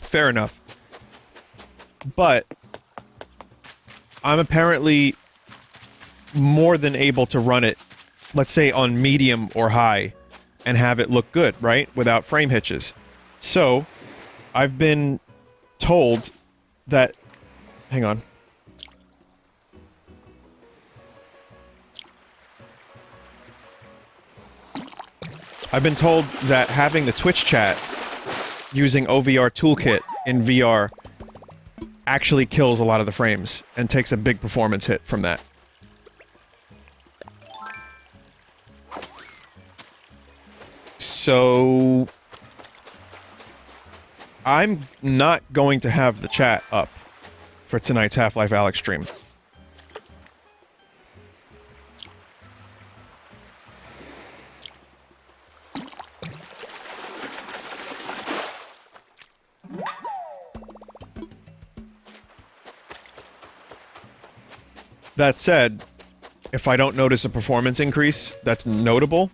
Fair enough. But I'm apparently more than able to run it, let's say on medium or high, and have it look good, right? Without frame hitches. So, I've been told that... Hang on. I've been told that having the Twitch chat using OVR Toolkit in VR actually kills a lot of the frames and takes a big performance hit from that. So... I'm not going to have the chat up for tonight's Half-Life Alyx stream. That said, if I don't notice a performance increase that's notable,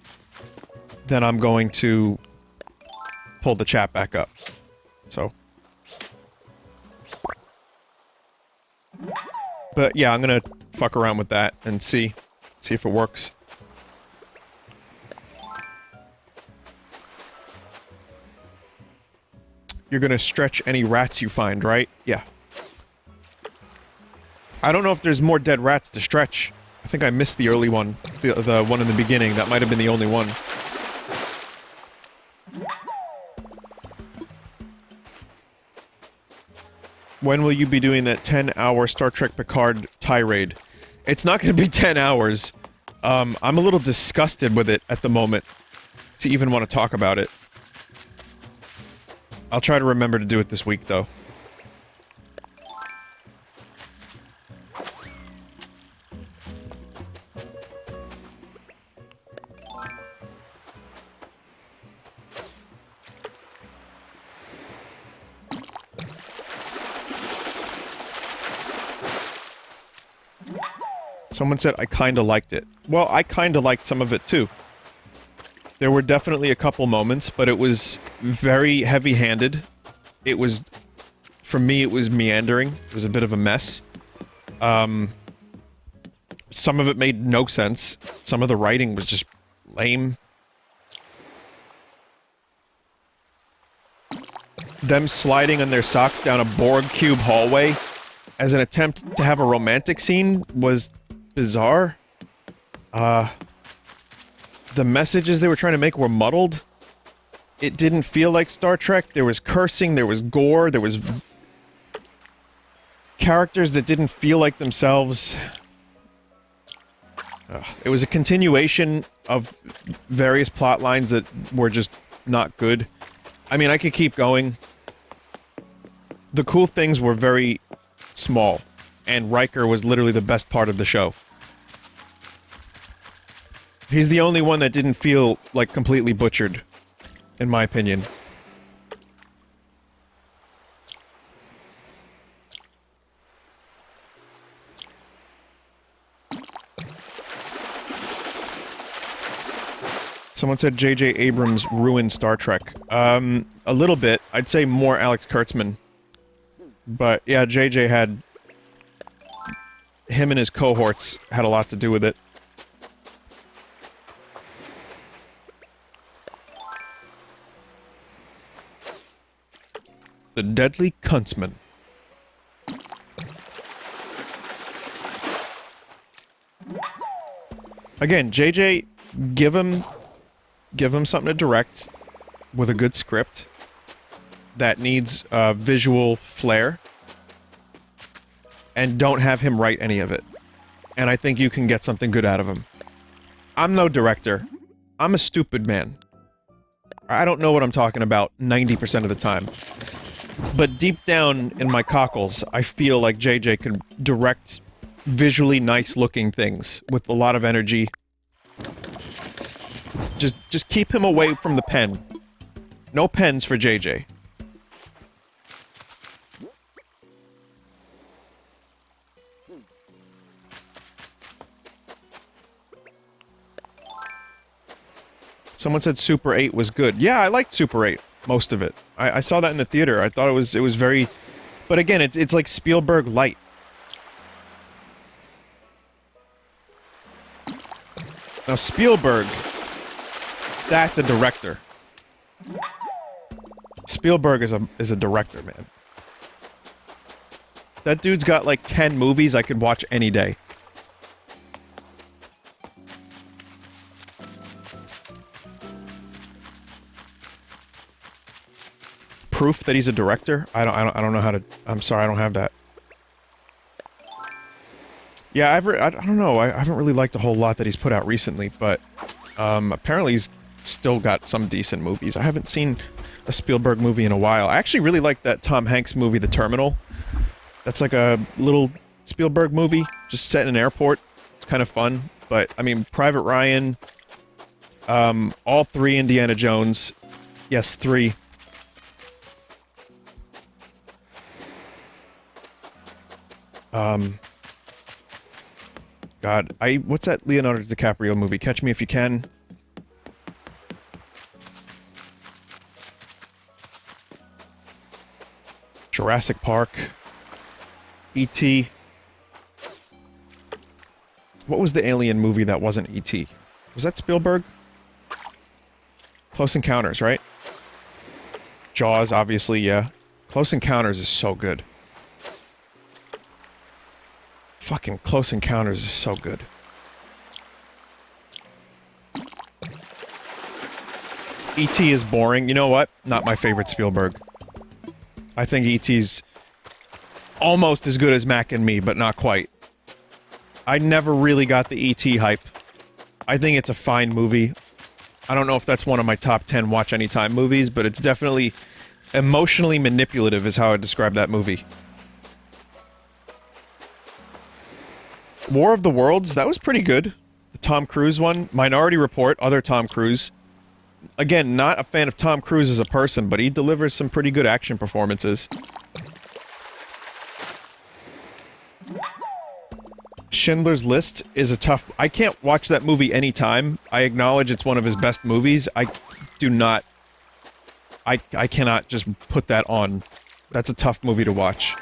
then I'm going to pull the chat back up. So. But yeah, I'm gonna fuck around with that and see if it works. You're gonna stretch any rats you find, right? Yeah. I don't know if there's more dead rats to stretch. I think I missed the early one. The one in the beginning. That might have been the only one. When will you be doing that 10-hour Star Trek Picard tirade? It's not going to be 10 hours. I'm a little disgusted with it at the moment to even want to talk about it. I'll try to remember to do it this week, though. Someone said I kinda liked it. Well, I kinda liked some of it too. There were definitely a couple moments, but it was very heavy-handed. It was... For me, it was meandering. It was a bit of a mess. Some of it made no sense. Some of the writing was just lame. Them sliding on their socks down a Borg cube hallway as an attempt to have a romantic scene was bizarre. The messages they were trying to make were muddled. It didn't feel like Star Trek. There was cursing, there was gore, there was characters that didn't feel like themselves. It was a continuation of various plot lines that were just not good. I mean, I could keep going. The cool things were very small, and Riker was literally the best part of the show. He's the only one that didn't feel, like, completely butchered in my opinion. Someone said J.J. Abrams ruined Star Trek. A little bit. I'd say more Alex Kurtzman. But, yeah, J.J. had... him and his cohorts had a lot to do with it. The Deadly Kuntsman. Again, JJ, give him something to direct with a good script that needs visual flair, and don't have him write any of it. And I think you can get something good out of him. I'm no director. I'm a stupid man. I don't know what I'm talking about 90% of the time. But deep down in my cockles, I feel like JJ could direct visually nice-looking things with a lot of energy. Just keep him away from the pen. No pens for JJ. Someone said Super 8 was good. Yeah, I liked Super 8. Most of it. I saw that in the theater. I thought it was very... But again, it's like Spielberg light. Now Spielberg... that's a director. Spielberg is a director, man. That dude's got like 10 movies I could watch any day. Proof that he's a director? I don't know how to... I'm sorry, I don't have that. Yeah, I don't know. I haven't really liked a whole lot that he's put out recently, but apparently he's still got some decent movies. I haven't seen a Spielberg movie in a while. I actually really like that Tom Hanks movie, The Terminal. That's like a little Spielberg movie, just set in an airport. It's kind of fun, but I mean, Private Ryan, all 3 Indiana Jones. Yes, 3. God, what's that Leonardo DiCaprio movie? Catch Me If You Can? Jurassic Park. E.T. What was the alien movie that wasn't E.T.? Was that Spielberg? Close Encounters, right? Jaws, obviously, yeah. Close Encounters is so good. Fucking Close Encounters is so good. E.T. is boring. You know what? Not my favorite Spielberg. I think E.T.'s almost as good as Mac and Me, but not quite. I never really got the E.T. hype. I think it's a fine movie. I don't know if that's one of my top 10 watch anytime movies, but it's definitely emotionally manipulative is how I describe that movie. War of the Worlds, that was pretty good. The Tom Cruise one. Minority Report, other Tom Cruise. Again, not a fan of Tom Cruise as a person, but he delivers some pretty good action performances. Schindler's List is a tough... I can't watch that movie anytime. I acknowledge it's one of his best movies. I do not... I cannot just put that on. That's a tough movie to watch.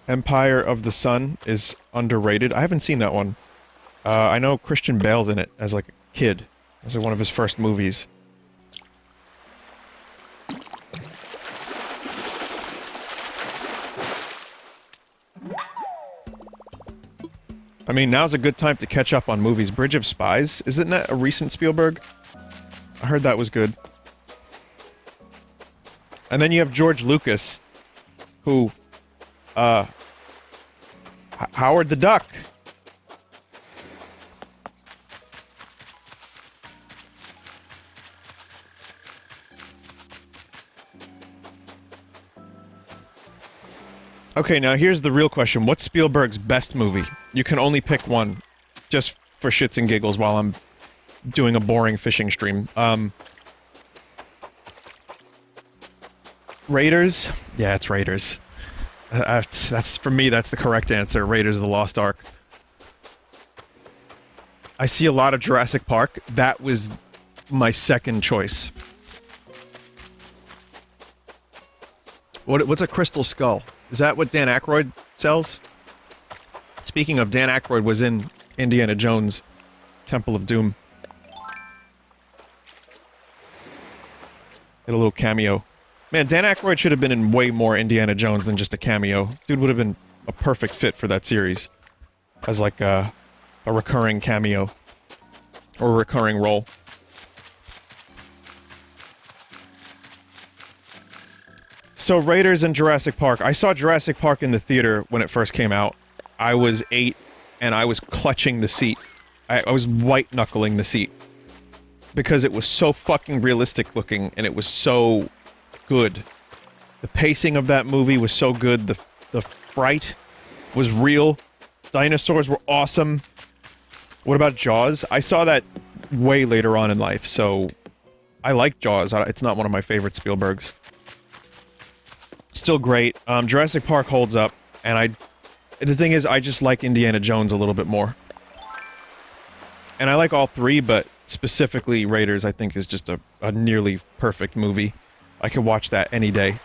Empire of the Sun is underrated. I haven't seen that one. I know Christian Bale's in it as like a kid. As like one of his first movies. I mean, now's a good time to catch up on movies. Bridge of Spies, isn't that a recent Spielberg? I heard that was good. And then you have George Lucas, who, Howard the Duck. Okay, now here's the real question. What's Spielberg's best movie? You can only pick one. Just for shits and giggles while I'm doing a boring fishing stream. Raiders? Yeah, it's Raiders. That's, for me, that's the correct answer. Raiders of the Lost Ark. I see a lot of Jurassic Park. That was my second choice. What's a crystal skull? Is that what Dan Aykroyd sells? Speaking of, Dan Aykroyd was in Indiana Jones, Temple of Doom. Had a little cameo. Man, Dan Aykroyd should have been in way more Indiana Jones than just a cameo. Dude would have been a perfect fit for that series. As like a recurring cameo. Or a recurring role. So, Raiders and Jurassic Park. I saw Jurassic Park in the theater when it first came out. I was 8, and I was clutching the seat. I was white-knuckling the seat. Because it was so fucking realistic looking, and it was so good. The pacing of that movie was so good. The fright was real. Dinosaurs were awesome. What about Jaws? I saw that way later on in life, so I like Jaws. It's not one of my favorite Spielbergs. Still great. Jurassic Park holds up, and the thing is, I just like Indiana Jones a little bit more. And I like all three, but specifically Raiders, I think, is just a nearly perfect movie. I could watch that any day.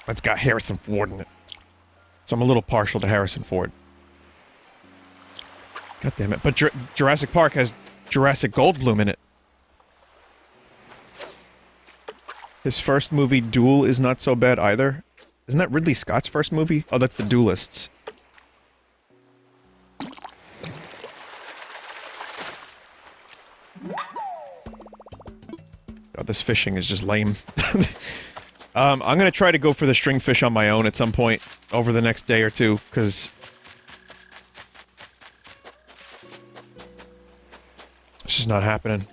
It's got Harrison Ford in it. So I'm a little partial to Harrison Ford. God damn it. But Jurassic Park has Jurassic Goldblum in it. His first movie, Duel, is not so bad either. Isn't that Ridley Scott's first movie? Oh, that's The Duelists. God, this fishing is just lame. I'm gonna try to go for the stringfish on my own at some point over the next day or two, because it's just not happening.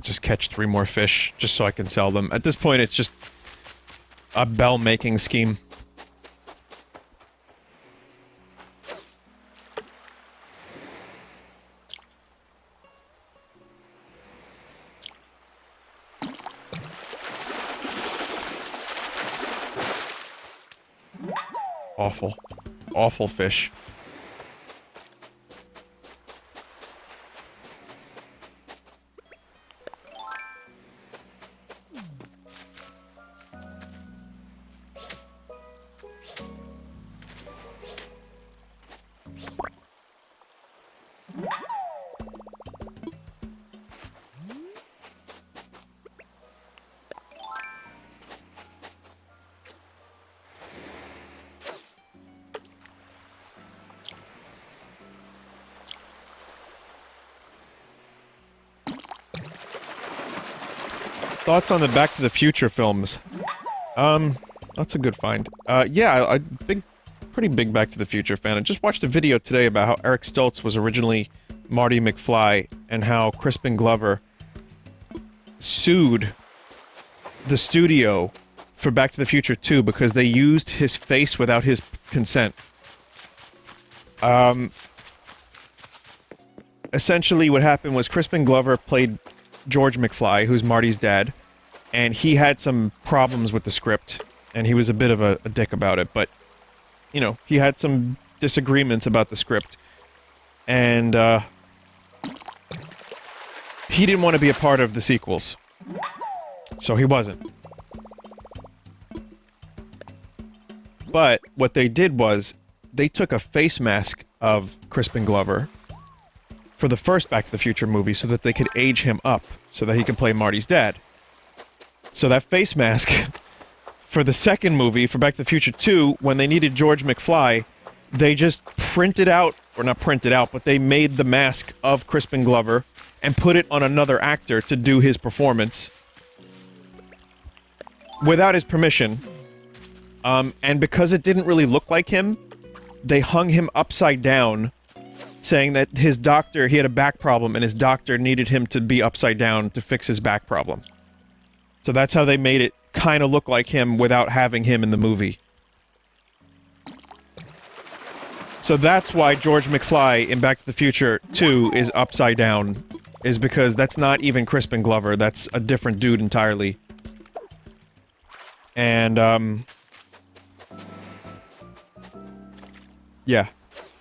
Just catch 3 more fish, just so I can sell them. At this point, it's just a bell-making scheme. Awful. Awful fish. Thoughts on the Back to the Future films? That's a good find. Yeah, pretty big Back to the Future fan. I just watched a video today about how Eric Stoltz was originally Marty McFly, and how Crispin Glover sued the studio for Back to the Future 2 because they used his face without his consent. Essentially what happened was Crispin Glover played George McFly, who's Marty's dad, and he had some problems with the script, and he was a bit of a dick about it, but, you know, he had some disagreements about the script, and, he didn't want to be a part of the sequels. So he wasn't. But what they did was, they took a face mask of Crispin Glover for the first Back to the Future movie so that they could age him up so that he can play Marty's dad. So that face mask for the second movie, for Back to the Future 2, when they needed George McFly, they just printed out, or not printed out, but they made the mask of Crispin Glover and put it on another actor to do his performance without his permission. And because it didn't really look like him, they hung him upside down, saying that his doctor, he had a back problem, and his doctor needed him to be upside down to fix his back problem. So that's how they made it kind of look like him without having him in the movie. So that's why George McFly in Back to the Future 2 is upside down, is because that's not even Crispin Glover, that's a different dude entirely. And, yeah.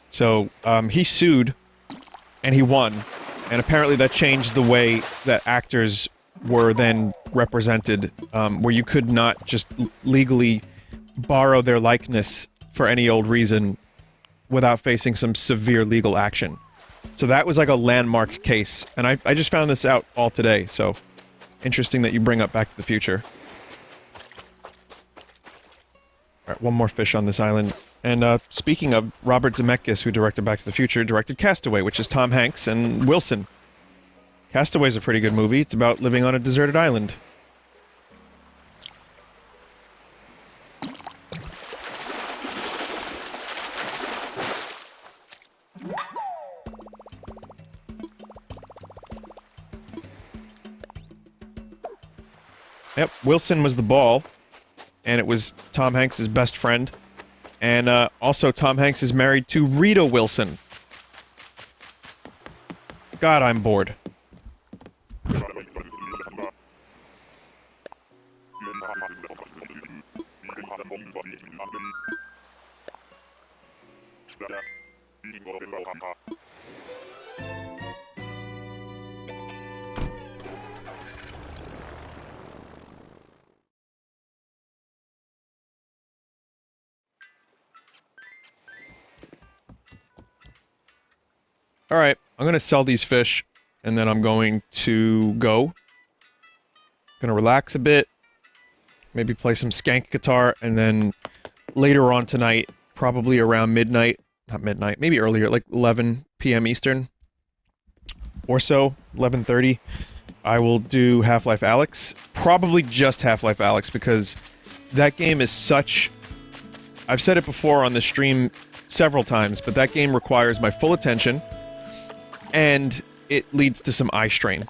So, he sued, and he won, and apparently that changed the way that actors were then represented, where you could not just legally borrow their likeness for any old reason without facing some severe legal action. So that was like a landmark case, and I just found this out all today, so interesting that you bring up Back to the Future. Alright, one more fish on this island. And, speaking of, Robert Zemeckis, who directed Back to the Future, directed Castaway, which is Tom Hanks and Wilson. Castaway's a pretty good movie. It's about living on a deserted island. Yep, Wilson was the ball, and it was Tom Hanks' best friend. And, also Tom Hanks is married to Rita Wilson. God, I'm bored. Alright, I'm gonna sell these fish, and then I'm going to go. Gonna relax a bit, maybe play some skank guitar, and then later on tonight, probably around midnight, not midnight, maybe earlier, like 11 p.m. Eastern, or so, 11:30, I will do Half-Life Alyx. Probably just Half-Life Alyx, because that game is such... I've said it before on the stream several times, but that game requires my full attention, and it leads to some eye strain.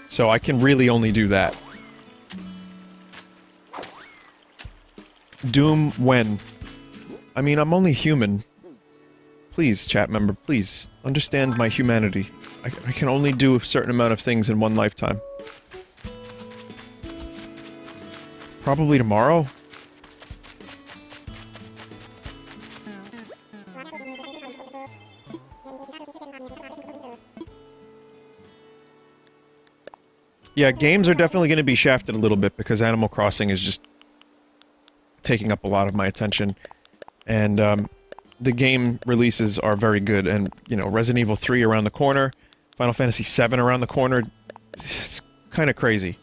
So I can really only do that. Doom when? I mean, I'm only human. Please, chat member, please. Understand my humanity. I can only do a certain amount of things in one lifetime. Probably tomorrow? Yeah, games are definitely going to be shafted a little bit because Animal Crossing is just taking up a lot of my attention. And, the game releases are very good, and, you know, Resident Evil 3 around the corner, Final Fantasy 7 around the corner, it's kind of crazy.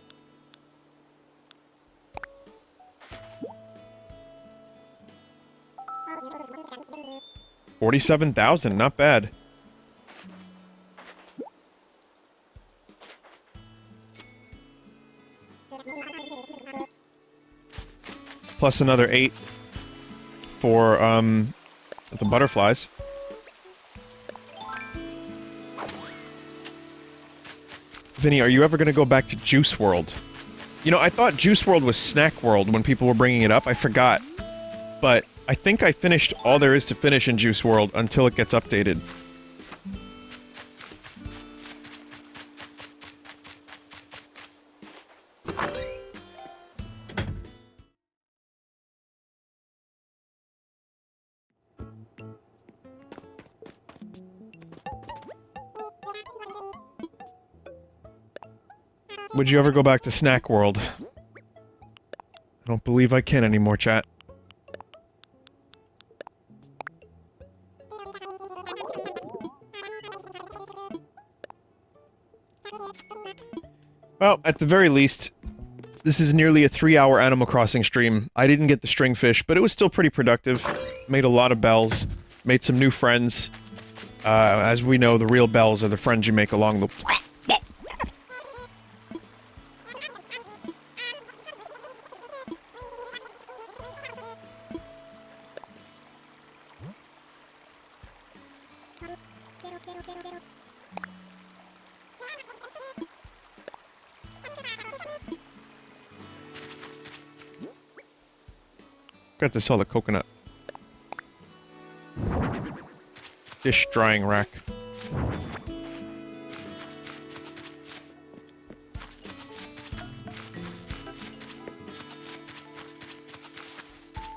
$47,000, not bad. Plus another 8 for, the butterflies. Vinny, are you ever gonna go back to Juice World? You know, I thought Juice World was Snack World when people were bringing it up. I forgot. But I think I finished all there is to finish in Juice World until it gets updated. Would you ever go back to Snack World? I don't believe I can anymore, chat. Well, at the very least, This is nearly a 3-hour Animal Crossing stream. I didn't get the stringfish, but it was still pretty productive. Made a lot of bells. Made some new friends. As we know, the real bells are the friends you make along the... Got to sell the coconut. Dish drying rack.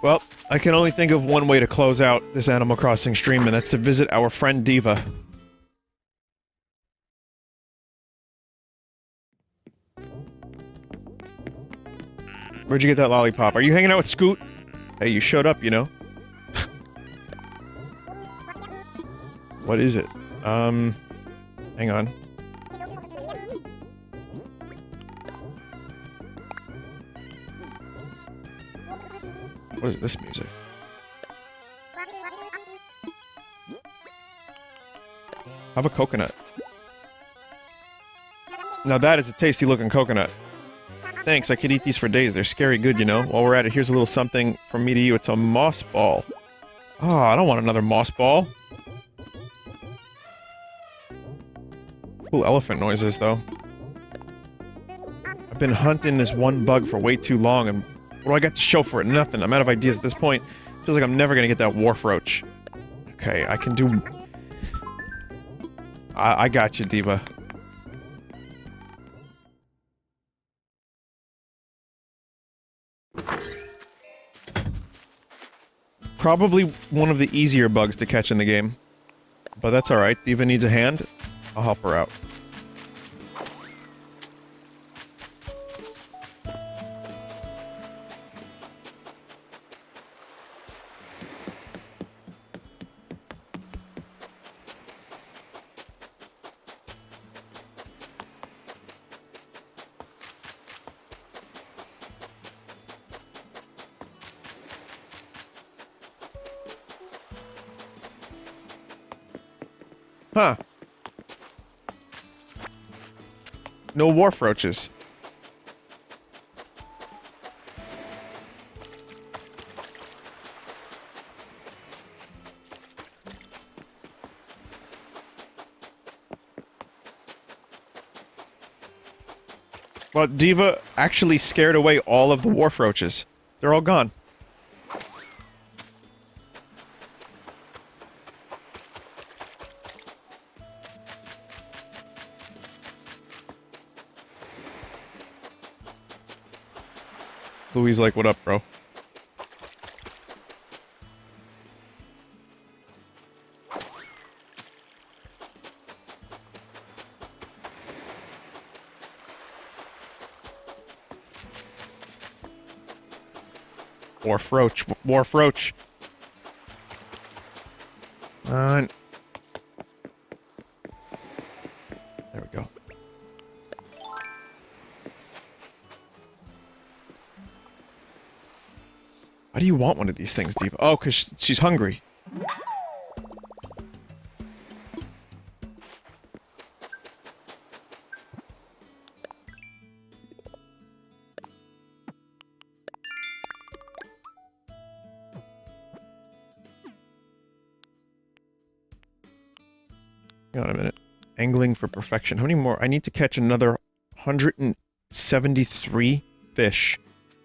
Well, I can only think of one way to close out this Animal Crossing stream, and that's to visit our friend Diva. Where'd you get that lollipop? Are you hanging out with Scoot? Hey, you showed up, you know. What is it? Hang on. What is this music? Have a coconut. Now that is a tasty looking coconut. Thanks, I could eat these for days. They're scary good, you know. While we're at it, here's a little something from me to you. It's a moss ball. Oh, I don't want another moss ball. Cool elephant noises, though. I've been hunting this one bug for way too long, and what do I got to show for it? Nothing. I'm out of ideas at this point. Feels like I'm never gonna get that wharf roach. Okay, I can do... I got you, Diva. Probably one of the easier bugs to catch in the game. But that's alright. Diva needs a hand. I'll help her out. Huh. No wharf roaches. Well, Diva actually scared away all of the wharf roaches. They're all gone. Louis like, what up, bro? Wharf roach, wharf roach. There we go. Why do you want one of these things, Diva? Oh, because she's hungry. Hang on a minute. Angling for perfection. How many more? I need to catch another 173 fish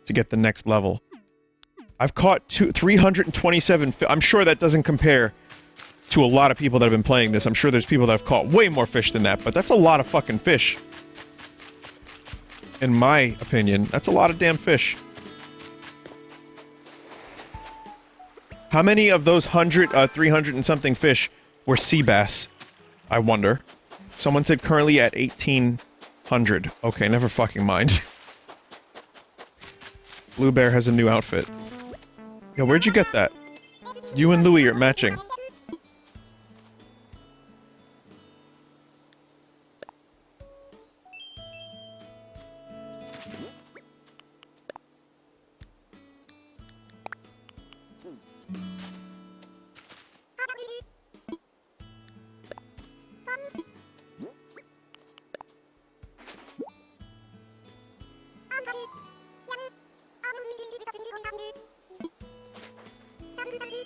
to get the next level. I've caught 327 I'm sure that doesn't compare to a lot of people that have been playing this. I'm sure there's people that have caught way more fish than that, but that's a lot of fucking fish. In my opinion, that's a lot of damn fish. How many of those 300 and something fish were sea bass? I wonder. Someone said currently at 1,800. Okay, never fucking mind. Blue Bear has a new outfit. Yo, where'd you get that? You and Louie are matching.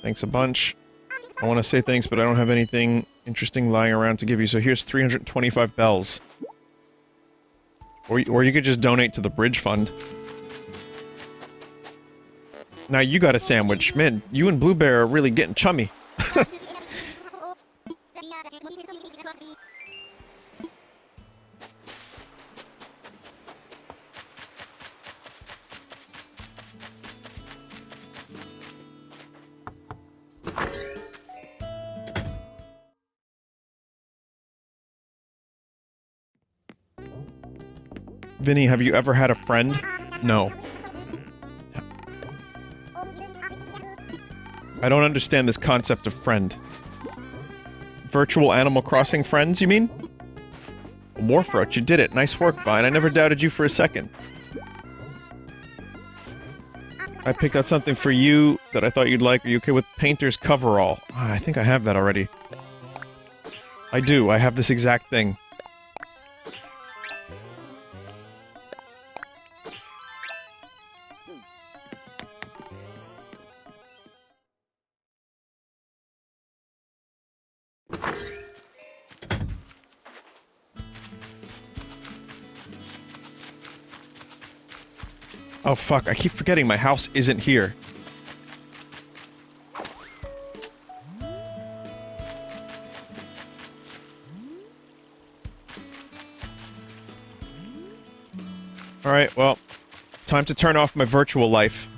Thanks a bunch. I want to say thanks, but I don't have anything interesting lying around to give you, so here's 325 bells. Or you could just donate to the bridge fund. Now you got a sandwich. Man, you and Blue Bear are really getting chummy. Vinny, have you ever had a friend? No. I don't understand this concept of friend. Virtual Animal Crossing friends, you mean? Warfroach, you did it. Nice work, Vine. I never doubted you for a second. I picked out something for you that I thought you'd like. Are you okay with Painter's Coverall? Ah, I think I have that already. I do. I have this exact thing. Oh fuck, I keep forgetting my house isn't here. Alright, well, time to turn off my virtual life.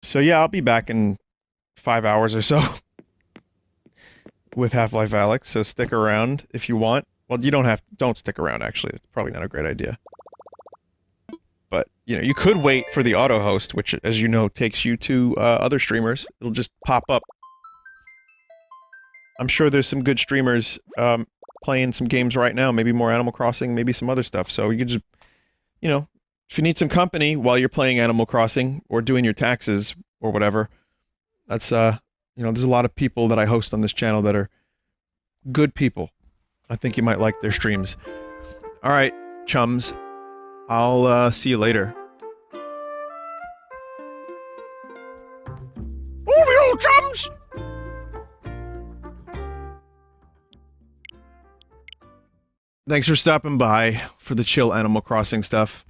So yeah, I'll be back in 5 hours or so with Half-Life Alyx, so stick around if you want. Well, you don't stick around, actually. It's probably not a great idea. But, you know, you could wait for the auto-host, which, as you know, takes you to other streamers. It'll just pop up. I'm sure there's some good streamers playing some games right now, maybe more Animal Crossing, maybe some other stuff, so you could just, you know, if you need some company while you're playing Animal Crossing, or doing your taxes, or whatever, that's, you know, there's a lot of people that I host on this channel that are good people. I think you might like their streams. Alright, chums. I'll, see you later. Oh, chums! Thanks for stopping by for the chill Animal Crossing stuff.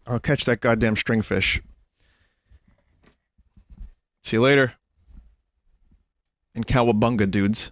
I'll catch that goddamn stringfish. See you later. In Cowabunga, dudes.